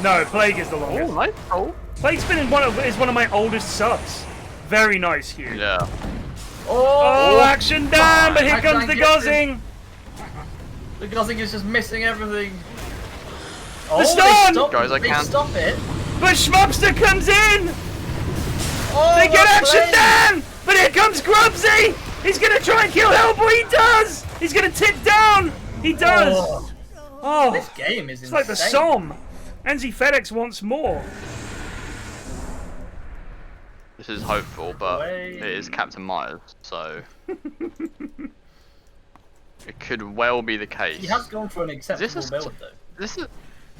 No, Plague is the longest. Oh, nice. Oh. Plague's been is one of my oldest subs. Very nice, Hugh. Yeah. Oh, action down, but here comes the Gozzing. The Gozzing is just missing everything. The stun! Guys, I can't stop it. But Schmupster comes in! Oh, they get action down! But here comes Grubsy! He's gonna try and kill Hellboy! He does! He's gonna tick down! He does! Oh, this game is it's like the Somme. Enzy FedEx wants more. This is hopeful, but it is Captain Myers, so it could well be the case. He has gone for an acceptable build, though. This is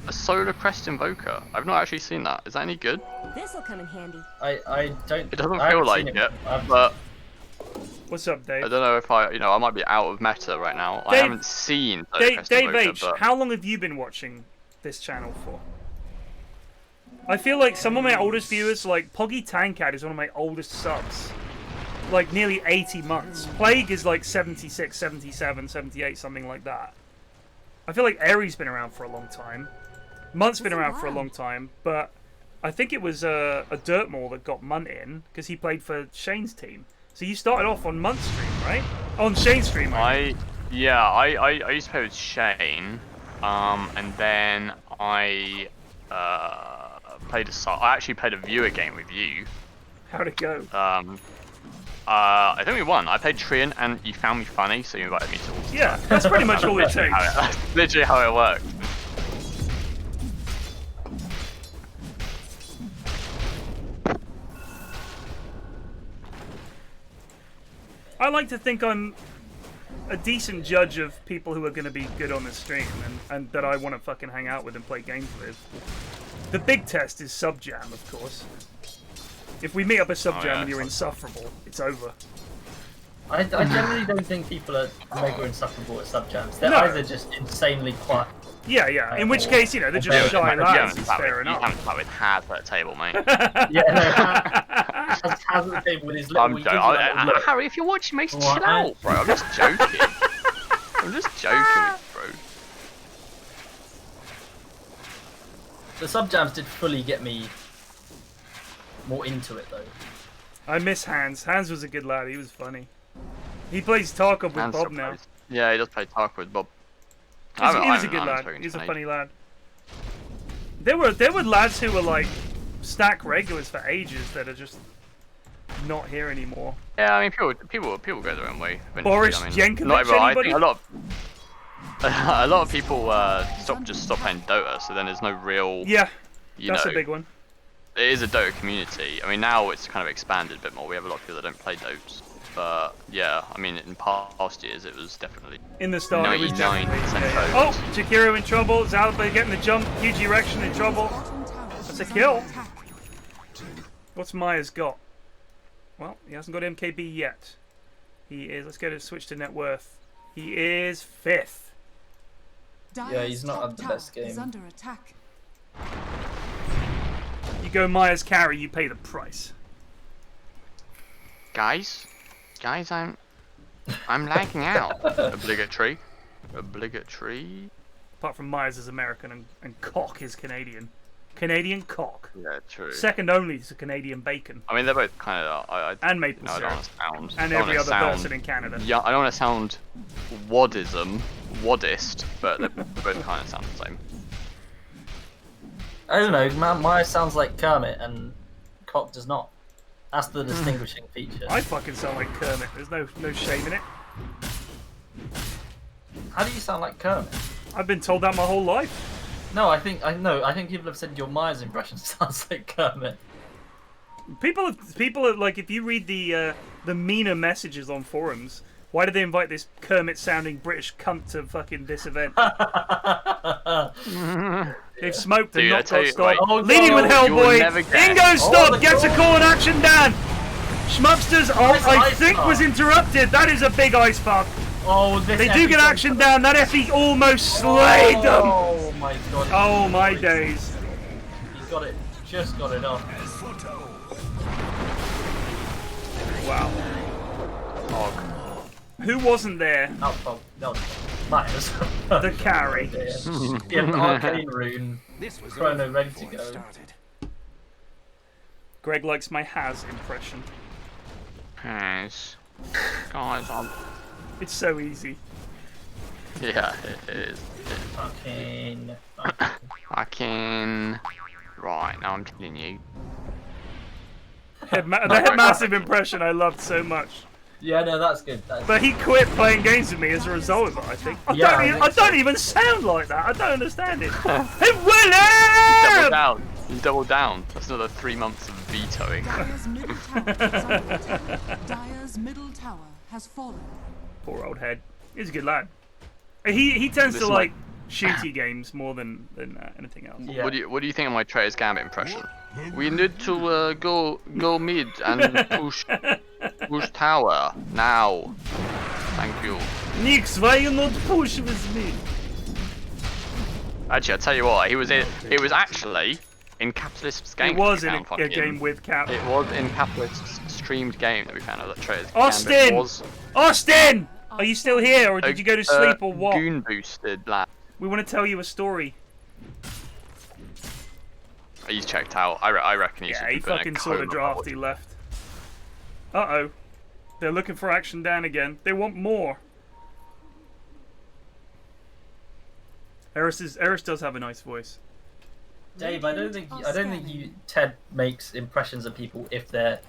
a Solar Crest Invoker. I've not actually seen that. Is that any good? This'll come in handy. I don't. It doesn't feel like it, but. What's up, Dave? I don't know if I might be out of meta right now. Dave, I haven't seen Solar Crest Dave Invoker, H, but... how long have you been watching this channel for? I feel like some of my oldest viewers, like Poggy Tankad is one of my oldest subs. Like nearly 80 months. Plague is like 76, 77, 78, something like that. I feel like Aries been around for a long time. Munt's been around for a long time, but I think it was a Dirtmore that got Munt in because he played for Shane's team. So you started off on Munt's stream, right? On Shane's stream, I used to play with Shane, and then I actually played a viewer game with you. How'd it go? I think we won. I played Trian, and you found me funny, so you invited me to all. Yeah, that's pretty much all it takes. That's literally how it works. I like to think I'm a decent judge of people who are going to be good on the stream and that I want to fucking hang out with and play games with. The big test is sub jam, of course. If we meet up a sub jam and you're insufferable, it's over. I generally don't think people are mega insufferable at sub jams. They're either just insanely quiet. Yeah, yeah. In which case, you know, they're just shy lads. It's fair enough. You haven't sat with Haz at a table, mate. Yeah, no, Haz at the table with his little... Harry, if you're watching, mate, chill out, bro. I'm just joking. I'm just joking with you, bro. The sub jams did fully get me more into it, though. I miss Hans. Hans was a good lad. He was funny. He plays Tarkov with Bob now. Yeah, he does play Tarkov with Bob. He was a good lad. He was a funny lad. There were lads who were like stack regulars for ages that are just not here anymore. Yeah, I mean people go their own way. Boris Jenkovic, anybody? I think a lot of people stop playing Dota, so then there's no real. Yeah, that's a big one. It is a Dota community. I mean, now it's kind of expanded a bit more. We have a lot of people that don't play Dotes. But yeah, I mean, in past years it was definitely in the start. 99% Dotes. Oh, Jakiro in trouble. Zalba getting the jump. Huge erection in trouble. That's a kill. What's Myers got? Well, he hasn't got MKB yet. He is. Let's go to switch to net worth. He is 5th. Yeah, he's not had the best Is game. under attack. You go Myers carry, you pay the price. Guys, I'm lagging out. Obligatory. Apart from Myers is American and Cock is Canadian. Canadian Cock. Yeah, true. Second only to Canadian Bacon. I mean, they're both kind of. And maple no, I syrup. don't want to sound. And I don't every wanna other sound, person in Canada. Yeah, I don't want to sound wadist, but they both kind of sound the same. I don't know, Maya sounds like Kermit and Cock does not. That's the distinguishing feature. I fucking sound like Kermit. There's no shame in it. How do you sound like Kermit? I've been told that my whole life. No, I think people have said your Myers impression sounds like Kermit. People have like, if you read the meaner messages on forums, why did they invite this Kermit-sounding British cunt to fucking this event? They've smoked and not got stopped. Oh, Leading with Hellboy. Ingo stop gets a call in action down. Schmupster's ult, I think, was interrupted. That is a big ice fuck. Oh, they do get action down. That FE almost slayed them. Oh my god. Oh my days. He's got it. Just got it off. Wow. Who wasn't there? No. Myers. The carry. Yeah, the arcane rune. Chrono ready to go. Greg likes my has impression. Has. Guys, It's so easy. Yeah, it is. Arcane. Fucking. Right, now I'm telling you. The massive impression I loved so much. Yeah, no, that's good. But he quit playing games with me as a result of it, I think. I don't even sound like that. I don't understand it. Hey, William! Double down. You double down. That's another 3 months of vetoing. Dyer's middle tower is under attack. Dyer's middle tower has fallen. Poor old head. He's a good lad. He tends to like shooty games more than anything else. Yeah. What do you think of my Trader's Gambit impression? We need to go mid and push tower now. Thank you. Nix, why you not push with me? Actually, I tell you what, it was actually in Capitalist's game. It was in a game with Cap. It was in Capitalist's streamed game that we found out that Trader's Austin! Gambit was. Austin! Are you still here, or did you go to sleep, or what? Goon boosted lad. We want to tell you a story. He's checked out. I reckon he's. Yeah, he fucking saw the draft. He left. Uh-oh. They're looking for action down again. They want more. Eris does have a nice voice. Dave, I don't think Ted makes impressions of people if they're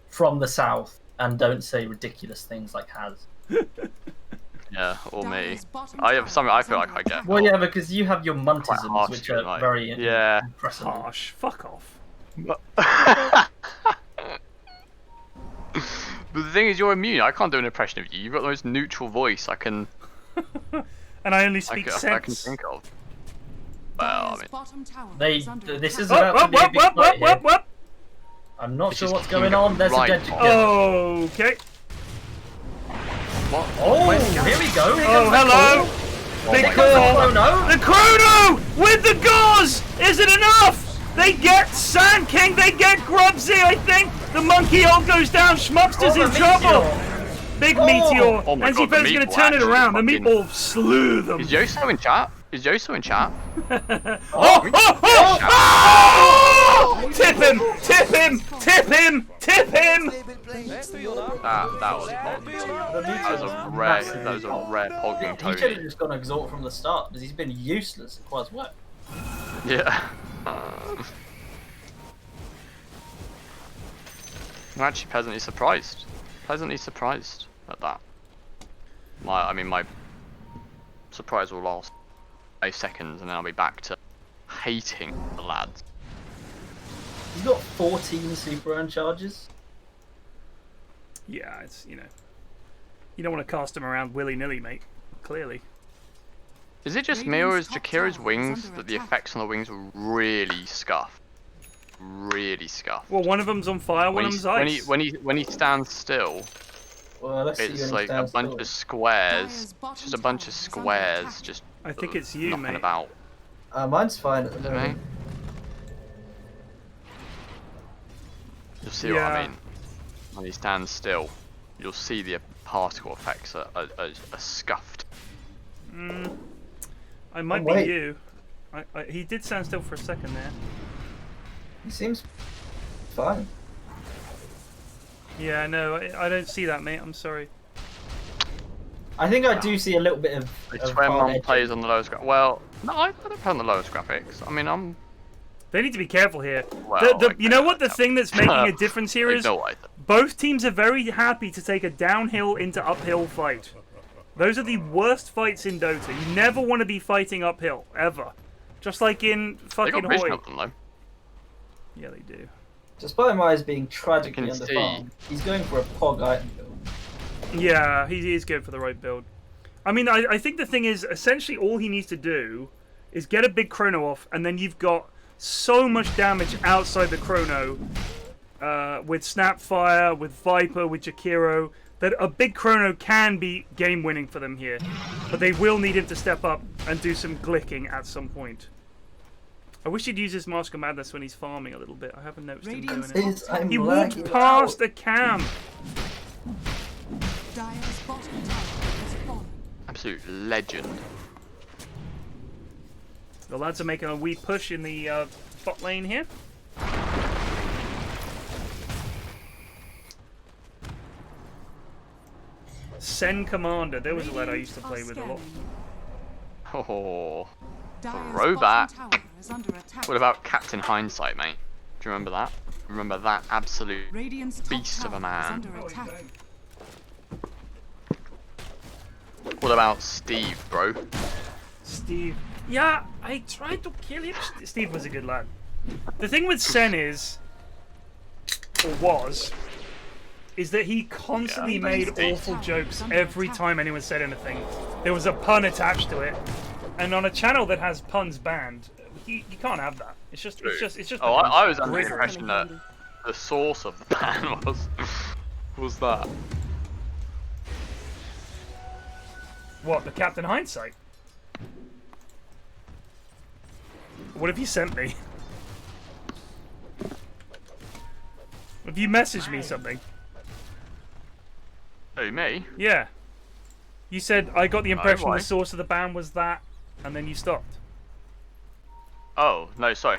from the south and don't say ridiculous things like has. Yeah, or me. I have something I feel like I get. Well, yeah, because you have your muntisms, which are very impressive. Harsh. Fuck off. But the thing is, you're immune. I can't do an impression of you. You've got the most neutral voice I can. And I only speak sense. I can think of. Well, I mean, this is about to be a big fight here. I'm not sure what's going on. There's a dead chicken. Okay. What? Oh, here we go. Oh, hello. Big call. The Chrono with the gauze. Is it enough? They get Sand King. They get Grubsy. I think the monkey ult goes down. Schmupster's in trouble. Big meteor. Oh my and God, Zipo's going to turn it around. The meatball slew them. Is Yoso in chat? Is Yoso in chat? Tip him! Tip him! Tip him! Tip him! That was pog. That was a rare pogging He should have Tony. just gone Exalt from the start because he's been useless at Quad's work. Yeah. I'm actually pleasantly surprised. Pleasantly surprised at that. My surprise will last 5 seconds and then I'll be back to hating the lads. He's got 14 super earned charges. Yeah, it's, you don't want to cast him around willy-nilly, mate. Clearly. Is it just me or is Jakira's wings that the effects on the wings are really scuffed? Really scuffed. Well, one of them's on fire, one of them's ice. When he stands still, well, let's it's like a bunch of squares. Just a bunch of squares. Just I think it's you, knocking mate. about. Mine's fine at the Is it me? moment. You'll see what I mean. When he stands still, you'll see the particle effects are scuffed. I might be you. He did stand still for a second there. He seems fine. Yeah, no, I don't see that, mate. I'm sorry. I think I do see a little bit of. It's when one plays on the lowest graphics. Well, no, I don't play on the lowest graphics. I mean, They need to be careful here. Well, you know what? The thing that's making a difference here is both teams are very happy to take a downhill into uphill fight. Those are the worst fights in Dota. You never want to be fighting uphill, ever. Just like in fucking They got vision Hoi. of them, though. Yeah, they do. Despite my eyes being tragically underfarmed, he's going for a Pog item build. Yeah, he is good for the right build. I mean, I think the thing is, essentially all he needs to do is get a big chrono off, and then you've got so much damage outside the chrono with Snapfire, with Viper, with Jakiro, that a big chrono can be game-winning for them here. But they will need him to step up and do some glicking at some point. I wish he'd use his Mask of Madness when he's farming a little bit. I haven't noticed him doing it. He walked past a cam. Absolute legend. The lads are making a wee push in the bot lane here. Sen Commander. There was a lad I used to play with a lot. Oh, throwback. What about Captain Hindsight, mate? Do you remember that? Remember that absolute beast of a man? What about Steve, bro? Steve. Yeah, I tried to kill him. Steve was a good lad. The thing with Sen is, or was, is that he constantly made awful jokes every time anyone said anything. There was a pun attached to it, and on a channel that has puns banned, you can't have that. It's just. Oh, I was under the impression that the source of the ban was that. What, the Captain Hindsight? What have you sent me? Have you messaged me something? Oh, me? Yeah. You said, I got the impression why? the source of the ban was that, and then you stopped. Oh, no, sorry.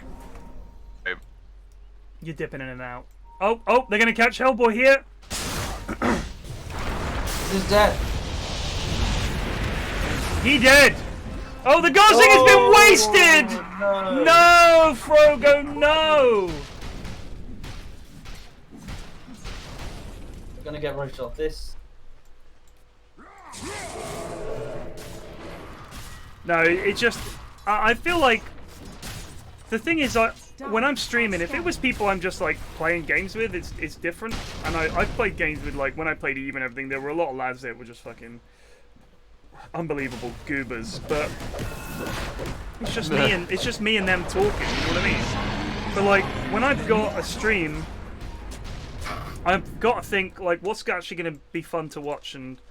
You're dipping in and out. Oh, they're going to catch Hellboy here. He's dead. He dead. Oh, the Gosling has been wasted! No, Frogo, no! We're gonna get roached off this. No, it just... I feel like... The thing is, when I'm streaming, if it was people I'm just, like, playing games with, it's different. And I've played games with, like, when I played EVE and everything, there were a lot of lads that were just fucking... unbelievable goobers, but it's just me and them talking, you know what I mean? But like when I've got a stream, I've got to think like what's actually going to be fun to watch, and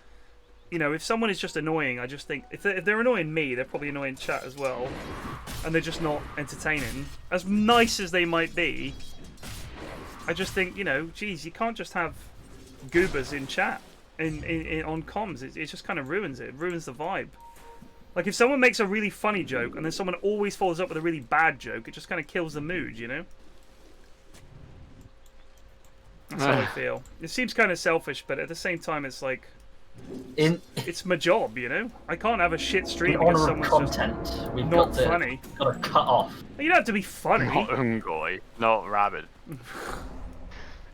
you know if someone is just annoying, I just think if they're annoying me, they're probably annoying chat as well, and they're just not entertaining. As nice as they might be, I just think geez, you can't just have goobers in chat. On comms, it just kind of ruins it. It ruins the vibe. Like if someone makes a really funny joke and then someone always follows up with a really bad joke, it just kind of kills the mood, you know? That's how I feel. It seems kind of selfish, but at the same time, it's like it's my job, you know? I can't have a shit stream because someone's content, just we've not got funny. Got to cut off. You don't have to be funny. Not Ungoy, not Rabbit.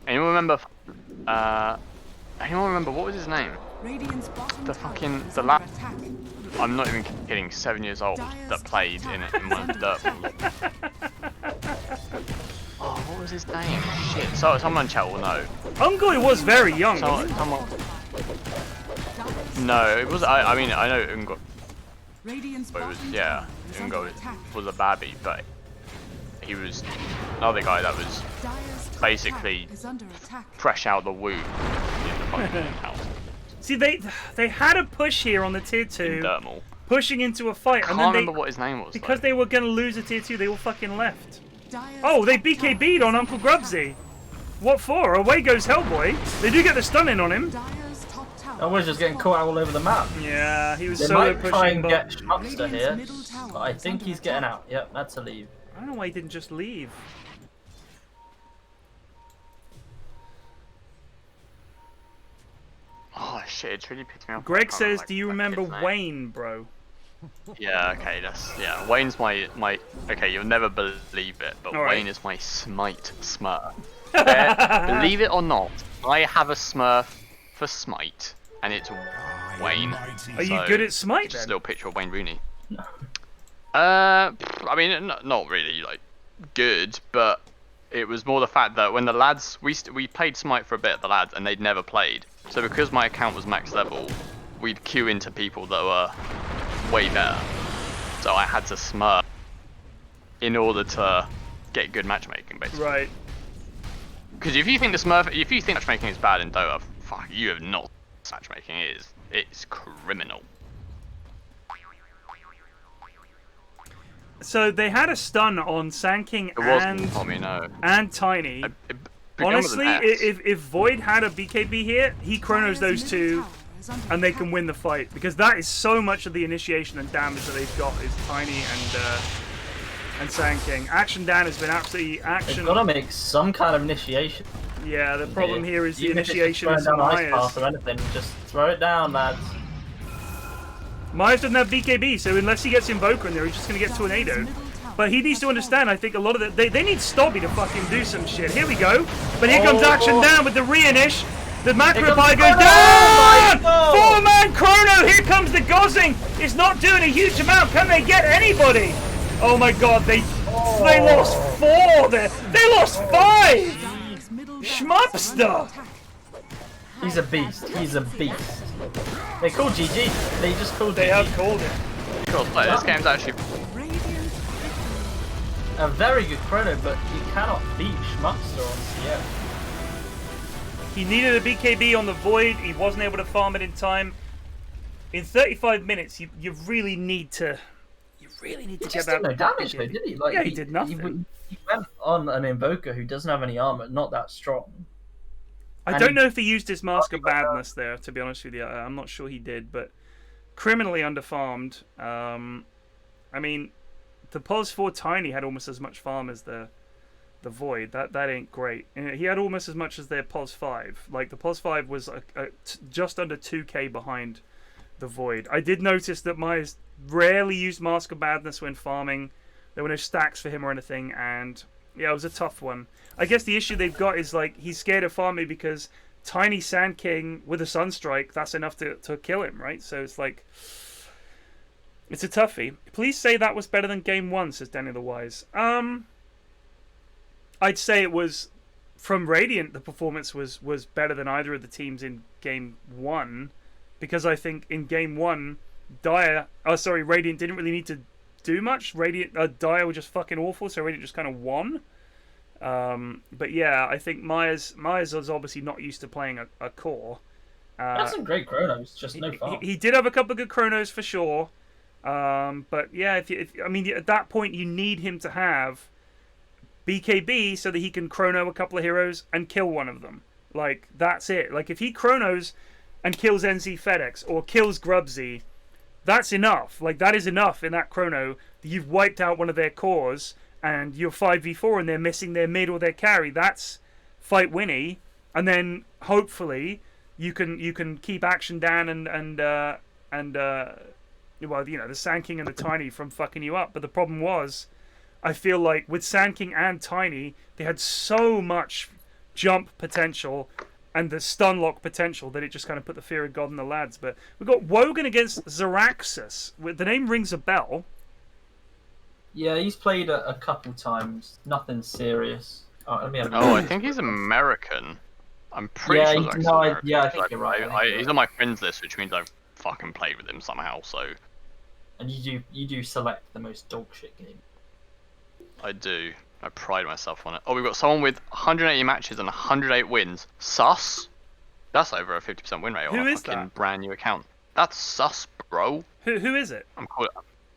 Anyone remember? Anyone remember what was his name? The lad. I'm not even kidding. 7 years old that played in one of the dirt pools. Oh, what was his name? Shit. So someone in chat will know. Ungoy was very young. No, it was. I mean, I know Ungoy. Ungoy was a babby, but he was another guy that was basically fresh out the womb. See, they had a push here on the tier 2, pushing into a fight, I and can't then remember what his name was. because though. they were gonna lose a tier 2, they all fucking left. Dire's Oh, they top tower BKB'd on Uncle Grubsy. What for? Away goes Hellboy. They do get the stun in on him. Dire's top tower I was just getting caught all over the map. Yeah, he was They solo might try pushing, and but get Schmupster here, middle tower but I is think under he's getting attack. out. Yep, that's a leave. I don't know why he didn't just leave. Oh shit, it's really pissed me off. Greg I can't says, like, "Do you that remember kid's name." Wayne, bro?" Yeah, okay, Wayne's my okay, you'll never believe it, but All right. Wayne is my Smite Smurf. Believe it or not, I have a Smurf for Smite, and it's Wayne. Are you good at Smite Just a then? little picture of Wayne Rooney. I mean, not really like good, but it was more the fact that when the lads we played Smite for a bit, the lads, and they'd never played. So because my account was max level, we'd queue into people that were way better. So I had to Smurf in order to get good matchmaking, basically. Right. Because if you think matchmaking is bad in Dota, fuck, you have not. Matchmaking it's criminal. So they had a stun on Sandking It wasn't for me, no. and Tiny. It began with Honestly, an X. if Void had a BKB here, he chronos those two, and they can win the fight, because that is so much of the initiation and damage that they've got is Tiny and Sand King. Action Dan has been absolutely They've got to make some kind of initiation. Yeah, the problem here is the Even if it's initiation just is throwing down ice Myers. path or anything, just throw it down, lads. Myers doesn't have BKB, so unless he gets Invoker in there, he's just going to get Tornadoed. But he needs to understand, I think, a lot of they need Stobby to fucking do some shit. Here we go. But here comes Action down with the re-inish. The Macropie goes down! Four-man chrono! Here comes the Gozzing! It's not doing a huge amount. Can they get anybody? Oh my god, they lost 4 there. They lost 5! Schmupster! He's a beast. He's a beast. They called GG. They just called They GG. have called it. Cool, like, this game's actually A very good chrono, but you cannot beat Schmupster on CF. He needed a BKB on the Void. He wasn't able to farm it in time. In 35 minutes, you really need to He get just that. did no damage though, did he? Like, Yeah, he did nothing. He went on an Invoker who doesn't have any armor, not that strong. I don't know if he used his Mask of Badness there, to be honest with you. I'm not sure he did, but criminally underfarmed. I mean, the Pos 4 Tiny had almost as much farm as the Void. That ain't great. He had almost as much as their Pos 5. Like, the Pos 5 was just under 2k behind the Void. I did notice that Myers rarely used Mask of Badness when farming. There were no stacks for him or anything, and yeah, it was a tough one. I guess the issue they've got is, like, he's scared of farming because Tiny Sand King with a Sunstrike, that's enough to kill him, right? So it's like, it's a toughie. Please say that was better than Game 1, says Danny the Wise. I'd say it was, from Radiant, the performance was better than either of the teams in Game 1, because I think in Game 1, Radiant didn't really need to do much. Dire were just fucking awful, so Radiant just kind of won. But yeah, I think Myers was obviously not used to playing a core. That's some great chronos, just no farm. He did have a couple of good chronos for sure. But yeah, I mean, at that point you need him to have BKB so that he can chrono a couple of heroes and kill one of them. Like, that's it. Like, if he chronos and kills NZ FedEx or kills Grubsy, that's enough. Like, that is enough in that chrono that you've wiped out one of their cores and you're 5v4 and they're missing their mid or their carry. That's fight winny. And then hopefully you can keep Action Dan and well, you know, the Sand King and the Tiny from fucking you up. But the problem was, I feel like with Sand King and Tiny, they had so much jump potential and the stun lock potential that it just kind of put the fear of God in the lads. But we've got Wogan against Zeraxsas. The name rings a bell. Yeah, he's played a couple times. Nothing serious. Let me have a I think he's American. I'm pretty sure he's American. I think you're right. He's on my friends list, which means I've fucking played with him somehow, so... And you do select the most dog shit game. I do. I pride myself on it. Oh, we've got someone with 180 matches and 108 wins. Sus? That's over a 50% win rate on Who a is fucking that? brand new account. That's sus, bro. Who is it? I'm called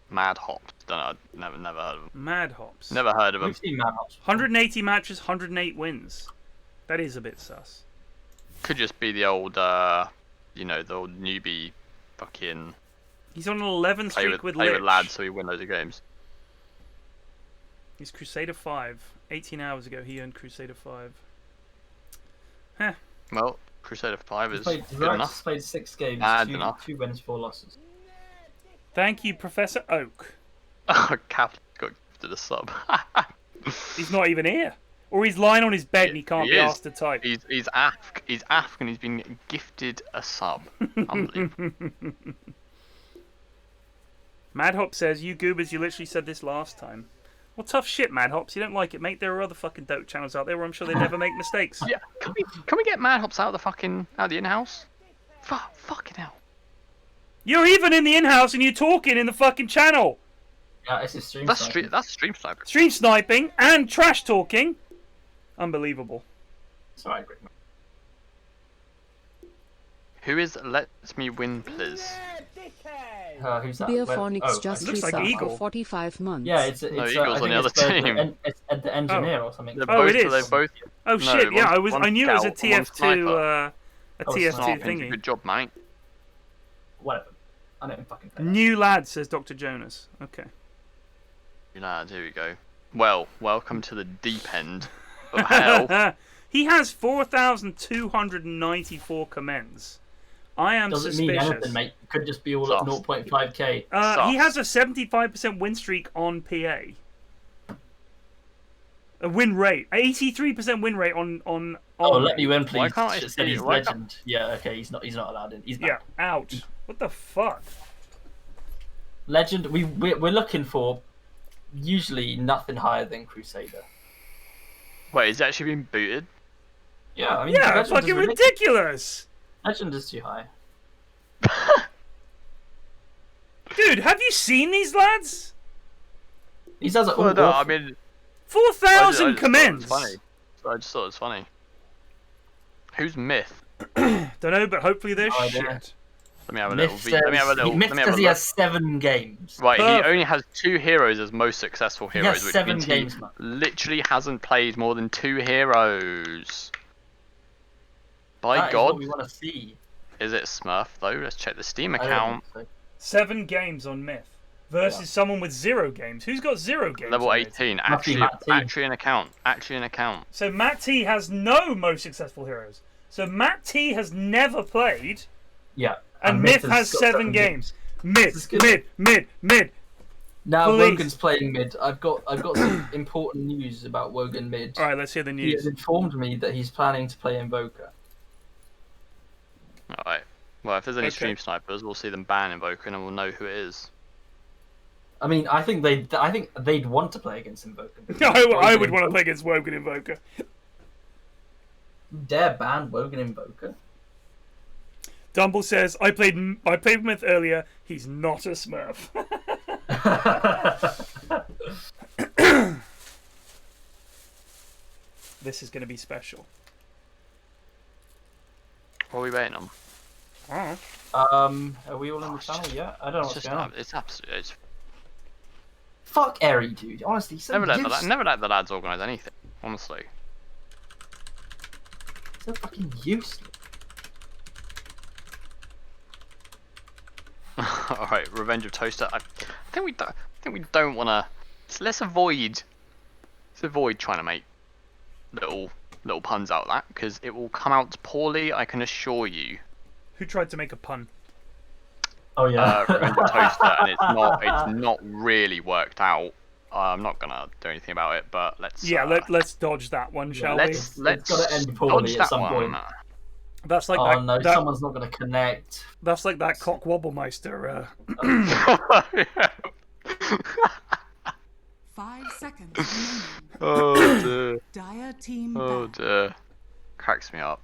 Mad Hops. Don't know. Never heard of him. Mad Hops. Never heard of him. We've seen Mad Hops. 180 matches, 108 wins. That is a bit sus. Could just be the old, you know, the old newbie fucking. He's on an 11 streak with play Lich. with lads so he win loads of games. He's Crusader 5. 18 hours ago, he earned Crusader 5. Huh. Well, Crusader 5 is good Zeraxsas enough. played 6 games, Bad 2 enough. 2 wins, 4 losses. Thank you, Professor Oak. Cap got gifted a sub. He's not even here. Or he's lying on his bed and he can't be asked to type. He's African. He's been gifted a sub. Unbelievable. Madhop says, you goobers, you literally said this last time. Well, tough shit, Madhops. You don't like it, mate. There are other fucking Dota channels out there where I'm sure they never make mistakes. Yeah, can we get Mad Hops out of the in-house? Fucking hell. You're even in the in-house and you're talking in the fucking channel. Yeah, it's a stream. That's stream sniping. Stream sniping and trash talking. Unbelievable. It's alright, great. Who is Let Me Win, please? Who's that? Beerphonics just looks like resub Eagle. for 45 months. Yeah, it's No, I Eagle's think on the other it's team. It's the engineer or something. Oh, it is. They're both. Oh no, shit! Yeah, I knew it was a scout, one TF2. sniper. A TF2 Sniping's a thingy. Good job, mate. Whatever. I don't fucking care. New lad, says Dr. Jonas. Okay. You lads, here we go. Well, welcome to the deep end of hell. He has 4,294 comments. I am Doesn't suspicious. mean anything, mate. It could just be all at 0.5k. He has a 75% win streak on PA. A win rate, 83% win rate on. Oh, let me win, please. Why can't I Just see said he's it? legend. Yeah, okay, he's not allowed in. He's back. Yeah, out. What the fuck? Legend. We're looking for usually nothing higher than Crusader. Wait, is it actually been booted? Yeah, I mean, Yeah, Legend fucking is ridiculous. Legend is too high. Dude, have you seen these lads? He does it all. Well, no, I mean, 4,000 comments. I just thought it was funny. Who's Myth? Don't know, but hopefully they're No shit. idea. Let me have a Myth little. Let me have a little. Myth Let me have a says he look. has 7 games. Right, Perfect. he only has 2 heroes as most successful He heroes, has which 7 means games, he man. literally hasn't played more than 2 heroes. By That is God, what we want to see. is it Smurf though? Let's check the Steam I don't account. think so. 7 games on Myth versus someone with 0 games. Who's got 0 games? Level on Myth? 18. Must be Matt T. Actually an account. Actually an account. So Matt T has no most successful heroes. So Matt T has never played, Yeah. and Myth has got 7 games. Mid, is good. mid. Now Please. Wogan's playing mid. I've got some important news about Wogan mid. All right, let's hear the He has news. informed me that he's planning to play Invoker. Alright. Well, if there's any Okay. stream snipers, we'll see them ban Invoker and we'll know who it is. I mean, I think they'd want to play against Invoker. I would want to play against Wogan Invoker. Dare ban Wogan Invoker? Dumble says, I played Myth earlier. He's not a Smurf. This is going to be special. What are we waiting on? Are we all in the channel yet? I don't know what's going on. It's absolutely. It's Fuck Eri, dude. Honestly, so never let useless. never let the lads organise anything. Honestly. So fucking useless. All right, Revenge of Toaster. I think we don't want to. Let's avoid trying to make little puns out of that because it will come out poorly. I can assure you. Who tried to make a pun? Oh yeah. Revenge of Toaster, and it's not really worked out. I'm not gonna do anything about it, but let's. Let's dodge that one, shall we? It's gotta end poorly dodge at some that point. one. That's like Oh no, that. someone's not gonna connect. That's like that cock wobblemeister. 5 seconds remaining. Oh dear. Dire team Oh back. dear. Cracks me up.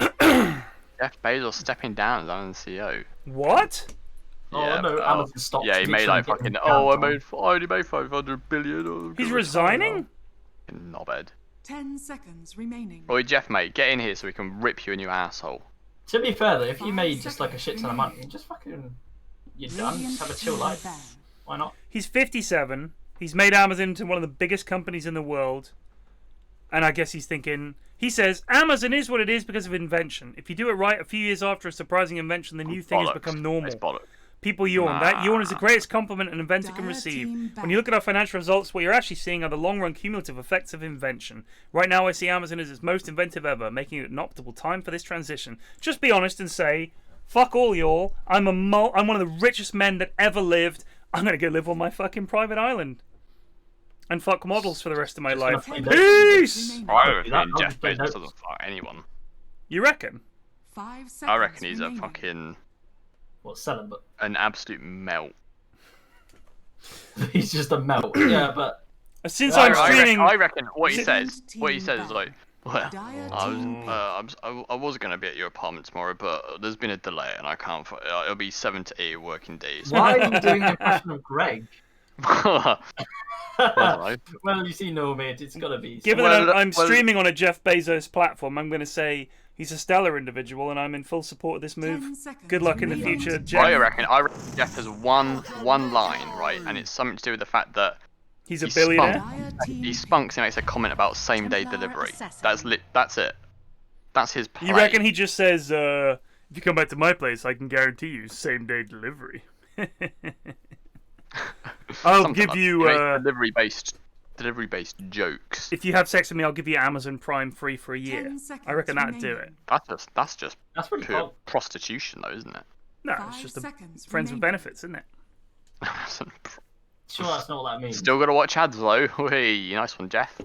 Jeff Bezos stepping down as CEO. What? Oh no, Amazon stopped. Yeah, he made like fucking. Oh, I only made 500 billion. Oh, He's God, resigning? Knobhead. 10 seconds remaining. Oi, Jeff, mate, get in here so we can rip you a new asshole. To be fair though, if you made just like a shit ton of money, just fucking, you're done. Just have a chill life. Why not? He's 57. He's made Amazon into one of the biggest companies in the world. And I guess he's thinking... He says, Amazon is what it is because of invention. If you do it right, a few years after a surprising invention, the new thing has become normal. People yawn. That yawn is the greatest compliment an inventor can receive. When you look at our financial results, what you're actually seeing are the long-run cumulative effects of invention. Right now, I see Amazon as its most inventive ever, making it an optimal time for this transition. Just be honest and say, fuck all y'all. I'm one of the richest men that ever lived. I'm going to go live on my fucking private island. And fuck models for the rest of my life. Peace! I reckon Jeff Bezos doesn't fuck anyone. You reckon? 5 seconds I reckon he's a remaining. fucking... What, celibate? An absolute melt. He's just a melt. Yeah, but... Since I'm streaming... I reckon what he says is like, well, I was going to be at your apartment tomorrow, but there's been a delay and I can't... It'll be 7 to 8 working days. Why are you doing an impression of Greg? Well, you see, no, mate, it's gotta be. Given that I'm streaming on a Jeff Bezos platform, I'm going to say he's a stellar individual, and I'm in full support of this move. Good luck in the future, Jeff. I reckon Jeff has one line, right, and it's something to do with the fact that he's a billionaire. He spunks and makes a comment about same-day delivery. That's it. That's his play. You reckon he just says, if you come back to my place, I can guarantee you same-day delivery. I'll give you delivery based jokes. If you have sex with me, I'll give you Amazon Prime free for a year. I reckon that'd do it. That's just pure prostitution, though, isn't it? No, it's just friends with benefits, isn't it? Sure, that's not what that means. Still gotta watch ads though. Hey, nice one, Jeff.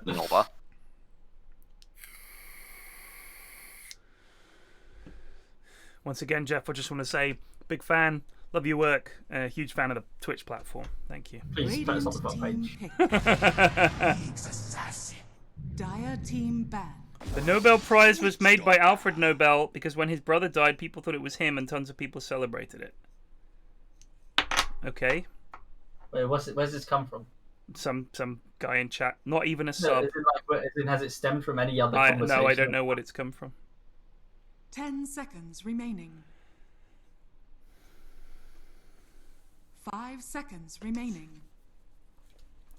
Nobber. Once again, Jeff, I just want to say, big fan. Love your work. Huge fan of the Twitch platform. Thank you. Please post on the front page. Dire team ban. The Nobel Prize was made by Alfred Nobel because when his brother died, people thought it was him, and tons of people celebrated it. Okay. Wait, where's this come from? Some guy in chat. Not even a sub. Has it stemmed from any other conversation? No, I don't know what it's come from. 10 seconds remaining. 5 seconds remaining.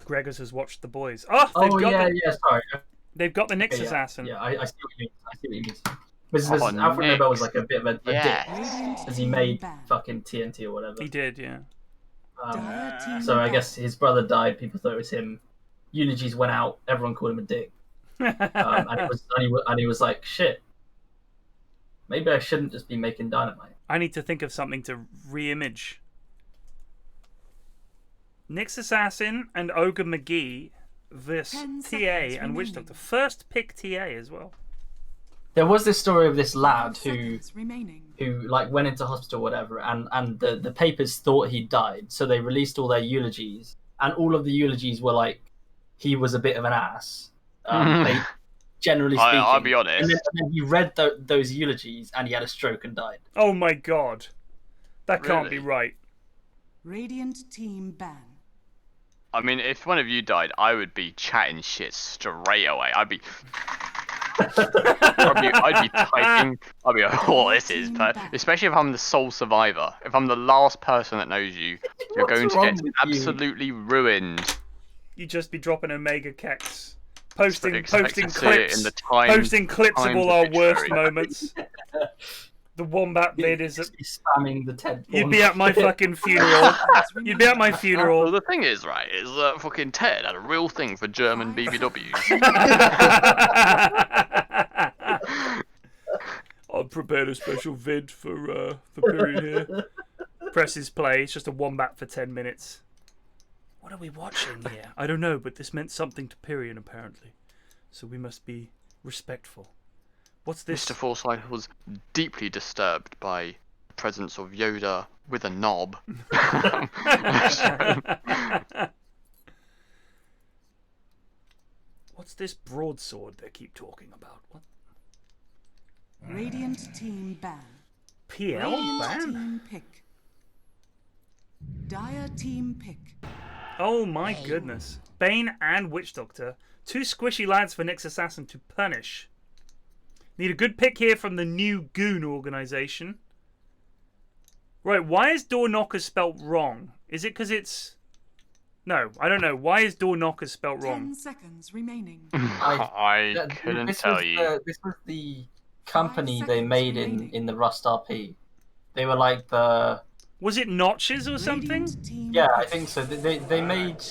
Gregors has watched The Boys. Sorry. They've got the Nyx assassin. Yeah, I see what you mean. Alfred Nobel was like a bit of a dick, as he made fucking TNT or whatever. He did, yeah. So I guess his brother died. People thought it was him. Eulogies went out. Everyone called him a dick. And he was like, shit. Maybe I shouldn't just be making dynamite. I need to think of something to re-image. Nyx Assassin and Ogre McGee versus TA and Witch Doctor. First pick TA as well. There was this story of this lad who like went into hospital or whatever, and the papers thought he died, so they released all their eulogies, and all of the eulogies were like he was a bit of an ass. Generally speaking. I'll be honest. And then he read those eulogies and he had a stroke and died. Oh my god. That can't be right. Radiant team ban. I mean, if one of you died, I would be chatting shit straight away. I'd be typing. I'd be like, oh, this is... Especially if I'm the sole survivor. If I'm the last person that knows you, you're going to get absolutely ruined. You'd just be dropping Omega Kex. Posting clips of all our worst moments. The Wombat vid is spamming the Ted. You'd be at my fucking funeral. You'd be at my funeral. Well, the thing is, right, is that fucking Ted had a real thing for German BBWs. I've prepared a special vid for period here. Presses play. It's just a Wombat for 10 minutes. What are we watching here? I don't know, but this meant something to Pyrian, apparently. So we must be respectful. What's this? Mr. Forsyth was deeply disturbed by the presence of Yoda with a knob. What's this broadsword they keep talking about? What? Radiant team ban. PL ban? Team pick. Dire team pick. Oh my goodness. Bane and Witch Doctor. Two squishy lads for Nyx Assassin to punish. Need a good pick here from the new Goon organization. Right, why is Door Nockers spelt wrong? Is it because it's... No, I don't know. Why is Door Nockers spelt wrong? 10 seconds remaining. I couldn't tell you. This was the company they made in the Rust RP. They were like the... Was it Notches or something? Yeah, I think so. They made...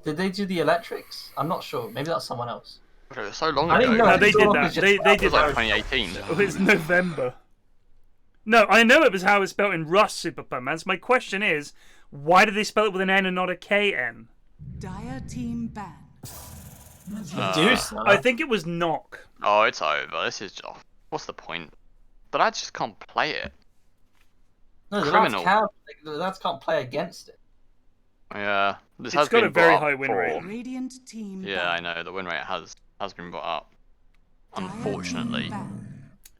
Did they do the electrics? I'm not sure. Maybe that's someone else. It was so long I ago. didn't know. No, they did that. They It did was like that. 2018. Oh, it's November. No, I know it was how it's spelled in Rust, Super Pumpmans. My question is, why did they spell it with an N and not a KN? Dire team ban. Medusa? I think it was Knock. Oh, it's over. This is just... What's the point? The lads just can't play it. No, Criminal. the lads can't play against it. Yeah. This It's has got been a very brought high up win for- rate. Radiant team Yeah, I know. The win rate has been brought up. Unfortunately.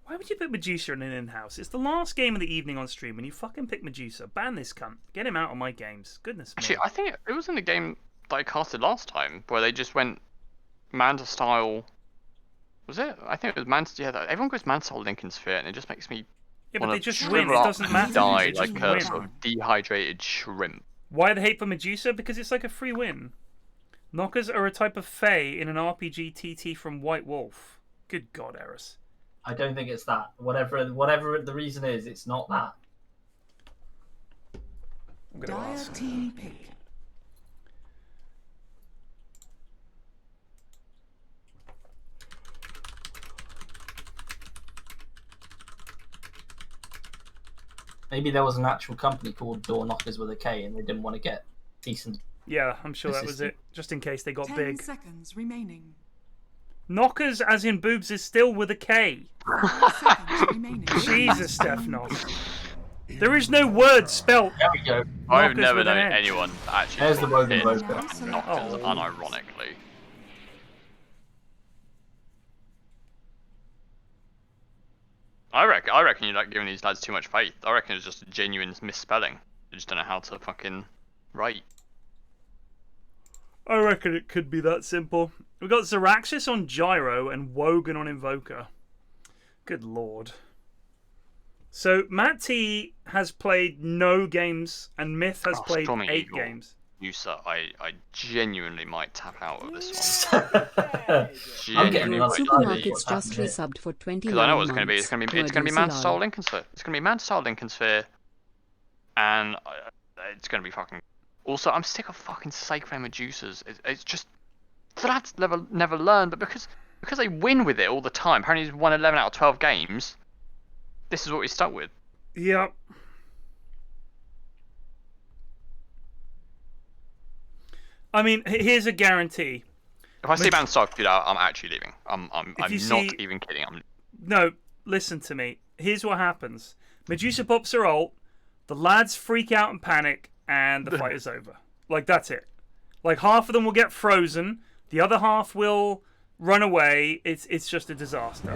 Why would you pick Medusa in an in-house? It's the last game of the evening on stream and you fucking pick Medusa. Ban this cunt. Get him out of my games. Goodness me. Actually, I think it was in the game that I casted last time, where they just went Manta style. Was it? I think it was Manta. Yeah, everyone goes Manta style Lincoln Sphere, and it just makes me. Yeah, but wanna they just shrivel win. It up doesn't and matter. Die They just like a win. sort of dehydrated shrimp. Why the hate for Medusa? Because it's like a free win. Knockers are a type of Fae in an RPG TT from White Wolf. Good God, Eris. I don't think it's that. Whatever the reason is, it's not that. I'm gonna Dire ask. team pick. Maybe there was an actual company called Door Nockers with a K, and they didn't want to get decent. Yeah, I'm sure that was it. Just in case they got 10 big. seconds remaining. Knockers, as in boobs, is still with a K. 5 seconds remaining. Jesus, Stephanos. There is no word spelt. There we go. I've Knockers never with an known edge. anyone that actually There's the Wogan hit voter. Knockers Oh. unironically. I reckon you're like giving these lads too much faith. I reckon it's just a genuine misspelling. They just don't know how to fucking write. I reckon it could be that simple. We've got Zeraxsas on Gyro and Wogan on Invoker. Good lord. So, Matt T has played no games, and Myth has played Stormy 8 Eagle. games. You sir, I genuinely might tap out of this one. I'm getting Genuinely lost. might Supermarket's Happened just here. resubbed for 29 because I know what it's going to be. months. It's going to be Man Style Lincoln Sphere. It's going to be Man Style Lincoln Sphere, and it's going to be fucking. Also, I'm sick of fucking Sacred Medusas. It's just the lads never learn, but because they win with it all the time. Apparently, he's won 11 out of 12 games. This is what he's stuck with. Yep. I mean, here's a guarantee. If I see Man Style, dude, I'm actually leaving. I'm not even kidding. No, listen to me. Here's what happens. Medusa pops her ult, the lads freak out and panic, and the fight is over. Like, that's it. Like, half of them will get frozen, the other half will run away. It's just a disaster.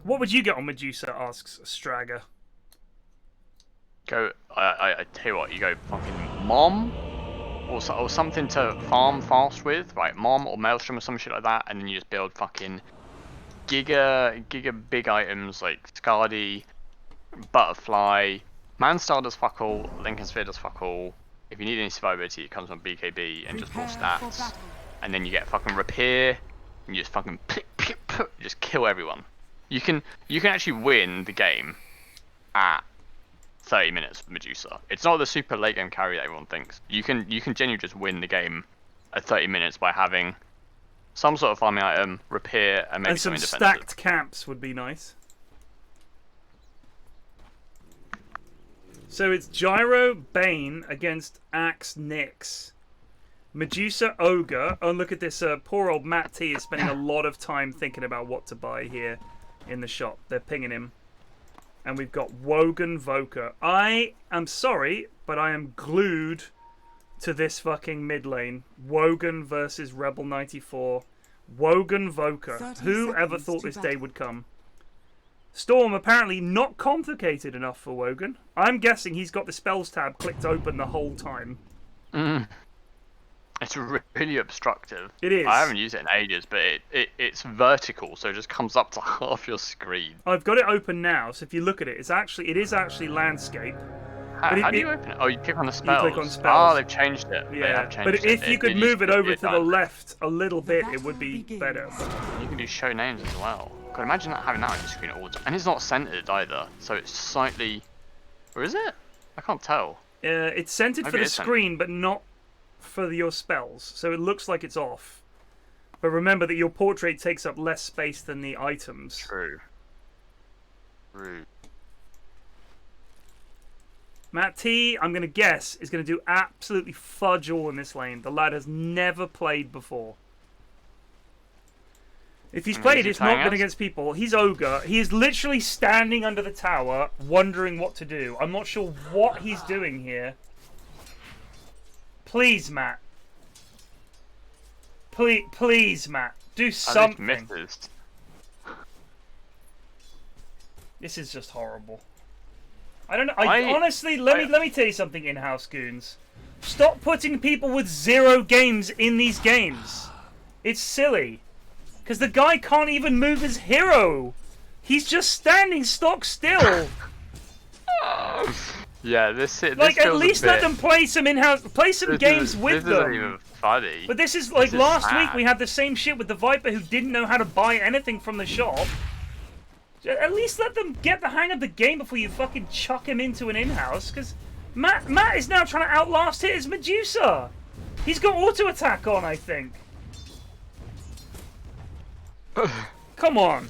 What would you get on Medusa, asks Straga. Go. I tell you what. You go fucking Mom, or something to farm fast with, right? Mom or Maelstrom or some shit like that, and then you just build fucking giga big items like Scardy, Butterfly. Manstar does fuck all. Lincoln Sphere does fuck all. If you need any survivability, it comes on BKB and just more stats. And then you get fucking Repair, and you just fucking just kill everyone. You can actually win the game at 30 minutes with Medusa. It's not the super late game carry that everyone thinks. You can genuinely just win the game at 30 minutes by having some sort of farming item, repair, and maybe And some something stacked camps would be nice. So it's Gyro Bane against Axe Nyx. Medusa Ogre. Oh, look at this. Poor old Matt T is spending a lot of time thinking about what to buy here in the shop. They're pinging him. And we've got Wogan Voker. I am sorry, but I am glued to this fucking mid lane. Wogan versus Rebel 94. Wogan Voker. Who ever thought this day would come? Storm apparently not complicated enough for Wogan. I'm guessing he's got the spells tab clicked open the whole time. It's It's really obstructive. It is. I haven't used it in ages, but it's vertical, so it just comes up to half your screen. I've got it open now, so if you look at it, it is actually landscape. How do you open it? Oh, you click on the spells. You click on spells. Oh, they've changed it. They Yeah, have changed but it. if you could It move it used to over be to the left a little bit, it would be better. You can do show names as well. God, imagine having that on your screen all the time. And it's not centered either, so it's slightly... Or is it? I can't tell. It's centered Maybe for the it is screen, but not for your spells, so it looks like it's off. But remember that your portrait takes up less space than the items. True. True. Matt T, I'm going to guess, is going to do absolutely fudge all in this lane. The lad has never played before. If he's played, it's not been against people. He's Ogre. He is literally standing under the tower, wondering what to do. I'm not sure what he's doing here. Please, Matt. Please, Matt. Do something. This is just horrible. I don't know. Honestly, let me tell you something, in-house goons. Stop putting people with 0 games in these games. It's silly. Because the guy can't even move his hero. He's just standing stock still. Yeah, this like, at least let them play some in-house, games with them. This isn't even funny. But this is like last week we had the same shit with the Viper who didn't know how to buy anything from the shop. At least let them get the hang of the game before you fucking chuck him into an in-house. Because Matt is now trying to outlast his Medusa. He's got auto attack on, I think. Come on.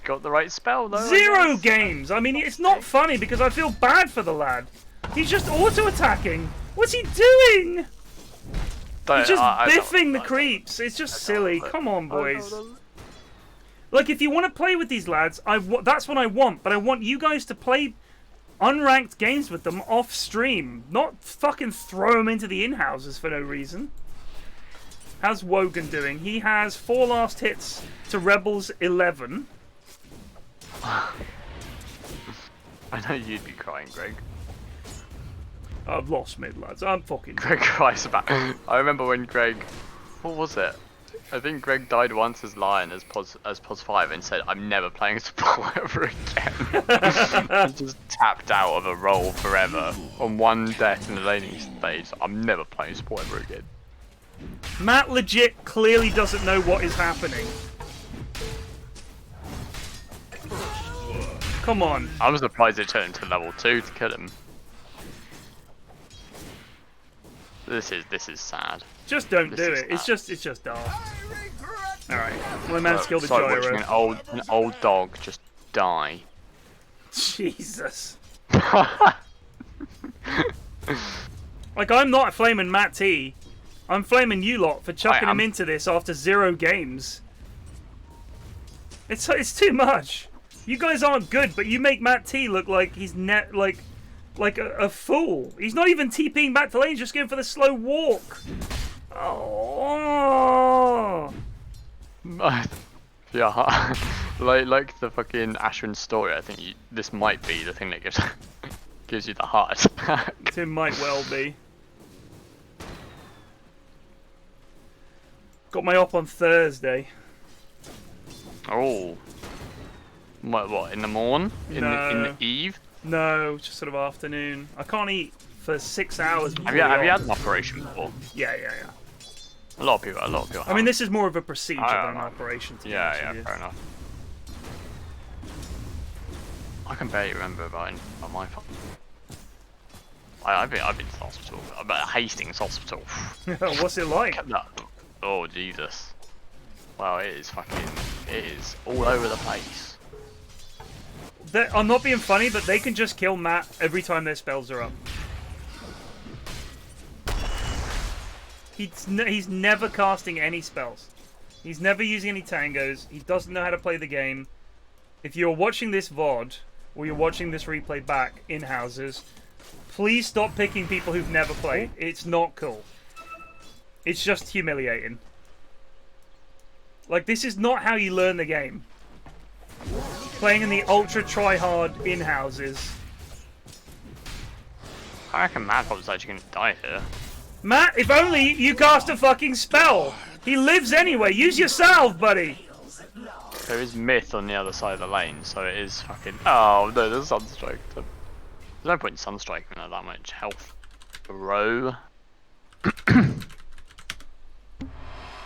Got the right spell though. 0 games. I mean, it's not funny because I feel bad for the lad. He's just auto attacking. What's he doing? He's just biffing the creeps. It's just silly. Come on, boys. Like, if you want to play with these lads, that's what I want. But I want you guys to play unranked games with them off stream, not fucking throw them into the in-houses for no reason. How's Wogan doing? He has 4 last hits to Rebels 11. I know you'd be crying, Greg. I've lost mid, lads. I'm fucking... Greg cries about... I remember when Greg... What was it? I think Greg died once as Lion as Pos 5 and said, I'm never playing support ever again. He just tapped out of a role forever on one death in the laning stage. I'm never playing support ever again. Matt legit clearly doesn't know what is happening. Come on. I'm surprised it turned to level 2 to kill him. This is sad. Just don't do it. It's just daft. Alright. My man's killed a gyro. Watching an old dog just die. Jesus. Like, I'm not flaming Matt T. I'm flaming you lot for chucking him into this after 0 games. It's too much. You guys aren't good, but you make Matt T look like he's like a fool. He's not even TPing back to lane, he's just going for the slow walk. Oh. Yeah, like the fucking Ashwin story. I think this might be the thing that gives you the heart attack. It might well be. Got my op on Thursday. Oh. What, in the morn? In the eve? No, just sort of afternoon. I can't eat for 6 hours before Have you had an operation before? Yeah. A lot of people I mean, this is more of a procedure than an operation. Yeah, fair enough. I can barely remember about my fault. I've been to the hospital. About Hastings Hospital. What's it like? Oh, Jesus. Wow, it is all over the place. I'm not being funny, but they can just kill Matt every time their spells are up. He's never casting any spells. He's never using any tangos. He doesn't know how to play the game. If you're watching this VOD, or you're watching this replay back in houses, please stop picking people who've never played. It's not cool. It's just humiliating. Like, this is not how you learn the game. Playing in the ultra try-hard in-houses. I reckon Madpop's actually going to die here. Matt, if only you cast a fucking spell. He lives anyway. Use your salve, buddy. There is myth on the other side of the lane, so it is fucking. Oh no, there's Sunstrike. There's no point in Sunstriking at that much health, bro.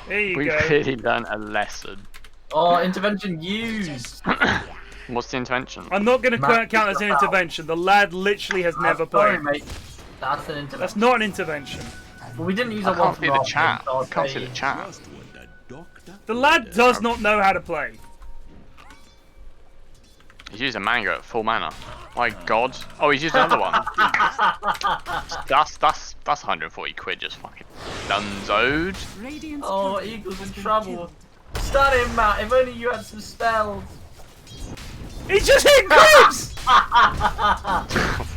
There you We've go. really learned a lesson. Oh, intervention used. What's the intervention? I'm not going to Matt, count as an intervention. The lad literally has never played. Sorry, mate. That's an intervention. That's not an intervention. Well, we didn't use I a one can't see the chat. I can't see say- the chat. The lad does not know how to play. He's using mango at full mana. My god. Oh, he's used the other one. That's 140 quid just fucking dunzoed. Radiant's Oh, courier Eagle's in has been trouble. killed. Stun him, Matt. If only you had some spells. He's just hitting creeps!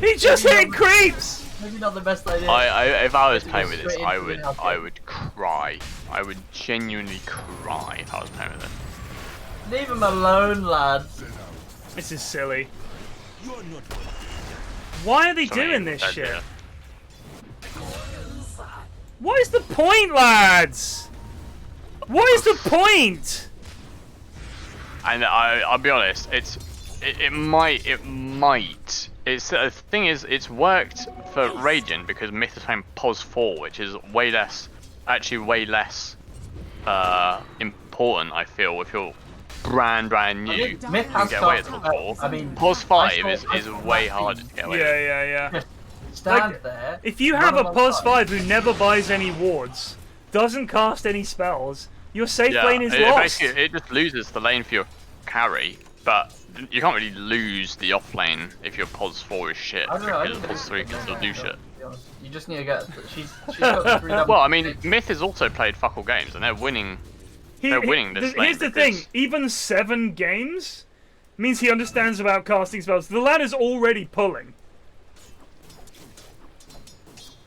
He just hit creeps! Maybe not the best idea. If I was playing with this, Straight I into would the house. cry. I would genuinely cry if I was playing with this. Leave him alone, lads. This is silly. Why are they Sorry, doing this that's shit? it. What is the point, lads? What is the point? And I'll be honest, it might. It's the thing is, it's worked for Raging because Myth is playing POS 4, which is way less important. I feel if you're brand new, Myth you has can get away with got- POS 4. I mean, POS 5 is saw way Quack harder Qrew to get away with. Yeah. Stand Like, there. If you have a run POS alongside. 5 who never buys any wards, doesn't cast any spells, your safe Yeah, lane is it lost. basically it just loses the lane for your carry, but you can't really lose the off lane if your POS 4 is shit, I don't know. I because don't POS 3 can still do shit. You just need to get. She's got 3 Well, I mean, Myth has also played fuck all games, and they're winning. They're winning this lane. Here's the because- thing, even 7 games means he understands about casting spells. The lad is already pulling.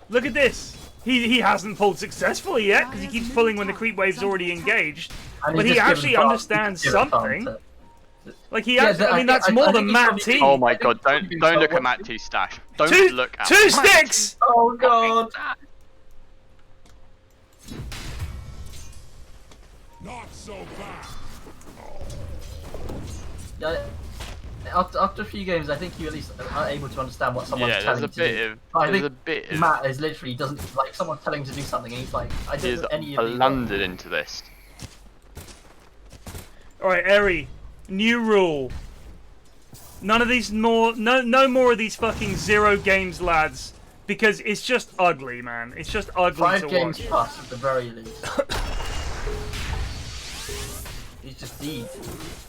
Look at this. He hasn't pulled successfully yet, because he keeps pulling when the creep wave's already engaged. And But he's he just actually given part- understands he's given part something. to- Like, he Yeah, actually, I mean, that's I more think than he's Matt probably- T. Oh my I think god! he's Don't probably look at watching- Matt T's stash. Don't look at. Two sticks! Oh god! Not so bad. Yeah, after a few games, I think you at least are able to understand what someone's Yeah, telling there's a you to bit do. of. I There's think a bit of. Matt is literally doesn't like someone's telling him to do something, and he's like, I don't Is know any of these. blundered into this. Alright, Eri, new rule. None of these more, no more of these fucking 0 games, lads. Because it's just ugly, man. It's just ugly 5 to games watch. plus at the very least. He's just deed.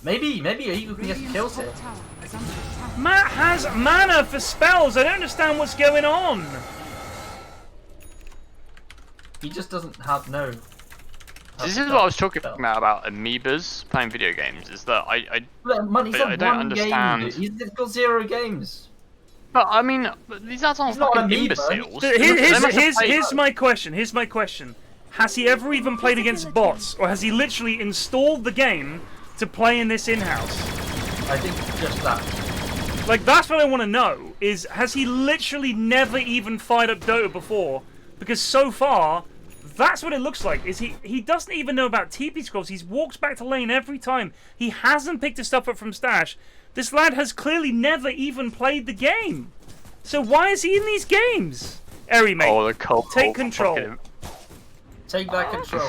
Maybe Eagle can get some kills here. Top tower is under attack. Matt has mana for spells. I don't understand what's going on. He just doesn't have no. This is what I was talking about amoebas playing video games. Is that I Money's But not I don't one understand. game. Dude. He's got 0 games. But I mean, these aren't He's not an fucking amoeba. imbeciles. Here's my question. Here's my question. Has he ever even played against bots, or has he literally installed the game to play in this in-house? I think just that. Like, that's what I want to know, is has he literally never even fired up Dota before? Because so far, that's what it looks like, is he doesn't even know about TP scrolls. He walks back to lane every time. He hasn't picked his stuff up from stash. This lad has clearly never even played the game. So why is he in these games? Eri, mate, Oh, the cold take wall, control. fucking- Take that control.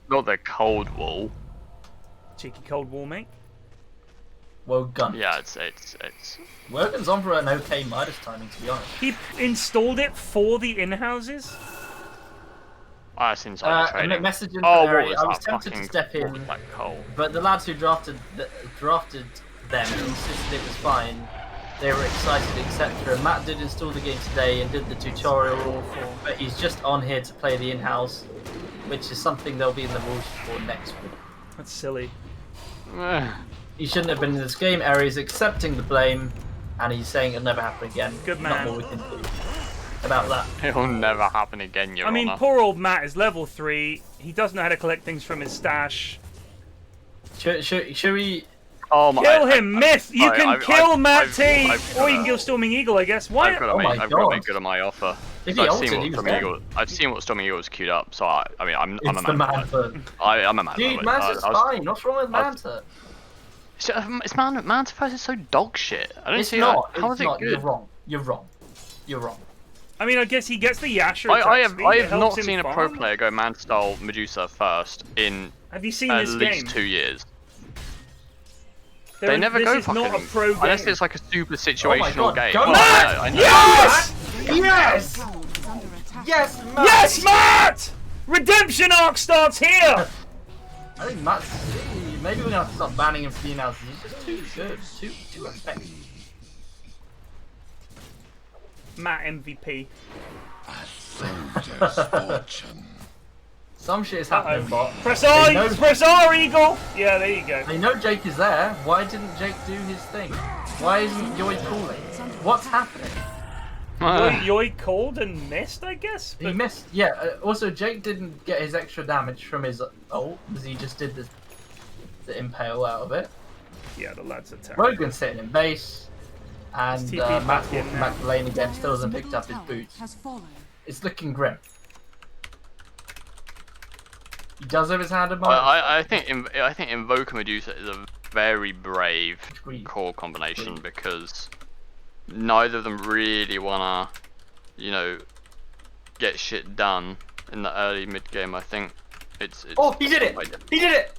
Not the cold wall. Cheeky cold wall, mate. Wogan. Yeah, it's. Wogan's on for an okay Midas timing, to be honest. He installed it for the in-houses? I seen inside A trading. message in Oh, for Eri. what was I was that tempted to fucking step in, like coal? but the lads who drafted them insisted it was fine. They were excited, etc. Matt did install the game today and did the tutorial, but he's just on here to play the in-house, which is something there'll be in the rules for next week. That's silly. He shouldn't have been in this game. Eri's accepting the blame, and he's saying it'll never happen again. Good Not man. more we can do about that. It'll never happen again, Your I mean, Honor. poor old Matt is level 3. He doesn't know how to collect things from his stash. Should we? Oh my! Kill him, Myth! You sorry, can I've- kill I've- Matt I've T! got Or you a- can kill Storming Eagle, I guess. Why? I've got Oh my to make good on God. my offer. If So he ulted, he was dead. I've seen what Stormy Eagle's queued up, so I'm It's a the man. Manta. I'm a man. Dude, Manta's fine. What's wrong with Manta? It's Manta first is so dog shit. I don't It's see not. how It's is it not. good? You're wrong. You're wrong. You're wrong. I mean, I guess he gets the Yasha attack I have speed, not seen a pro player go Manta style Medusa first in Have you seen at this least game? 2 years. They never this go is fucking. not a pro game. Unless it's like a super situational game. Go Well, Matt! I know. Yes! Yes! Yes, Matt! Yes, Matt! Redemption arc starts here! I think Matt's... Maybe we're gonna have to start banning him for the Inhouse. He's just too good. Too effective. Matt MVP. Some shit is happening, bot. Press R, press R, Eagle! Yeah, there you go. They know Jake is there. Why didn't Jake do his thing? Why isn't Yoi calling? What's happening? Yoi called and missed, I guess? He missed. Yeah, also Jake didn't get his extra damage from his ult, because he just did the impale out of it. Yeah, the lads are terrible. Wogan's sitting in base, and Matt's walking back to lane again, still hasn't picked up his boots. It's looking grim. He does have his hand above. I think Invoker Medusa is a very brave core combination because neither of them really wanna, get shit done in the early mid game. I think it's oh, he did it! He did it!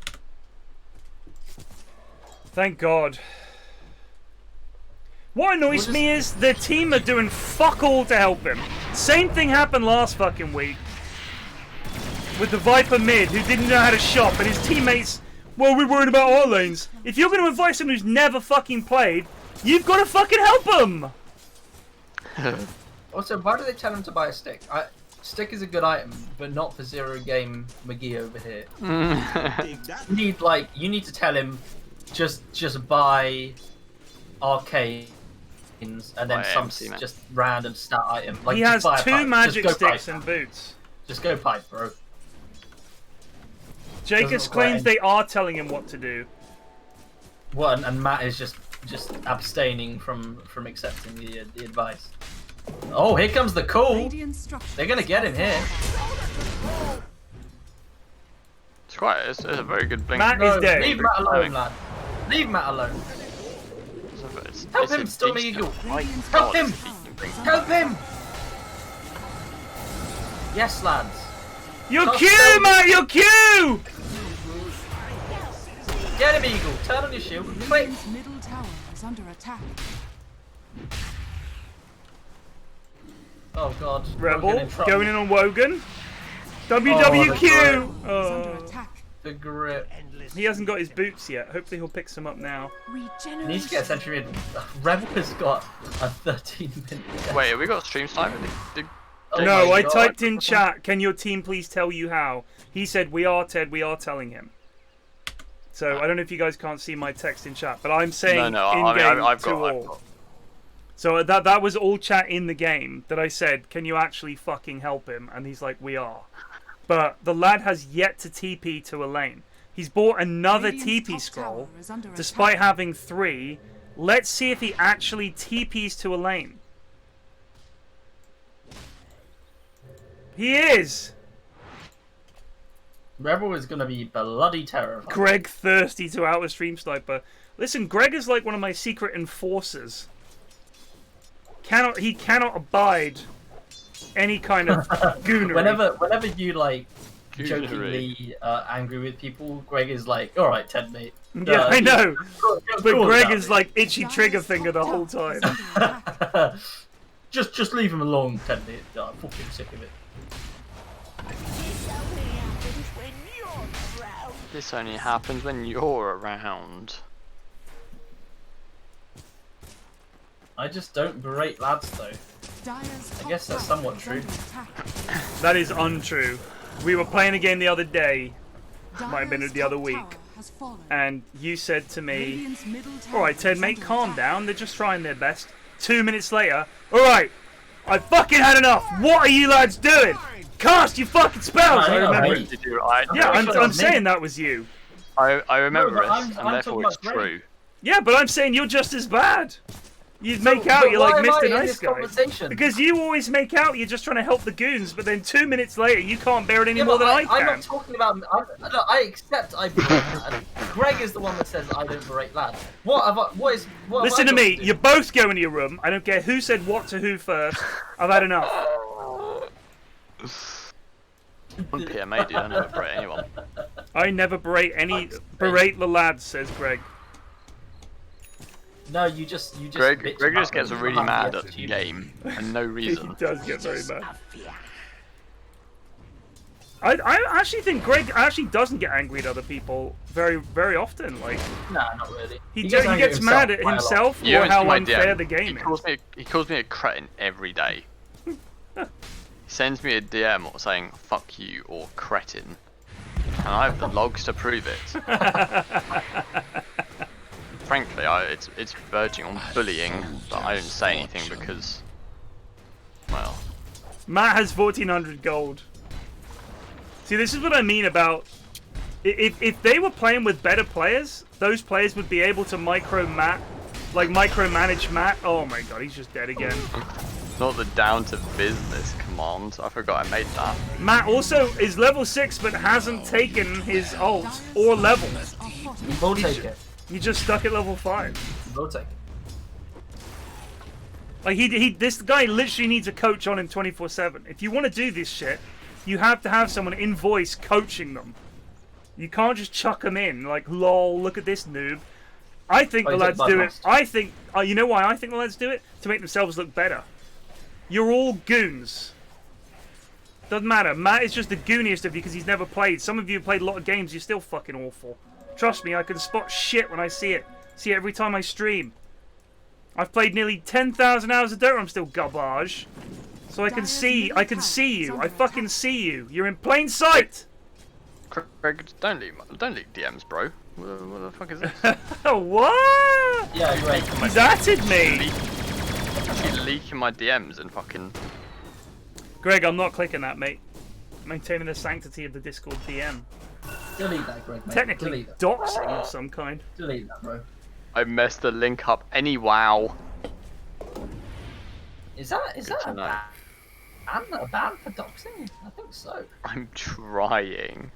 Thank God. What annoys me is the team are doing fuck all to help him. Same thing happened last fucking week with the Viper mid who didn't know how to shop, and his teammates, well, we're worried about our lanes. If you're going to invite someone who's never fucking played, you've got to fucking help them. Also, why do they tell him to buy a stick? Stick is a good item, but not for zero game McGee over here. You need to tell him just buy arcanes and then some just random stat item. Like, he has 2 magic sticks and boots. Just go pipe, bro. Jacobs claims they are telling him what to do. What? And Matt is just abstaining from accepting the advice. Oh, here comes the call. They're gonna get him here. It's a very good blink. Matt is dead. Leave Matt alone, lad. Leave Matt alone. Help him, Stormy Eagle. Help him! Help him! Yes, lads. Your Q, Matt! Your Q! Get him, Eagle. Turn on your shield. Quick. Middle tower is under attack. Oh God. Rebel going in on Wogan. WWQ. The grip. He hasn't got his boots yet. Hopefully he'll pick some up now. He needs to get a sentry mid. Rebel has got a 13-minute. Wait, have we got stream sniper? No, I typed in chat, can your team please tell you how? He said, we are Ted, we are telling him. So I don't know if you guys can't see my text in chat, but I'm saying I've got. So that was all chat in the game that I said, can you actually fucking help him? And he's like, we are. But the lad has yet to TP to a lane. He's bought another TP scroll, despite having 3. Let's see if he actually TPs to a lane. He is! Rebel is going to be bloody terrifying. Greg thirsty to out a stream sniper. Listen, Greg is like one of my secret enforcers. He cannot abide any kind of goonery. Whenever you like jokingly angry with people, Greg is like, all right, Ted, mate. Yeah, I know. But Greg is like itchy trigger finger the whole time. just leave him alone, Ted, mate. I'm fucking sick of it. This only happens when you're around. I just don't berate lads though. I guess that's somewhat true. That is untrue. We were playing a game the other day, might have been the other week, and you said to me, alright Ted mate, calm down, they're just trying their best. 2 minutes later, alright, I fucking had enough, what are you lads doing? Cast your fucking spells! I remember. Yeah, I'm saying that was you. I remember it, and therefore it's true. Yeah, but I'm saying you're just as bad. You'd make out you're like Mr. Nice Guy. Conversation? Because you always make out you're just trying to help the goons, but then 2 minutes later you can't bear it any more than I can. I'm not talking about. I accept I berate lad. Greg is the one that says I don't berate lad. Listen to me. You both go into your room. I don't care who said what to who first. I've had enough. I'm PMA, dude. I never berate anyone. I never berate the lads, says Greg. No, you just. Greg just gets really mad at the game for no reason. He does get very mad. I actually think Greg actually doesn't get angry at other people very often. Like, nah, not really. He gets mad at himself for how unfair the game is. He calls me a cretin every day. He sends me a DM saying "fuck you" or "cretin," and I have the logs to prove it. Frankly, it's verging on bullying, but I don't say anything because, well... Matt has 1400 gold. See, this is what I mean about... If they were playing with better players, those players would be able to micromanage Matt. Oh my god, he's just dead again. Not the down to business command. I forgot I made that. Matt also is level 6, but hasn't taken his ult or level. You will take it. You just stuck at level 5. You will take it. Like this guy literally needs a coach on him 24/7. If you want to do this shit, you have to have someone in voice coaching them. You can't just chuck them in like, lol, look at this noob. I think the lads do it. I think, you know why I think the lads do it? To make themselves look better. You're all goons. Doesn't matter. Matt is just the gooniest of you because he's never played. Some of you have played a lot of games. You're still fucking awful. Trust me, I can spot shit when I see it. See it every time I stream. I've played nearly 10,000 hours of Dota. I'm still garbage. So I can see you. I fucking see you. You're in plain sight. Greg, don't leak DMs, bro. What the fuck is this? What? Yeah, Greg. He's atted me. Actually leaking my DMs and fucking... Greg, I'm not clicking that, mate. Maintaining the sanctity of the Discord DM. Delete that, Greg, mate. Technically, doxing of some kind. Delete that, bro. I messed the link up anyhow. Is that a ban for doxing? I think so. I'm trying.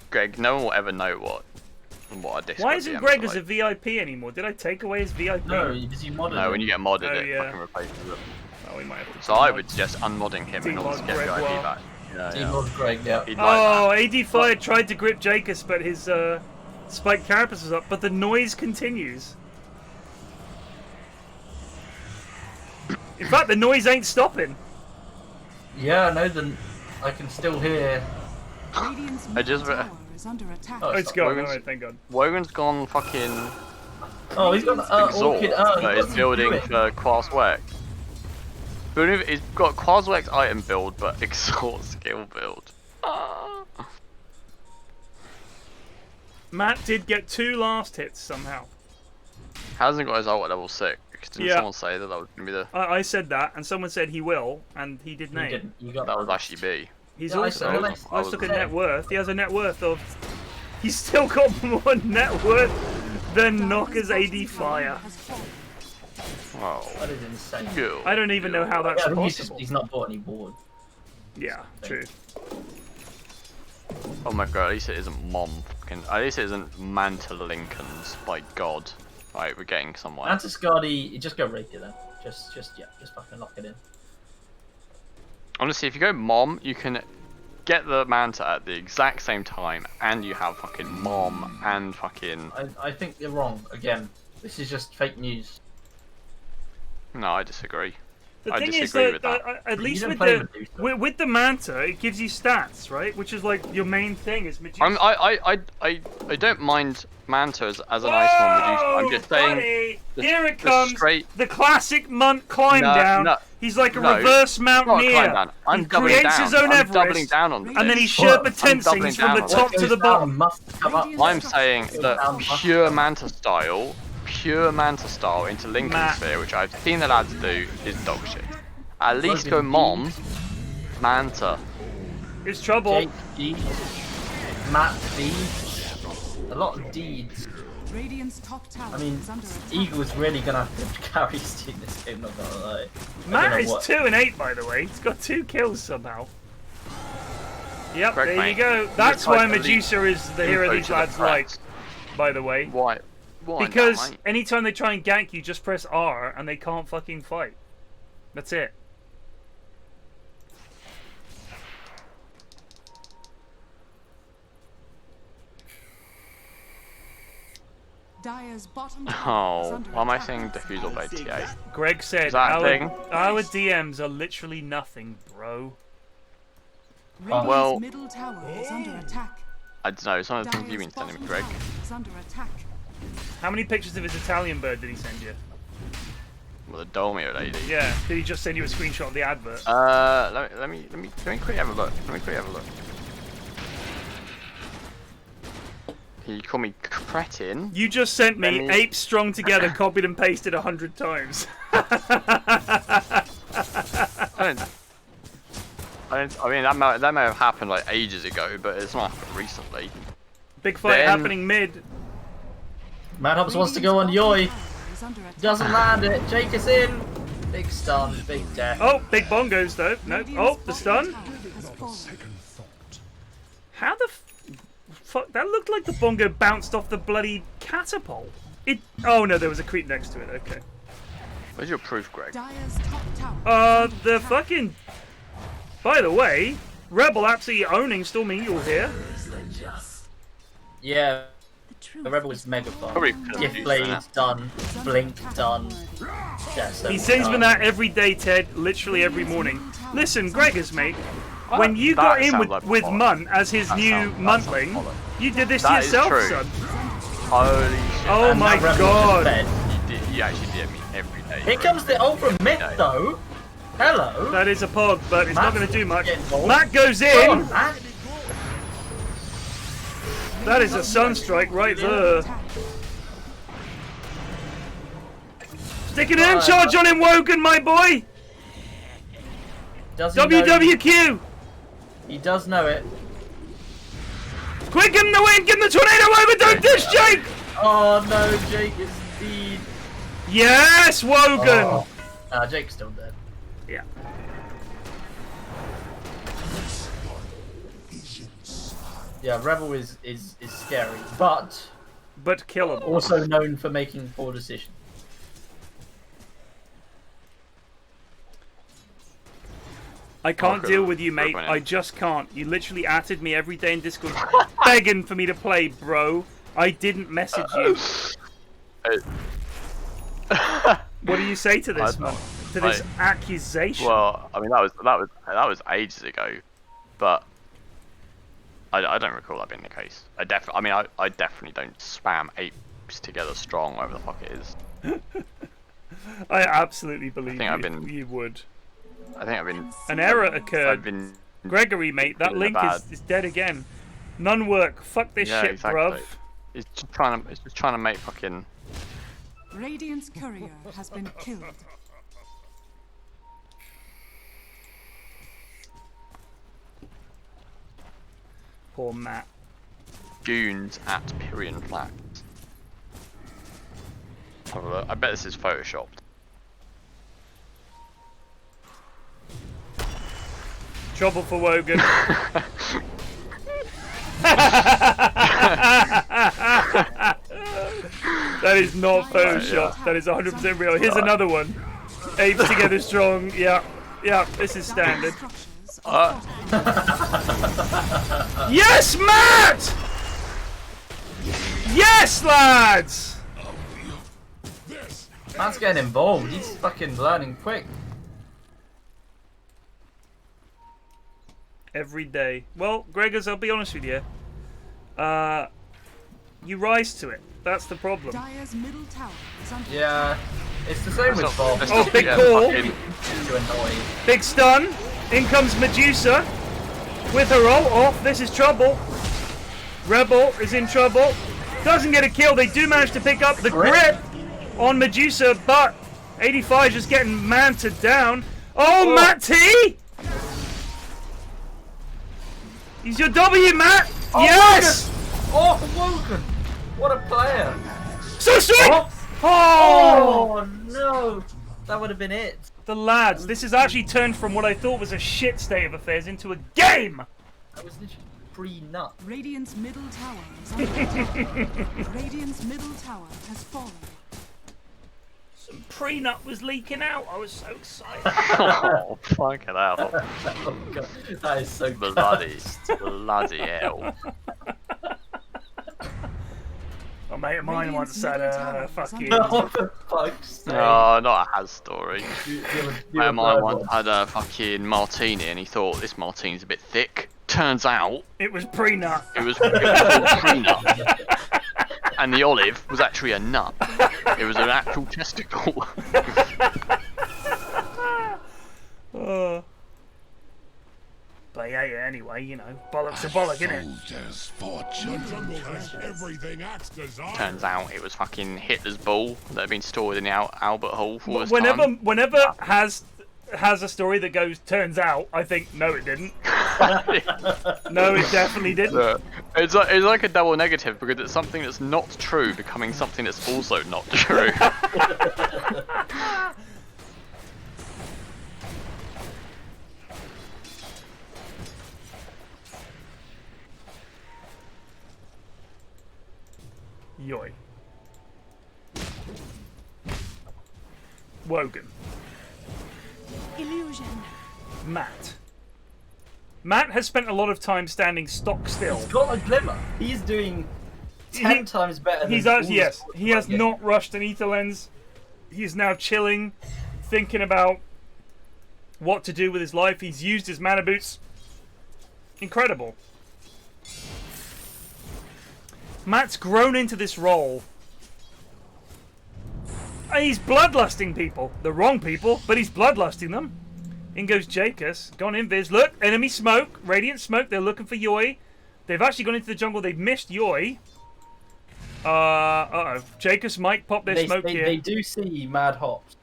Greg, no one will ever know what a Discord Why isn't DMs Greg are as a VIP anymore? Did I take away his VIP? No, because you modded No, when you get modded, it yeah. fucking replaces it. Oh, we might have to So I would suggest unmodding him in order to get Greg VIP well. back. Yeah, Team Greg, yeah. He'd like AD Fire tried to grip Jacobs, but his spike carapace was up. But the noise continues. In fact, the noise ain't stopping. Yeah, no, I can still hear. I just is under attack. Oh, it's gone. Alright, thank God. Wogan's gone fucking Oh, he's got exhaust, Orchid. but he's building for Quaswex. He's got Quaswex item build, but exhaust skill build. Matt did get 2 last hits somehow. Hasn't got his ult at level 6. Didn't someone say that was going to be the... I said that, and someone said he will, and he did name. That was actually B. He's also... Let's look at net worth. He has a net worth of... He's still got more net worth than Knockers AD Fire. Wow. That is insane. I don't even know how that's possible. He's not bought any board. Yeah, true. Oh my god, at least it isn't Mom. At least it isn't Manta Lincolns, by god. Right, we're getting somewhere. Antiscardy, just go rapier then. Just fucking lock it in. Honestly, if you go Mom, you can get the Manta at the exact same time, and you have fucking Mom and fucking... I think you're wrong, again. This is just fake news. No, I disagree. The I thing is disagree that with that. at least with the Manta, it gives you stats, right? Which is like your main thing is Medusa. I don't mind Manta as an item on Medusa. I'm just saying. Here it comes. The classic Munt climb down. No, He's like a reverse mountaineer. I'm he doubling creates down. his own I'm Everest, doubling down on this. and then he Sherpa tensings from the top to the bottom. I'm saying that pure Manta style into Lincoln Sphere, which I've seen the lads do, is dog shit. At least go Mom, Manta. It's trouble. Jake D, Matt D, a lot of deeds. Radiant's top tower I mean, is under attack. Eagle's really gonna have to carry Steam this game, not gonna lie. Matt is 2 and 8, by the way. He's got 2 kills somehow. Yep, Correct, there mate. you go. That's why Medusa is the hero these lads like, by the way. Why? Because now, anytime they try and gank you, just press R and they can't fucking fight. That's it. Dire's bottom tower is Oh, under why am I attack. saying defusal by TA? Greg said Is that a thing? our DMs are literally nothing, bro. Radiant's well- middle tower is under attack. I don't know, some of the things Dire's you've been sending me, bottom Greg. tower is under attack. How many pictures of his Italian bird did he send you? Well, the Dolmio lady. Yeah, did he just send you a screenshot of the advert? Let me quickly have a look. Let me quickly have a look. Can you call me cretin? You just sent me Let me- apes strung together, copied and pasted 100 times. I mean, that may have happened like ages ago, but it's not happened recently. Big fight Then- happening mid. Madhops wants to go on Yoi. Tower is under attack. Doesn't land it. Jake is in. Big stun, big death. Oh, big bongos though. No. Oh, the stun. How the fuck? That looked like the bongo bounced off the bloody catapult. It. Oh no, there was a creep next to it. Okay. Where's your proof, Greg? Dire's top tower. The fucking. By the way, Rebel absolutely owning Storm Eagle here. Yeah. The Rebel is mega fun. Probably Gift Blade done. Blink done. Yeah, so He sends me done. that every day, Ted. Literally every morning. Listen, Gregors, mate. When you That got in sounds with, like with bollock. Munt as his That new sounds Muntling, bollock. you did this to That is yourself, true. son. Holy shit. Oh And my that Rebel god. is fed. You actually DM me every day. Here bro. comes the Ultra Myth though. Hello. That is a pog, but it's not Matt, going to do much. get involved. Matt goes Go in. on, Matt. That is a sunstrike right there. Stick an end charge on him, Wogan, my boy. Does he know- WWQ. He does know it. Quick, give him the win. Give him the tornado, Wogan. Don't dish, Jake. Oh no, Jake is indeed. Yes, Wogan. Oh. Jake's still dead. Yeah. Yeah, Rebel is scary, but killable. Also known for making poor decisions. I can't deal with you, mate. I just can't. You literally atted me every day in Discord, begging for me to play, bro. I didn't message you. What do you say to this, man? To this accusation? Well, I mean that was ages ago, but I don't recall that being the case. I definitely don't spam apes together strong, whatever the fuck it is. I absolutely believe I think you would. I think I've been. An error occurred. I've been. Gregory, mate, that link is dead again. None work. Fuck this shit, exactly. bruv. It's just trying to make fucking. Radiant's courier has been killed. Poor Matt. Goons at PFlax. Have a look. I bet this is photoshopped. Trouble for Wogan. That is not Photoshop. That is 100% real. Here's another one. Apes together strong. Yeah. Yeah, this is standard. Yes, Matt! Yes, lads! Matt's getting involved. He's fucking learning quick. Every day. Well, Gregors, I'll be honest with you. You rise to it. That's the problem. Dire's middle tower is under Yeah, it's the same with Bob. Oh, big call. Too annoying. Big stun. In comes Medusa. With her ult off. This is trouble. Rebel is in trouble. Doesn't get a kill. They do manage to pick up the grip on Medusa, but 85 just getting manted down. Oh, Matt T! He's your W, Matt! Oh, Yes! Wogan. Oh, Wogan! What a player! Sunstrike! Oh no! That would have been it. The lads, this has actually turned from what I thought was a shit state of affairs into a game! That was literally pre-nut. Radiant's middle tower is under attack. Radiant's middle tower has fallen. Some pre-nut was leaking out. I was so excited. Oh, fucking hell. Oh god, that is so Bloody hell. A mate of mine once said, fucking... What the fuck's sake? No, not a has story. You Mate of mine once had a fucking martini and he thought this martini's a bit thick. Turns out It was pre-nut. it was pre-nut. And the olive was actually a nut. It was an actual testicle. But yeah, anyway, you know, bollocks are bollock, innit? Soldier's fortune has everything Axe desired. Turns out it was fucking Hitler's ball that had been stored in the Albert Hall for all this Whenever time. has a story that goes, turns out, I think, no it didn't. No, it definitely didn't. Look, it's like a double negative because it's something that's not true becoming something that's also not true. Yoy. Wogan. Illusion. Matt. Matt has spent a lot of time standing stock still. He's got a glimmer. He's doing 10 times better than He's actually, yes, he has not rushed an ether lens. He is now chilling, thinking about what to do with his life. He's used his mana boots. Incredible. Matt's grown into this role. And he's bloodlusting people. The wrong people, but he's bloodlusting them. In goes Jacus. Gone invis. Look, enemy smoke. Radiant smoke. They're looking for Yoy. They've actually gone into the jungle. They've missed Yoy. Uh-oh. Jacus might pop their smoke here. They do see Mad Hops.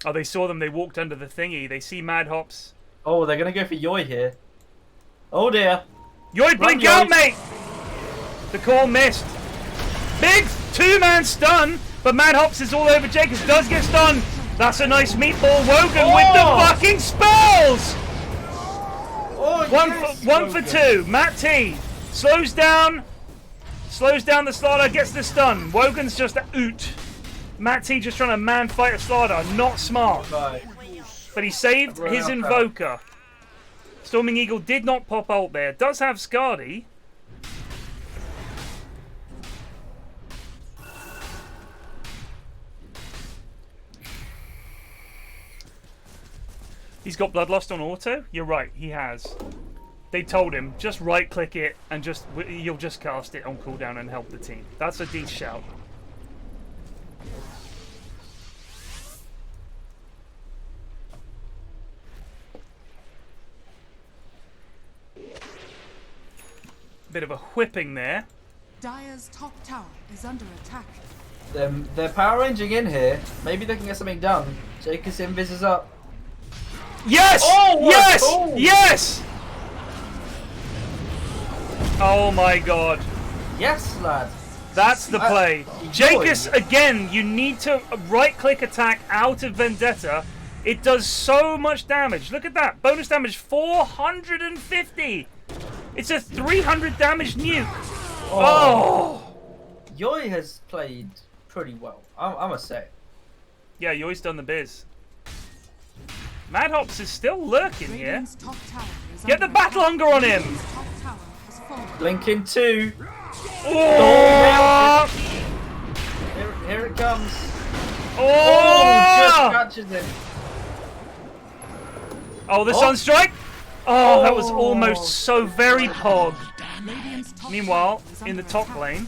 Oh, they saw them. They walked under the thingy. They see Mad Hops. Oh, they're going to go for Yoy here. Oh dear. Yoy, blink out, mate! The call missed. Big two-man stun, but Mad Hops is all over. Jacobs does get stunned. That's a nice meatball. Wogan with the fucking spells! One for two. Matt T slows down the Slardar, gets the stun. Wogan's just a oot. Matt T just trying to man fight a Slardar. Not smart. But he saved his Invoker. Storming Eagle did not pop ult there. Does have Scardy. He's got Bloodlust on auto? You're right, he has. They told him, just right click it and you'll just cast it on cooldown and help the team. That's a decent shout. Bit of a whipping there. Dire's top tower is under attack. They're power ranging in here. Maybe they can get something done. Jacobs invis is up. Yes! Oh, yes! oh! Yes! Oh my god. Yes, lad. That's the play. Jacobs, again, you need to right-click attack out of Vendetta. It does so much damage. Look at that. Bonus damage 450. It's a 300 damage nuke. Oh! Yoy has played pretty well. I must say. Yeah, Yoy's done the biz. Mad Hops is still lurking here. Get the battle hunger on him! Linking 2. Oh! Here it comes. Oh! Just catches him. Oh, the Sunstrike! Oh, that was almost so very pog. Meanwhile, in the top lane.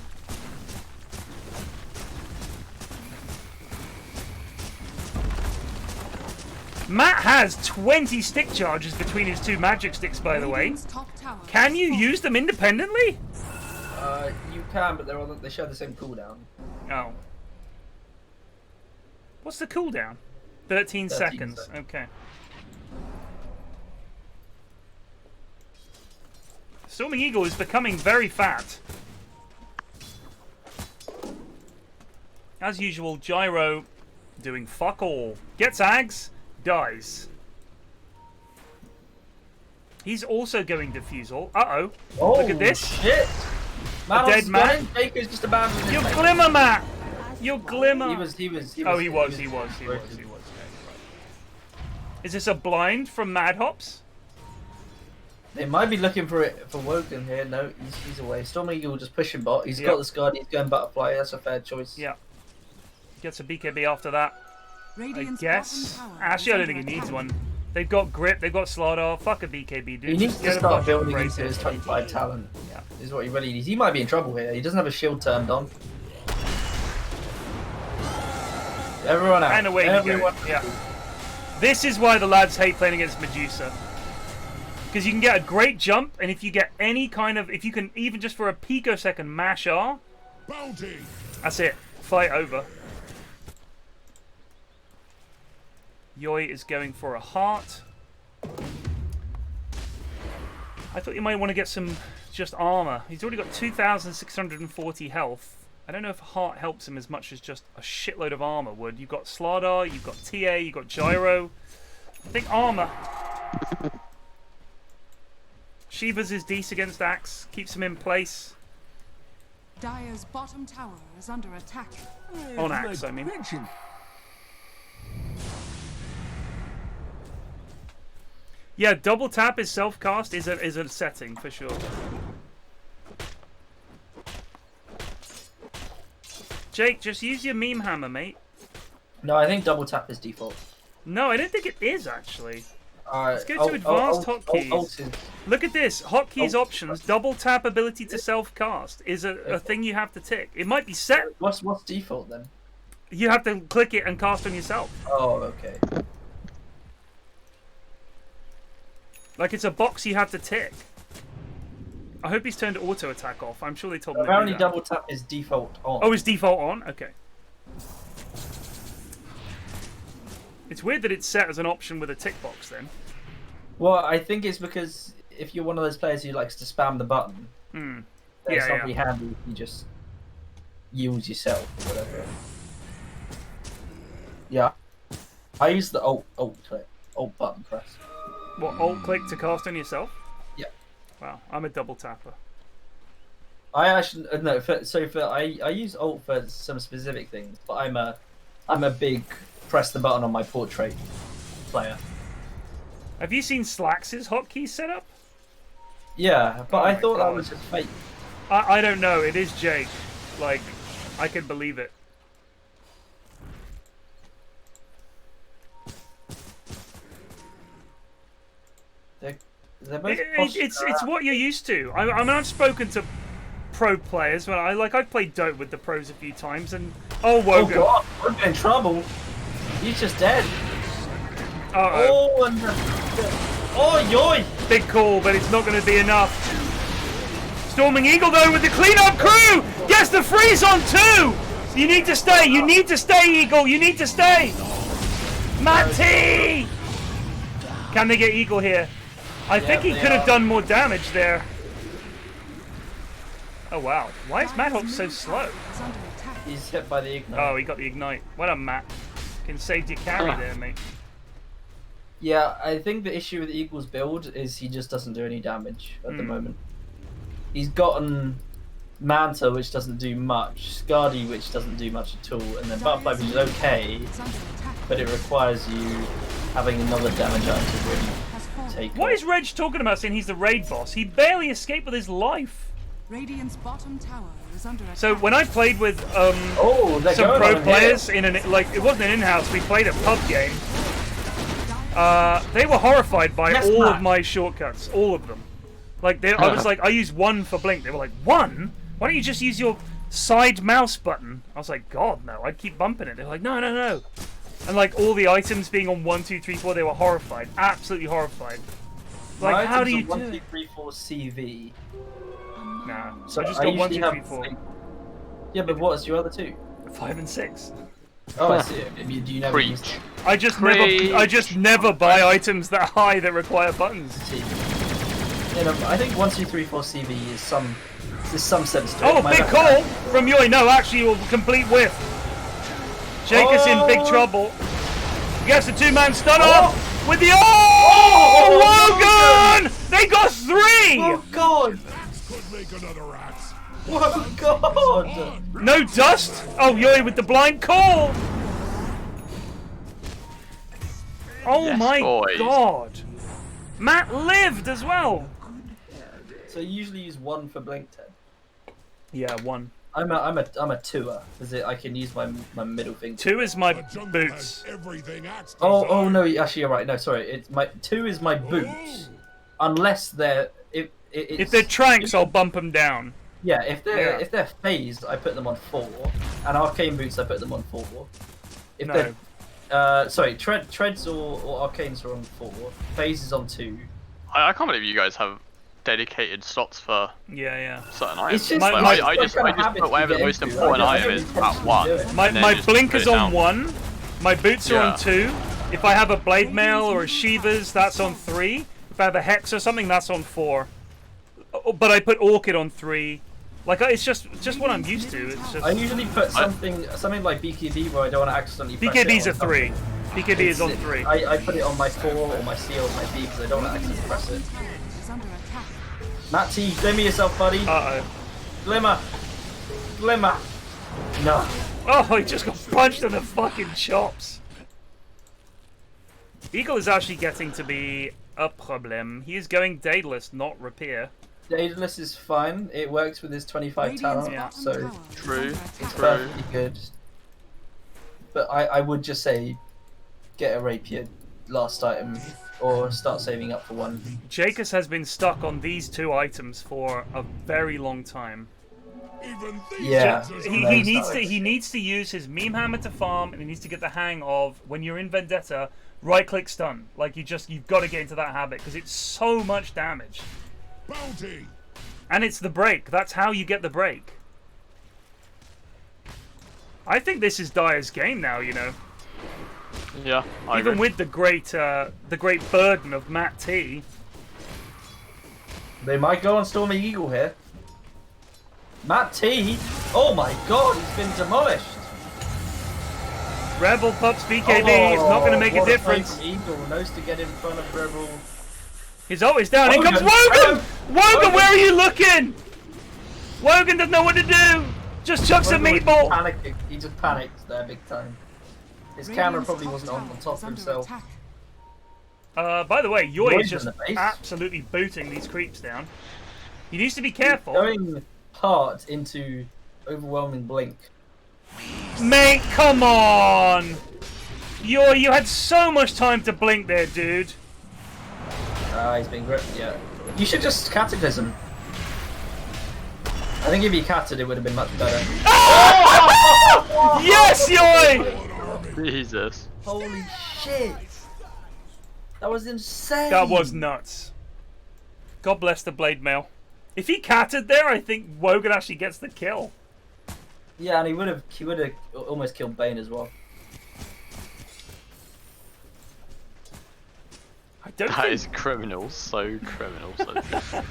Matt has 20 stick charges between his two magic sticks, by the way. Can you use them independently? You can, but they share the same cooldown. Oh. What's the cooldown? 13 seconds. Okay. Storming Eagle is becoming very fat. As usual, Gyro doing fuck all. Gets Ags, dies. He's also going Diffusal. Uh-oh. Oh, look at this. Shit. A dead man. Baker's just abandoned his You mate. glimmer, Matt! You glimmer! He was. He was. Okay, right. Is this a blind from Mad Hops? They might be looking for Wogan here. No, he's away. Storm Eagle just pushing bot. He's got the Scud. He's going Butterfly. That's a fair choice. Yeah. Gets a BKB after that. Radiant's I guess. bottom tower Actually, I don't is think he under needs attack. one. They've got grip. They've got Slardar. Fuck a BKB, dude. He needs Just to get a start bunch of building into braces. his 25 talent. Yeah. Is what he really needs. He might be in trouble here. He doesn't have a shield turned on. Everyone out. And away Everyone. we go. Yeah. This is why the lads hate playing against Medusa. Because you can get a great jump, and if you get any kind of... If you can even just for a picosecond mash R... Bounty. That's it. Fight over. Yoi is going for a heart. I thought you might want to get some just armor. He's already got 2,640 health. I don't know if heart helps him as much as just a shitload of armor would. You've got Slardar, you've got TA, you've got Gyro. I think armor. Shiva's is decent against Axe. Keeps him in place. Dire's bottom tower is under attack. On Axe, I mean. Yeah, double tap is self-cast is a setting for sure. Jake, just use your meme hammer, mate. No, I think double tap is default. No, I don't think it is actually. Let's go to Alt- advanced alt- hotkeys. alt is- Look at this. Hotkeys Alt- options. Double tap ability to self-cast is a thing you have to tick. It might be set. What's default then? You have to click it and cast on yourself. Oh, okay. Like it's a box you have to tick. I hope he's turned auto attack off. I'm sure they told me to do Apparently that. double tap is default on. Oh, it's default on? Okay. It's weird that it's set as an option with a tick box then. Well, I think it's because if you're one of those players who likes to spam the button, then it's not really handy if you just use yourself or whatever. Yeah. I use the alt button press. What, alt click to cast on yourself? Yeah. Wow, I'm a double tapper. I actually no. I use alt for some specific things, but I'm a big press the button on my portrait player. Have you seen Slax's hotkey setup? Yeah, but Oh I my thought that God. was just fake. I don't know. It is Jake. Like, I can believe it. They're both It's what you're used to. I mean, I've spoken to pro players when I've played Dota with the pros a few times, and Oh Wogan. god, we're in trouble. He's just dead. Uh-oh. Oh, and oh, yoy! Big call, but it's not going to be enough. Storming Eagle though with the cleanup crew gets the freeze on two. You need to stay. You need to stay, Eagle. You need to stay. Matty! Can they get Eagle here? I think he they could have are. done more damage there. Oh wow. Why is Madhawk so slow? Is under attack. He's hit by the ignite. Oh, he got the ignite. What a Matt. Can saved your carry there, mate. Yeah, I think the issue with Eagle's build is he just doesn't do any damage at the moment. He's gotten Manta, which doesn't do much, Scardy, which doesn't do much at all, and then Butterfly, which is okay, Is under attack. but it requires you having another damage item to really Has fallen. take What off. is Reg talking about saying he's the raid boss? He barely escaped with his life. Radiant's bottom tower is under attack. So when I played with they're some going pro on players in it wasn't an in-house, we played a pub game. They were horrified by Yes, all Matt. of my shortcuts, all of them. Like I was like, I use one for blink. They were like, one? Why don't you just use your side mouse button? I was like, God, no! I'd keep bumping it. They're like, no, no, no. And like all the items being on 1, 2, 3, 4, they were horrified, absolutely horrified. Like, My how do you items are do 1, 2, it? 3, 4 CV. Nah, So I just got 1, 2, usually 3, 4, Yeah, but what's your other two? 5, and 6. Oh, I see. Do you never use Preach. I just never buy items that high that require buttons. You know, I think 1, 2, 3, 4 CV is some sense to it. Oh, My big bad. call from Yoi. No, actually, you're complete whiff. Jacob's in big trouble. He gets the 2-man stun off with the Wogan! They got 3! Oh god! Could make another axe. Oh god! No dust? Oh, Yoi with the blind call! Oh Yes, my boys. god! Matt lived as well! So you usually use 1 for blink 10. Yeah, 1. I'm a 2er. Is it? I can use my middle finger. 2 is my The jungle boots. has everything axe Oh no! desire. Actually, you're right. No, sorry. It's my 2 is my boots, unless they're If they're tranks, I'll bump them down. yeah. If Yeah. they're phased, I put them on 4, and arcane boots I put them on 4. If No. they're sorry, treads or arcanes are on 4. Phase is on 2. I can't believe you guys have dedicated slots for Yeah. certain items. It's just My- Like, my- I just put whatever the most important item is at 1. My and then just put blinker's it on down. 1. My boots are Yeah. on 2. If I have a blade mail or a Shiva's, that's on 3. If I have a hex or something, that's on 4. But I put Orchid on 3. Like it's just what I'm used to. It's just I usually put something like BKB where I don't want to accidentally. press it BKB's on a 3. BKB is on 3. I put it on my 4 or my C or my B because I don't want to accidentally press it. Is under attack. Matt T, glimmer yourself, buddy. Uh-oh. Glimmer. No. Oh, he just got punched in the fucking chops. Eagle is actually getting to be a problem. He is going Daedalus, not Repair. Daedalus is fine. It works with his 25 talent, Yeah. so True. it's perfectly good. But I would just say get a rapier last item or start saving up for 1. Jacobs has been stuck on these 2 items for a very long time. Even these Yeah. axes He are needs to use his meme hammer to farm, and he needs to get the hang of when you're in Vendetta, right click stun. Like you've got to get into that habit because it's so much damage, bounty. and it's the break. That's how you get the break. I think this is Dyer's game now. You know, Yeah, I even agree. with the great burden of Matt T. They might go on Stormy Eagle here. Matt T. Oh my god, he's been demolished. Rebel Pups BKB is not going to make a what play difference. from Eagle knows to get in front of Rebel. His ult is down. Here comes Wogan! Wogan, where are you looking? Wogan doesn't know what to do. Just chucks a Wogan was meatball. panicking. He just panicked there big time. His camera probably wasn't on top of himself. By the way, Yoi Yoi's is just in the base. absolutely booting these creeps down. He needs to be careful. Going hard into overwhelming blink. Mate, come on! Yoi, you had so much time to blink there, dude. He's been gripped, yeah. You should just cataclysm. I think if he catted, it would have been much better. Yes, Yoi! Jesus. Holy shit! That was insane! That was nuts. God bless the blade mail. If he catted there, I think Wogan actually gets the kill. Yeah, and he would have almost killed Bane as well. I don't That think... is criminal, so criminal. So.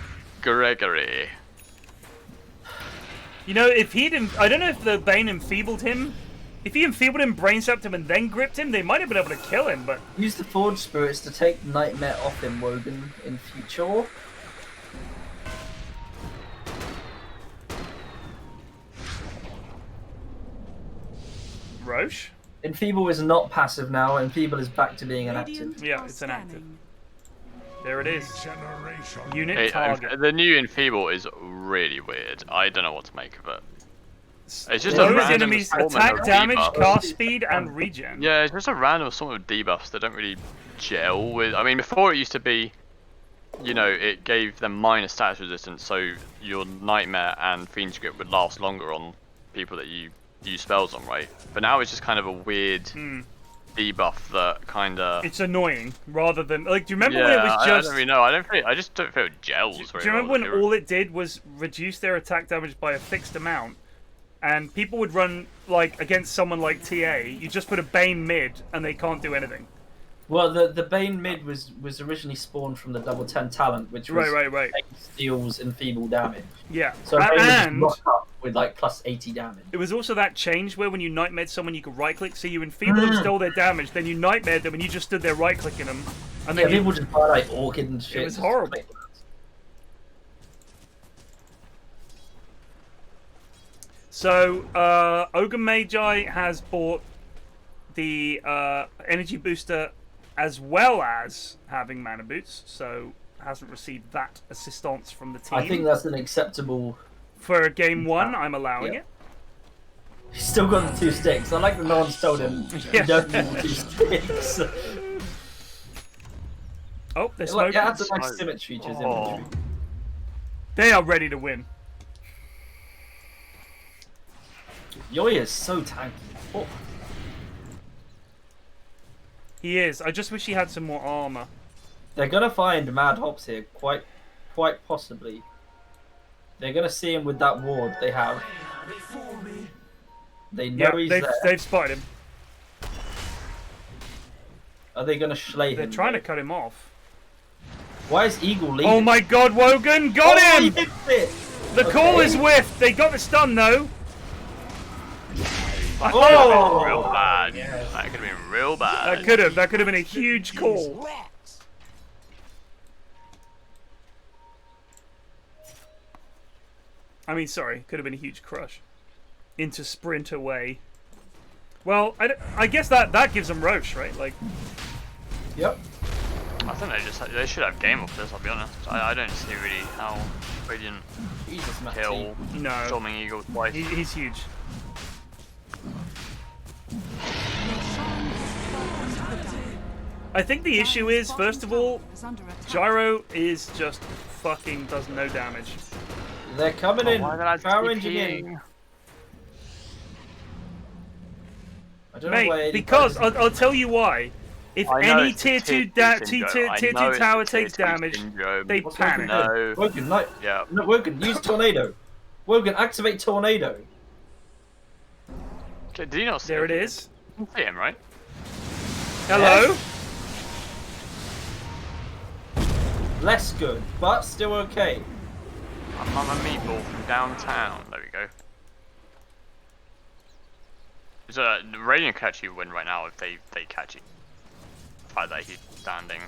Gregory. You know, if he'd... I don't know if the Bane enfeebled him. If he enfeebled him, brainstepped him, and then gripped him, they might have been able to kill him, but... Use the Forge Spirits to take Nightmare off him, Wogan, in future. Roche? Enfeeble is not passive now. Enfeeble is back to being inactive. Yeah, it's inactive. There it is. Unit Hey, target. the new Enfeeble is really weird. I don't know what to make of it. It's just a Those random enemies assortment attack of damage, debuffs. cast speed, and regen. Yeah, it's just a random assortment of debuffs that don't really gel with. I mean, before it used to be, you know, it gave them minor status resistance, so your Nightmare and Fiend's Grip would last longer on people that you use spells on, right? But now it's just kind of a weird debuff that kind of... It's annoying, rather than... Like, do you remember yeah, when it was I just... don't really know. I just don't feel it gels very well. Do you remember when with the all it did was reduce their attack damage by a fixed amount? And people would run, like, against someone like TA, you just put a Bane mid, and they can't do anything. Well, the Bane mid was originally spawned from the double 10 talent, which was Right. steals Enfeeble damage. Yeah, So Bane would just and rock up with like plus 80 damage. It was also that change where when you nightmared someone, you could right-click, so you enfeebled and stole their damage, then you nightmared them and you just stood there right-clicking them. And Yeah, then people just buy like orchid and shit. It was horrible. So, Ogun Magi has bought the energy booster as well as having mana boots, so hasn't received that assistance from the team. I think that's an acceptable... For game 1, I'm allowing it. He's still got the 2 sticks. I like that no one's told him you don't need the 2 sticks. Oh, they're Like, smoking. it adds a nice symmetry to his inventory. They are ready to win. Yoya is so tanky. Oh. He is. I just wish he had some more armor. They're gonna find Mad Hops here, quite possibly. They're gonna see him with that ward they have. They know he's there. They've spotted him. Are they gonna slay him? They're trying to cut him off. Why is Eagle leading? Oh my God, Wogan got him! He hit it! The call is whiffed. They got the stun though. That could have been real bad. That could have been real bad. That could have been a huge call. I mean, sorry, could have been a huge crush. Into sprint away. Well, I guess that gives them Roche, right? Like. Yep. I think they should have game off this. I'll be honest. I don't see really how Radiant kill Storming Eagle twice. He's huge. I think the issue is, first of all, Gyro is just fucking does no damage. They're coming in. Power Ranging in. I don't know why. Because I'll tell you why. If any tier 2 tower takes damage, they panic. No. Wogan, no. Yeah. No, Wogan, use Tornado. Wogan, activate Tornado. Did you not see There it is. You can see him, right? Hello? Less good, but still okay. I'm a meatball from downtown. There we go. So, the Radiant catch you win right now if they catch you. The fact that he's standing.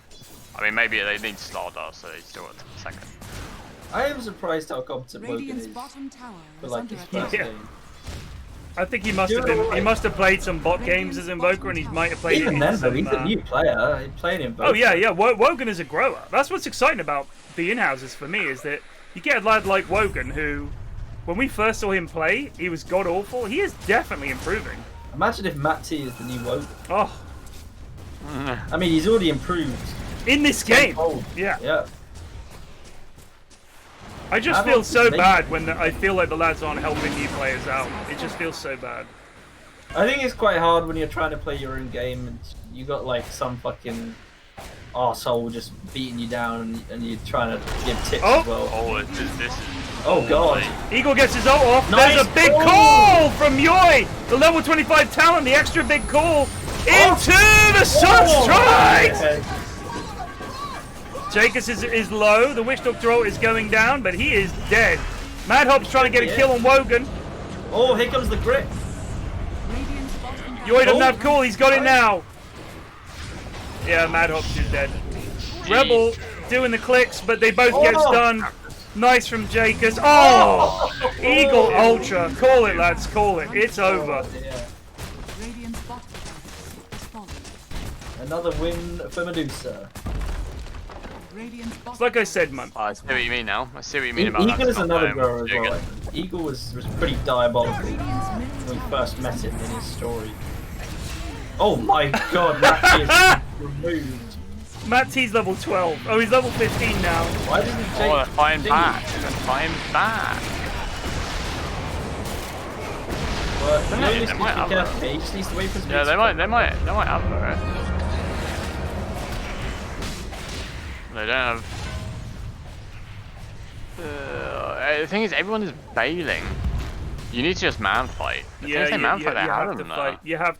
I mean, maybe they need Stardust, so they still got a second. I am surprised how competent Wogan is for like his first game. I think he must have been. He must have played some bot games as Invoker, and he might have played. Even then, though, he's a new player. He's playing Invoker. Oh yeah, yeah. Wogan is a grower. That's what's exciting about the in-houses for me is that you get a lad like Wogan who, when we first saw him play, he was god awful. He is definitely improving. Imagine if Matt T is the new Wogan. Oh. I mean, he's already improved in this game. Yeah. Yeah. I just feel so bad when I feel like the lads aren't helping new players out. It just feels so bad. I think it's quite hard when you're trying to play your own game and you got like some fucking arsehole just beating you down and you're trying to give tips as well. Oh, this. Oh god. Eagle gets his ult off. Nice. There's a big call from Yoi. The level 25 talent, the extra big call into the Sunstrike. Jacobs is low. The Witch Doctor ult is going down, but he is dead. Mad Hop's trying to get a kill on Wogan. Oh, here comes the grip. Yoi doesn't have cool. He's got it now. Yeah, Mad Hop's is dead. Rebel doing the clicks, but they both get stunned. Nice from Jacobs. Oh! Eagle Ultra. Call it, lads. Call it. It's over. Another win for Medusa. It's like I said, man. I see what you mean now. I see what you mean about Eagle that. is another grower as well. Eagle was pretty diabolical when we first met him in his story. Oh my god, Matt is removed. Matt T's level 12. Oh, he's level 15 now. Why doesn't Jake... Oh, flying back. Flying back. Well, they might have careful. He just needs to wait for his Yeah, they might have her. They don't have... the thing is, everyone is bailing. You need to just man fight. You have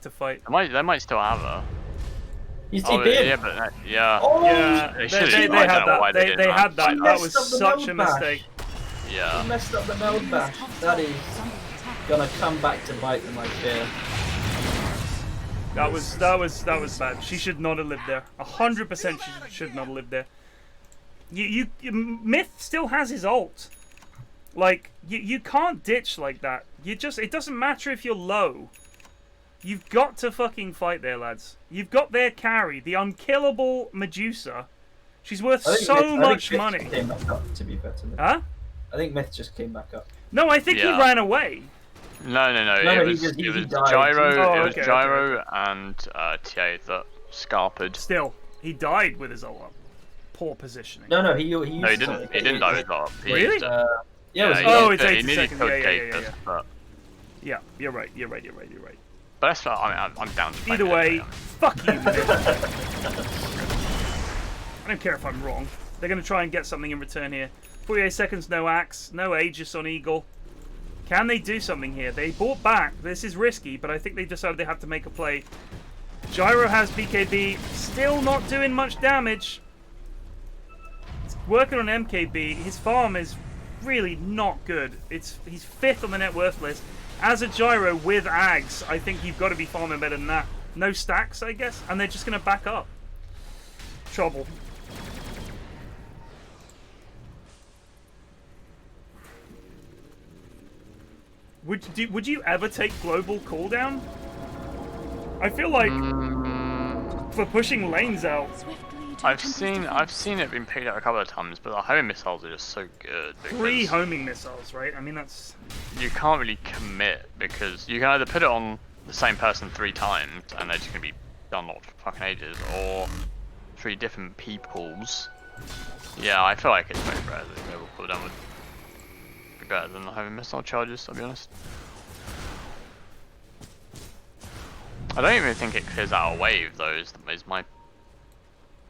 to fight. They might still have her. He's TP'ing. Yeah, but yeah. Oh, yeah. They had that. They had that. That was such a mistake. Yeah. He messed up the meld bash. That is gonna come back to bite them, I fear. That was bad. She should not have lived there. 100% she should not have lived there. Myth still has his ult. Like, you can't ditch like that. It doesn't matter if you're low. You've got to fucking fight there, lads. You've got their carry, the unkillable Medusa. She's worth so much money. Myth came back up, to be fair to Myth. Huh? I think Myth just came back up. No, I think he ran away. No. It was Gyro and TA that scarpered. Still, he died with his ult up. Poor positioning. No, he didn't. He didn't die with his ult up. Really? It's 80 nearly seconds. killed But... Yeah, you're right. But that's I'm down to play Either way, now. fuck you. I don't care if I'm wrong. They're going to try and get something in return here. 48 seconds, no Axe, no Aegis on Eagle. Can they do something here? They bought back. This is risky, but I think they decided they have to make a play. Gyro has BKB, still not doing much damage. It's working on MKB. His farm is really not good. He's 5th on the net worth list. As a Gyro with Ags, I think you've got to be farming better than that. No stacks, I guess, and they're just going to back up. Trouble. Would you ever take global cooldown? I feel like for pushing lanes out. I've seen it being picked up a couple of times, but the homing missiles are just so good. 3 homing missiles, right? I mean, that's... You can't really commit, because you can either put it on the same person 3 times, and they're just going to be unlocked for fucking ages, or 3 different peoples. Yeah, I feel like it's very rare that global cooldown would be better than the homing missile charges, I'll be honest. I don't even think it clears out a wave, though, is my...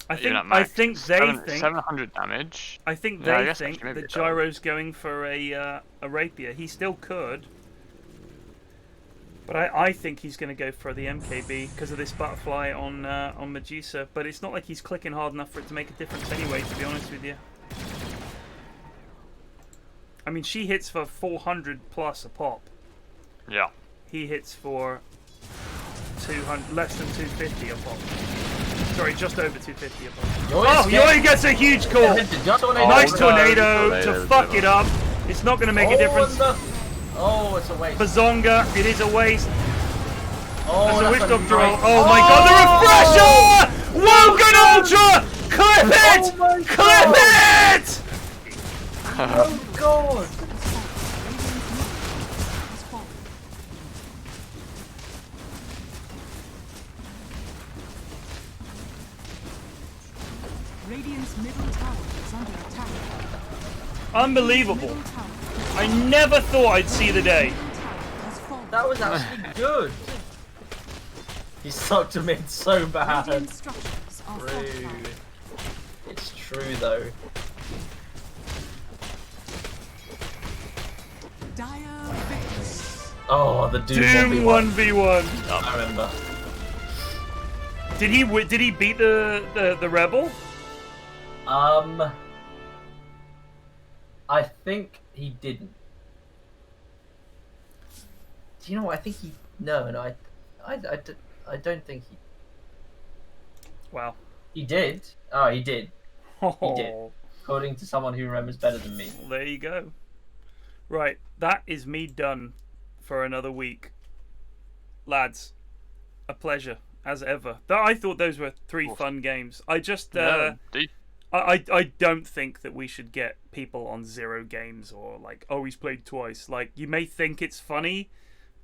I think they think 700 damage. I think they think that Gyro's going for a rapier. He still could, but I think he's going to go for the MKB because of this butterfly on Medusa. But it's not like he's clicking hard enough for it to make a difference anyway. To be honest with you, I mean she hits for 400 plus a pop. Yeah. He hits for 200, less than 250 a pop. Sorry, just over 250 a pop. Oh, Yoi gets a huge call! Nice tornado to fuck it up. It's not going to make a difference. Oh, it's a waste. Bazonga, it is a waste. Oh, that's a wish dog draw. Oh my god, the refresher! Wogan Ultra! Clip it! Clip it! Oh god! Radiant's middle tower is under attack. Unbelievable. I never thought I'd see the day. That was actually good. He sucked him in so bad. True. It's true though. Oh, the Doom 1v1. I remember. Did he beat the rebel? I think he didn't. Do you know what? I think he. No, I don't think he. Wow. He did. Oh, he did. Oh. He did. According to someone who remembers better than me. Well, there you go. Right, that is me done for another week, lads. A pleasure as ever. I thought those were 3 fun games. I just. I don't think that we should get people on 0 games or like, oh, he's played twice. Like, you may think it's funny,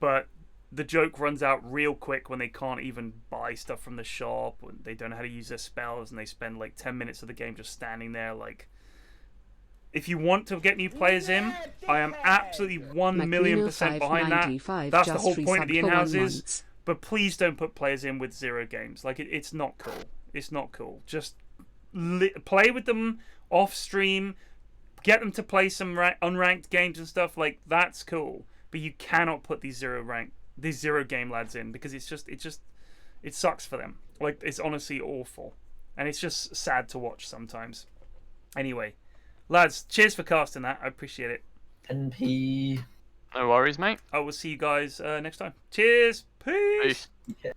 but the joke runs out real quick when they can't even buy stuff from the shop, when they don't know how to use their spells, and they spend like 10 minutes of the game just standing there. Like, if you want to get new players in, I am absolutely 1,000,000% behind that. That's the whole point of the in-houses. But please don't put players in with 0 games. Like, it's not cool. It's not cool. Just play with them off stream, get them to play some unranked games and stuff. Like, that's cool, but you cannot put these 0 game lads in, because it sucks for them. Like, it's honestly awful, and it's just sad to watch sometimes. Anyway, Lads, cheers for casting that. I appreciate it. NP. No worries, mate. I will see you guys next time. Cheers. Peace. Yeah.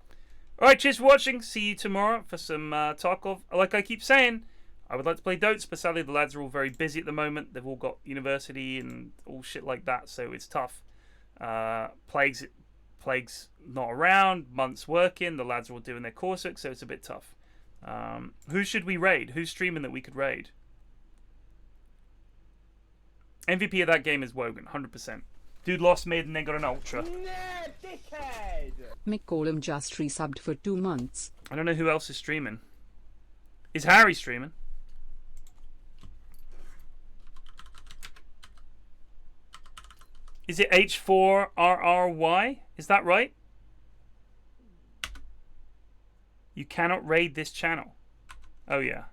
Alright, cheers for watching. See you tomorrow for some Tarkov. Like I keep saying, I would like to play Dotes, but sadly the lads are all very busy at the moment. They've all got university and all shit like that, so it's tough. Plague's not around, Month's working, the lads are all doing their coursework, so it's a bit tough. Who should we raid? Who's streaming that we could raid? MVP of that game is Wogan, 100%. Dude lost mid and then got an ultra. McCollum just resubbed for 2 months. I don't know who else is streaming. Is Harry streaming? Is it H4RRY? Is that right? You cannot raid this channel. Oh yeah.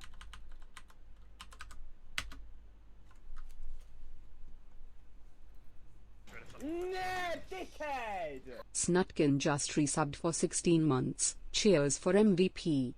Snutkin just resubbed for 16 months. Cheers for MVP.